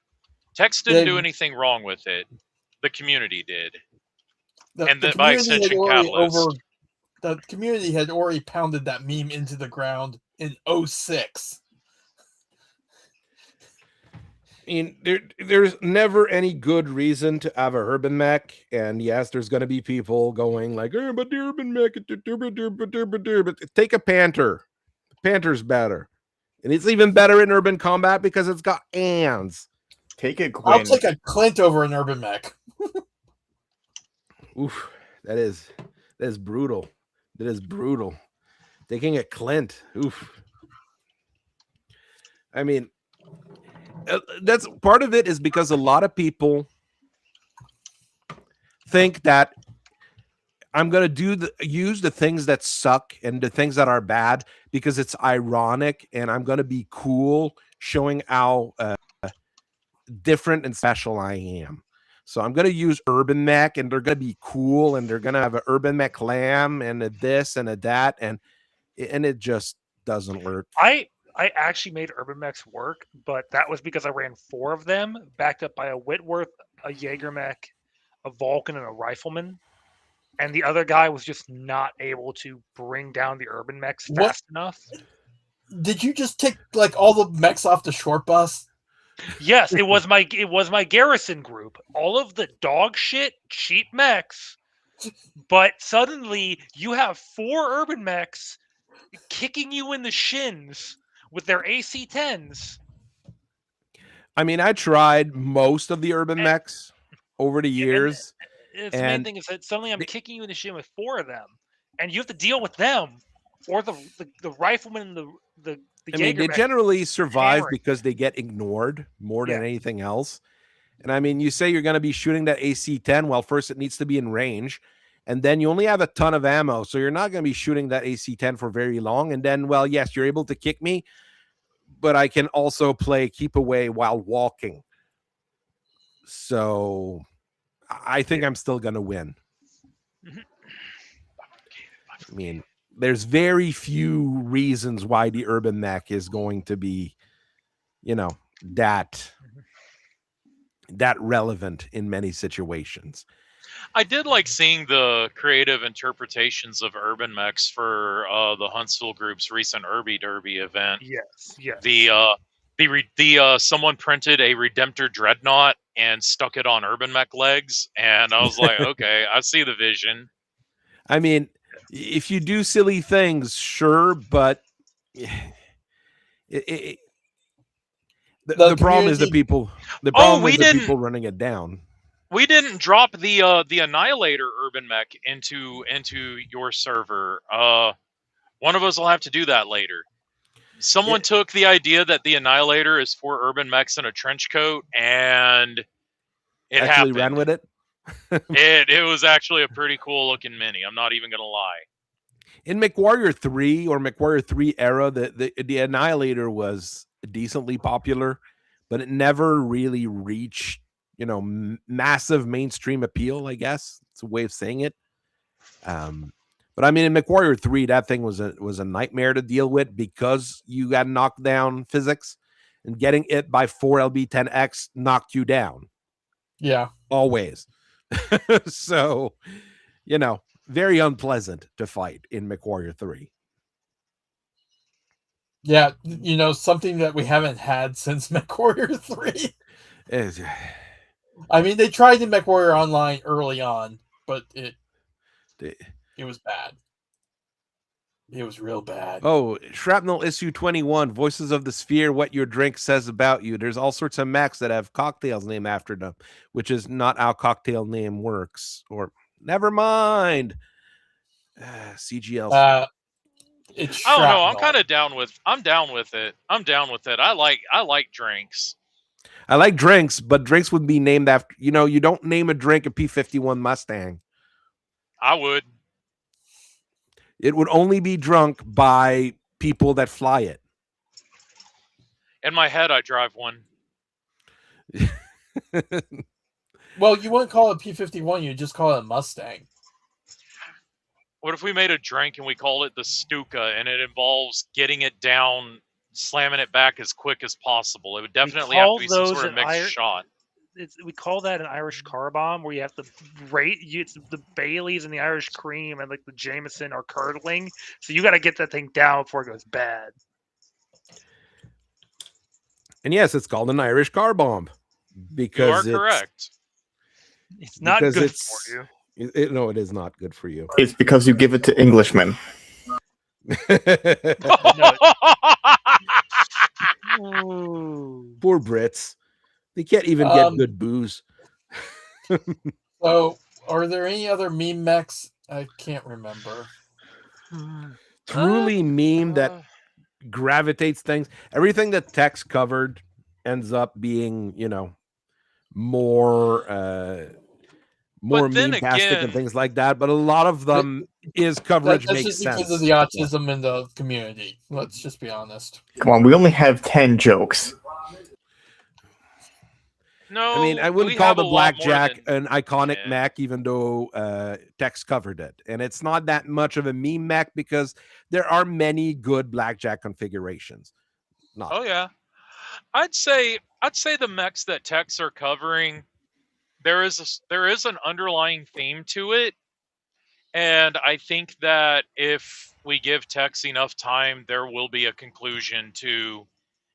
Tex didn't do anything wrong with it. The community did. By extension, Catalyst. The community had already pounded that meme into the ground in 2006. mean, there's never any good reason to have a urban mech, and yes, there's going to be people going like, "Oh, but the urban mech, but take a panther. The panther's better, and it's even better in urban combat because it's got hands." Take a I'll Gwyn. take a Clint over an urban mech. Oof, that is brutal. That is brutal. Taking a Clint. Oof. I mean, that's part of it is because a lot of people think that I'm going to use the things that suck and the things that are bad because it's ironic, and I'm going to be cool showing how different and special I am. So I'm going to use urban mech, and they're going to be cool, and they're going to have an urban mech lamb and a this and a that, and it just doesn't work. I actually made urban mechs work, but that was because I ran 4 of them, backed up by a Whitworth, a Jaeger mech, a Vulcan, and a Rifleman. And the other guy was just not able to bring down the urban mechs fast enough. Did you just take like all the mechs off the short bus? Yes, it was my garrison group. All of the dog shit cheap mechs, but suddenly you have 4 urban mechs kicking you in the shins with their AC-10s. I mean, I tried most of the urban mechs over the years. The main thing is that suddenly I'm kicking you in the shin with 4 of them, and you have to deal with them, or the rifleman and the I mean, they generally survive because they get ignored more than Yeah. anything else. And I mean, you say you're going to be shooting that AC-10. Well, first it needs to be in range, and then you only have a ton of ammo, so you're not going to be shooting that AC-10 for very long. And then, well, yes, you're able to kick me, but I can also play keep away while walking. So I think I'm still going to win. I mean, there's very few reasons why the urban mech is going to be, that relevant in many situations. I did like seeing the creative interpretations of urban mechs for the Huntsville group's recent Urby Derby event. Yes. The someone printed a Redemptor Dreadnought and stuck it on urban mech legs, and I was like, okay, I see the vision. I mean, if you do silly things, sure, but the problem is the people. The problem is the people running it down. We didn't drop the Annihilator urban mech into your server. One of us will have to do that later. Someone took the idea that the Annihilator is 4 urban mechs in a trench coat, and it actually happened. Ran with it. It was actually a pretty cool looking mini. I'm not even gonna lie. In MechWarrior 3 or MechWarrior 3 era, the Annihilator was decently popular, but it never really reached massive mainstream appeal. I guess it's a way of saying it. But I mean, in MechWarrior 3, that thing was a nightmare to deal with because you got knockdown physics, and getting it by 4 LB10X knocked you down. Yeah, always. So, very unpleasant to fight in MechWarrior 3. Yeah, something that we haven't had since MechWarrior 3. I mean, they tried in MechWarrior Online early on, but it was bad. It was real bad. Oh, Shrapnel issue 21, Voices of the Sphere, What Your Drink Says About You. There's all sorts of mechs that have cocktails named after them, which is not how cocktail name works. Or never mind. CGL. It's I don't know. I'm kind of down with. I'm down with it. I like drinks. I like drinks, but drinks would be named after. You don't name a drink a P-51 Mustang. I would. It would only be drunk by people that fly it. In my head, I drive one. Well, you wouldn't call it P-51. You'd just call it a Mustang. What if we made a drink and we called it the Stuka, and it involves getting it down, slamming it back as quick as possible? It would definitely have to be some sort of mixed shot. We call that an Irish car bomb, where you have to rate the Baileys and the Irish cream and like the Jameson are curdling, so you got to get that thing down before it goes bad. And yes, it's called an Irish car bomb because You are correct. It's not because good it's, for you. No, it is not good for you. It's because you give it to Englishmen. Poor Brits. They can't even get good booze. So, are there any other meme mechs? I can't remember. Truly meme that gravitates things. Everything that Tex covered ends up being, more meme-tastic and things like that. But a lot of them coverage That's makes just sense. because of the autism in the community. Let's just be honest. Come on, we only have 10 jokes. No, I mean, I wouldn't call the Blackjack an iconic mech, even though Tex covered it. And it's not that much of a meme mech because there are many good Blackjack configurations. Oh yeah, I'd say the mechs that Tex are covering, there is an underlying theme to it, and I think that if we give Tex enough time, there will be a conclusion to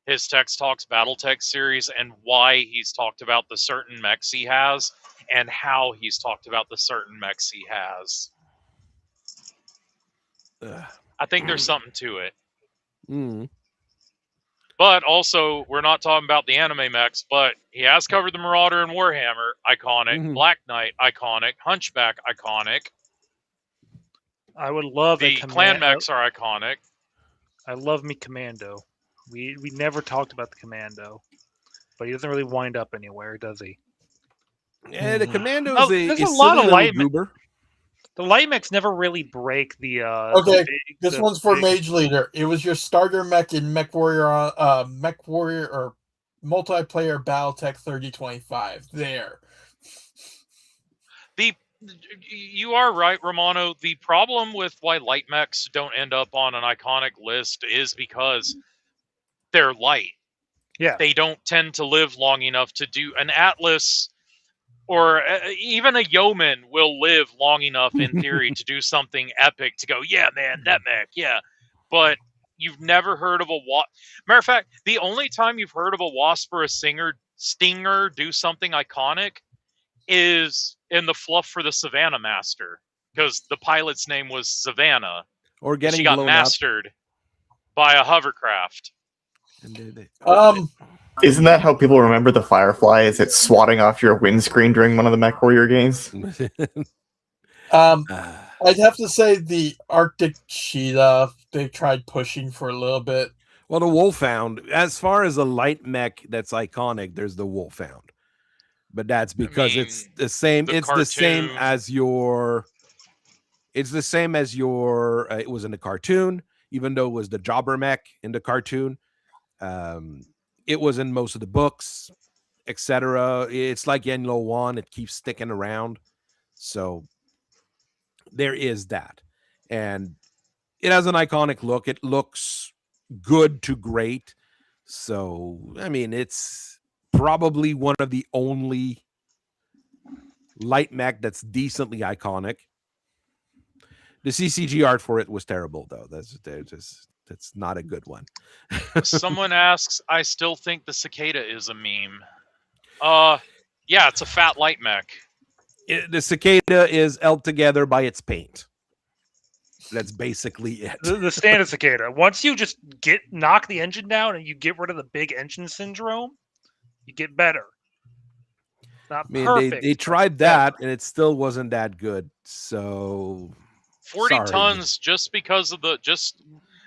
his Tex Talks Battletech series and why he's talked about the certain mechs he has and how he's talked about the certain mechs he has. I think there's something to it. But also, we're not talking about the anime mechs, but he has covered the Marauder and Warhammer, iconic. Black Knight, iconic. Hunchback, iconic. I would love the clan mechs are iconic. I love me Commando. We never talked about the Commando, but he doesn't really wind up anywhere, does he? Yeah, the Commando is there's a a lot of light goober. The light mechs never really break the. Okay, this one's for Mage Leader. It was your starter mech in Mech Warrior or multiplayer Battletech 3025. There. You are right, Romano. The problem with why light mechs don't end up on an iconic list is because they're light. Yeah. They don't tend to live long enough to do an Atlas or even a Yeoman will live long enough in theory to do something epic to go, yeah, man, that mech, yeah. But you've never heard of a matter of fact, the only time you've heard of a Wasp or a Stinger do something iconic is in the fluff for the Savannah Master, because the pilot's name was Savannah. Or getting she got blown mastered by a hovercraft. Isn't that how people remember the Firefly? Is it swatting off your windscreen during one of the Mech Warrior games? I'd have to say the Arctic Cheetah, they tried pushing for a little bit. Well, the Wolfhound, as far as a light mech that's iconic, there's the Wolfhound. But that's because it's the same. It's the same as your. It's the same as your. It was in the cartoon, even though it was the Jobber mech in the cartoon. It was in most of the books, etc. It's like Yenlo 1. It keeps sticking around. So there is that. And it has an iconic look. It looks good to great. So, I mean, it's probably one of the only light mech that's decently iconic. The CCG art for it was terrible, though. That's not a good one. Someone asks, I still think the cicada is a meme. Yeah, it's a fat light mech. The cicada is held together by its paint. That's basically it. The standard cicada. Once you just knock the engine down and you get rid of the big engine syndrome, you get better. Not perfect. They tried that and it still wasn't that good. So 40 tons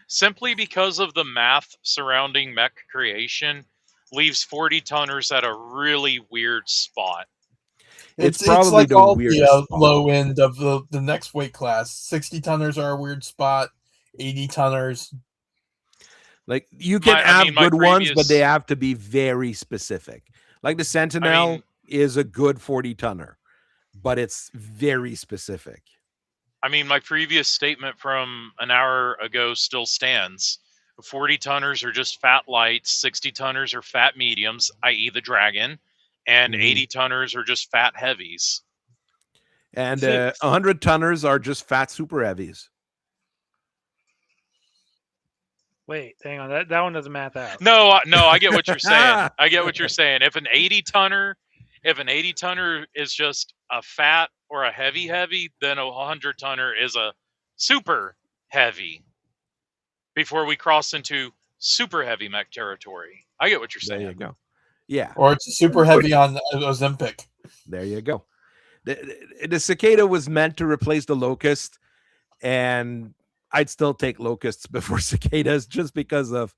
simply because of the math surrounding mech creation leaves 40 tonners at a really weird spot. It's probably like the all weirdest the low end of the next weight class. 60 tonners are a weird spot. 80 tonners. Like you can have good ones, but they have to be very specific. Like the Sentinel is a good 40 tonner, but it's very specific. I mean, my previous statement from an hour ago still stands. 40 tonners are just fat lights. 60 tonners are fat mediums, i.e. the Dragon. And 80 tonners are just fat heavies. And 100 tonners are just fat super heavies. Wait, hang on. That one doesn't math out. No, I get what you're saying. I get what you're saying. If an 80 tonner is just a fat or a heavy, then a 100 tonner is a super heavy. Before we cross into super heavy mech territory, I get what you're saying. There you go. Yeah. Or it's super heavy on Ozempic. There you go. The cicada was meant to replace the locust, and I'd still take locusts before cicadas just because of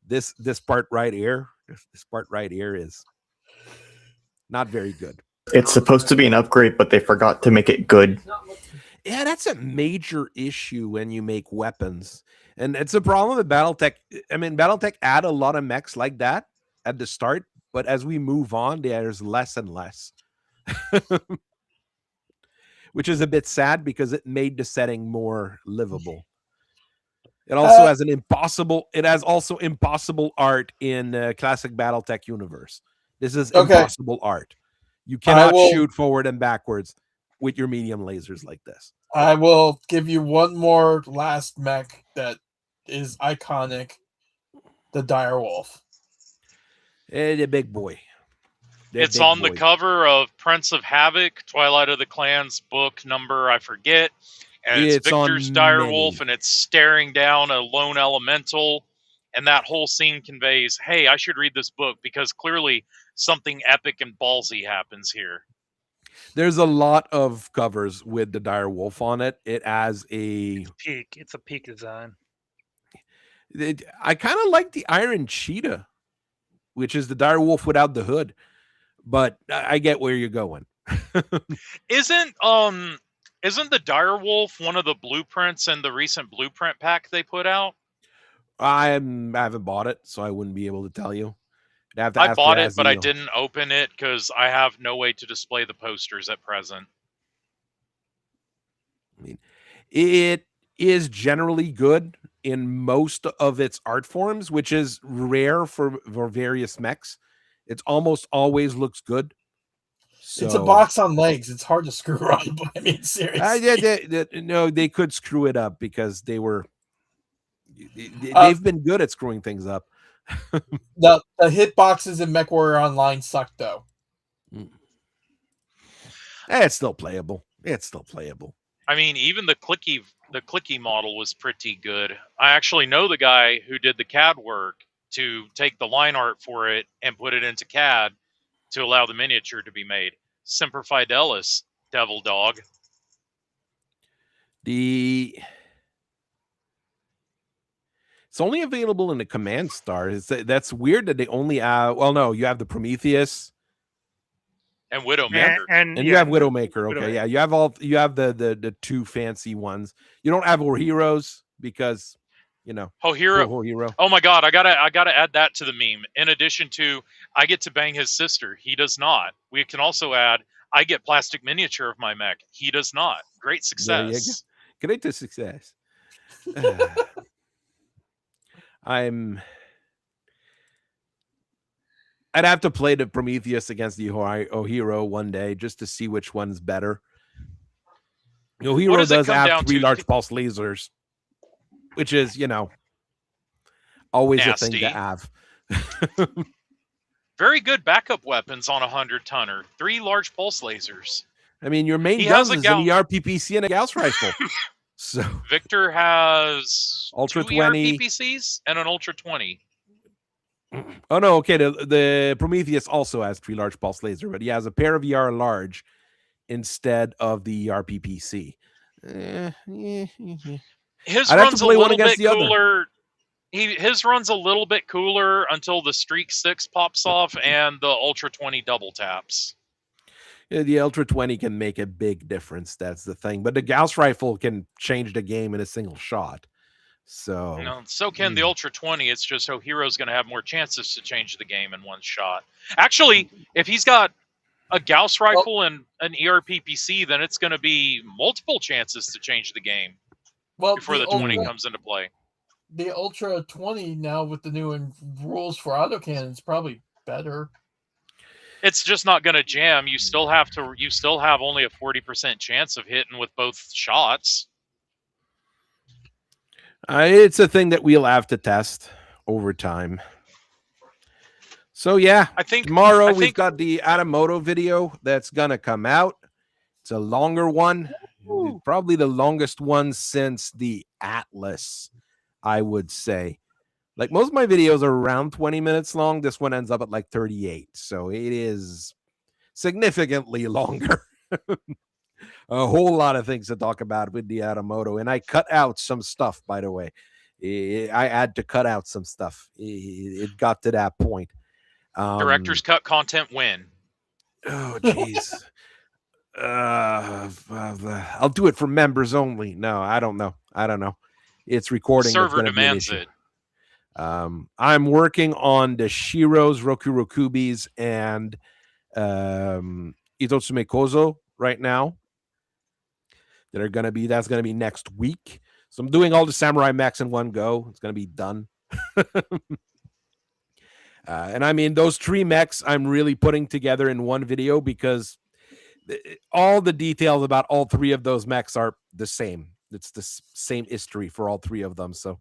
this part right here. This part right here is not very good. It's supposed to be an upgrade, but they forgot to make it good. Yeah, that's a major issue when you make weapons. And it's a problem with Battletech. I mean, Battletech add a lot of mechs like that at the start, but as we move on, there's less and less. Which is a bit sad because it made the setting more livable. It also has impossible art in classic Battletech universe. This is impossible art. You cannot shoot forward and backwards with your medium lasers like this. I will give you one more last mech that is iconic. The Direwolf. The big boy. It's on the cover of Prince of Havoc, Twilight of the Clans book number, I forget. And it's Victor's Direwolf, and it's staring down a lone elemental. And that whole scene conveys, hey, I should read this book because clearly something epic and ballsy happens here. There's a lot of covers with the Direwolf on it. It has It's a peak design. I kind of like the Iron Cheetah, which is the Direwolf without the hood. But I get where you're going. Isn't the Direwolf one of the blueprints in the recent blueprint pack they put out? I haven't bought it, so I wouldn't be able to tell you. I bought it, but I didn't open it because I have no way to display the posters at present. I mean, it is generally good in most of its art forms, which is rare for various mechs. It almost always looks good. So, it's a box on legs. It's hard to screw up. I mean, seriously. No, they could screw it up because they've been good at screwing things up. The hit boxes in MechWarrior Online suck, though. It's still playable. I mean, even the clicky model was pretty good. I actually know the guy who did the CAD work to take the line art for it and put it into CAD to allow the miniature to be made. Semper Fidelis, Devil Dog. It's only available in the Command Star. That's weird that they only have. Well, no, you have the Prometheus and Widowmaker, and you have Widowmaker. Okay, yeah, you have the two fancy ones. You don't have War Heroes because. Hero. Oh my God, I gotta add that to the meme. In addition to, I get to bang his sister. He does not. We can also add, I get plastic miniature of my mech. He does not. Great success. Great success. I'd have to play the Prometheus against the Hero one day just to see which one's better. Hero does have 3 large pulse lasers. Which is, always nasty. A thing to have. Very good backup weapons on a 100-tonner. 3 large pulse lasers. I mean, your main guns is an ERPPC and a Gauss rifle. So Victor has Ultra 2 20 ERPPCs and an Ultra 20. Oh no, okay. The Prometheus also has 3 large pulse laser, but he has a pair of ER large instead of the ERPPC. His run's a little bit cooler. His run's a little bit cooler until the Streak 6 pops off and the Ultra 20 double taps. Yeah, the Ultra 20 can make a big difference. That's the thing. But the Gauss rifle can change the game in a single shot. So can the Ultra 20. It's just Hero's going to have more chances to change the game in one shot. Actually, if he's got a Gauss rifle and an ERPPC, then it's going to be multiple chances to change the game. Before the 20 comes into play. The Ultra 20 now with the new rules for autocannon is probably better. It's just not going to jam. You still have only a 40% chance of hitting with both shots. It's a thing that we'll have to test over time. So yeah, tomorrow we've got the Hatamoto video that's gonna come out. It's a longer one, probably the longest one since the Atlas, I would say. Like most of my videos are around 20 minutes long. This one ends up at like 38. So it is significantly longer. A whole lot of things to talk about with the Hatamoto. And I cut out some stuff, by the way. I had to cut out some stuff. It got to that point. Director's cut content win. Oh, jeez. I'll do it for members only. No, I don't know. It's recording. Server demands it. I'm working on the Shiros, Roku Rokubis, and Itotsume Kozo right now. That's gonna be next week. So I'm doing all the samurai mechs in one go. It's gonna be done. And I mean, those 3 mechs I'm really putting together in one video because all the details about all 3 of those mechs are the same. It's the same history for all 3 of them. So,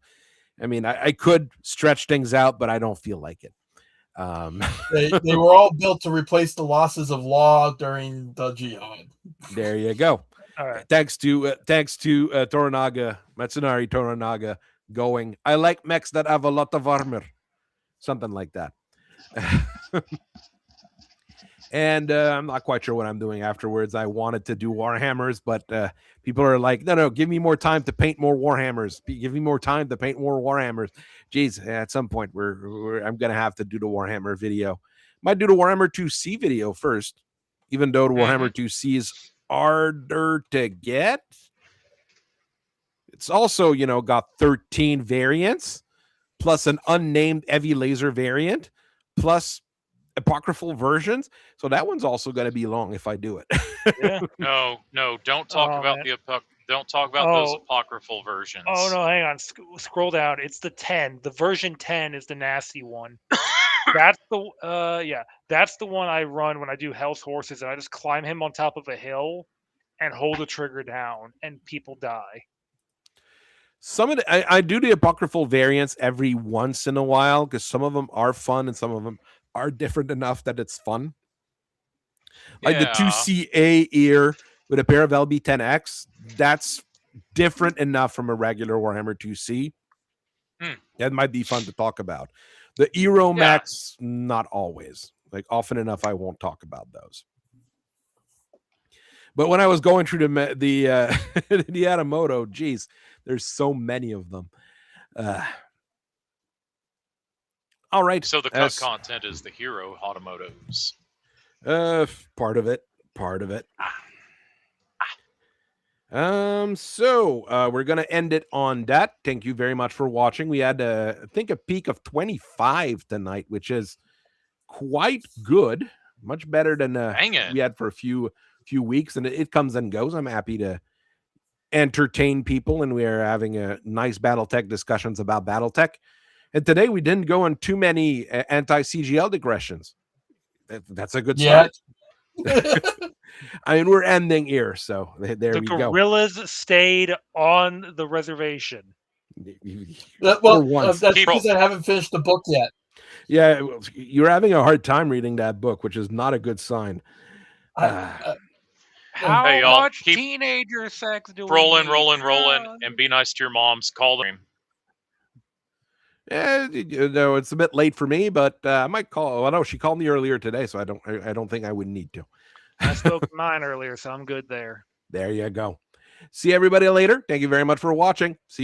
I mean, I could stretch things out, but I don't feel like it. They were all built to replace the losses of law during the Jihad. There you go. All right. Thanks to Toranaga, Matsunari Toranaga, going, I like mechs that have a lot of armor. Something like that. And I'm not quite sure what I'm doing afterwards. I wanted to do Warhammers, but people are like, no, give me more time to paint more Warhammers. Give me more time to paint more Warhammers. Jeez, at some point, I'm going to have to do the Warhammer video. Might do the Warhammer 2C video first, even though the Warhammer 2C is harder to get. It's also, got 13 variants, plus an unnamed heavy laser variant, plus apocryphal versions. So that one's also going to be long if I do it. Yeah. No, don't talk about those apocryphal versions. Oh no, hang on. Scroll down. It's the 10. The version 10 is the nasty one. That's the one I run when I do Hell's Horses, and I just climb him on top of a hill and hold the trigger down, and people die. Some of I do the apocryphal variants every once in a while because some of them are fun and some of them are different enough that it's fun. Like the 2CA ear with a pair of LB10X, that's different enough from a regular Warhammer 2C. That might be fun to talk about. The Eero Mechs, not always. Like often enough, I won't talk about those. But when I was going through the Hatamoto, geez, there's so many of them. All right. So the cut content is the hero Hatamotos. Part of it. So we're gonna end it on that. Thank you very much for watching. We had I think a peak of 25 tonight, which is quite good. Much better than we had for a few weeks, and it comes and goes. I'm happy to entertain people, and we are having a nice Battletech discussions about Battletech. And today we didn't go on too many anti-CGL digressions. That's a good start. I mean, we're ending here, so there we go. The gorillas stayed on the reservation. That's because I haven't finished the book yet. Yeah, you're having a hard time reading that book, which is not a good sign. How much teenager sex do we rolling, and be nice to your moms. Call them. It's a bit late for me, but I might call. Well, no, she called me earlier today, so I don't think I would need to. I spoke to mine earlier, so I'm good there. There you go. See everybody later. Thank you very much for watching. See you.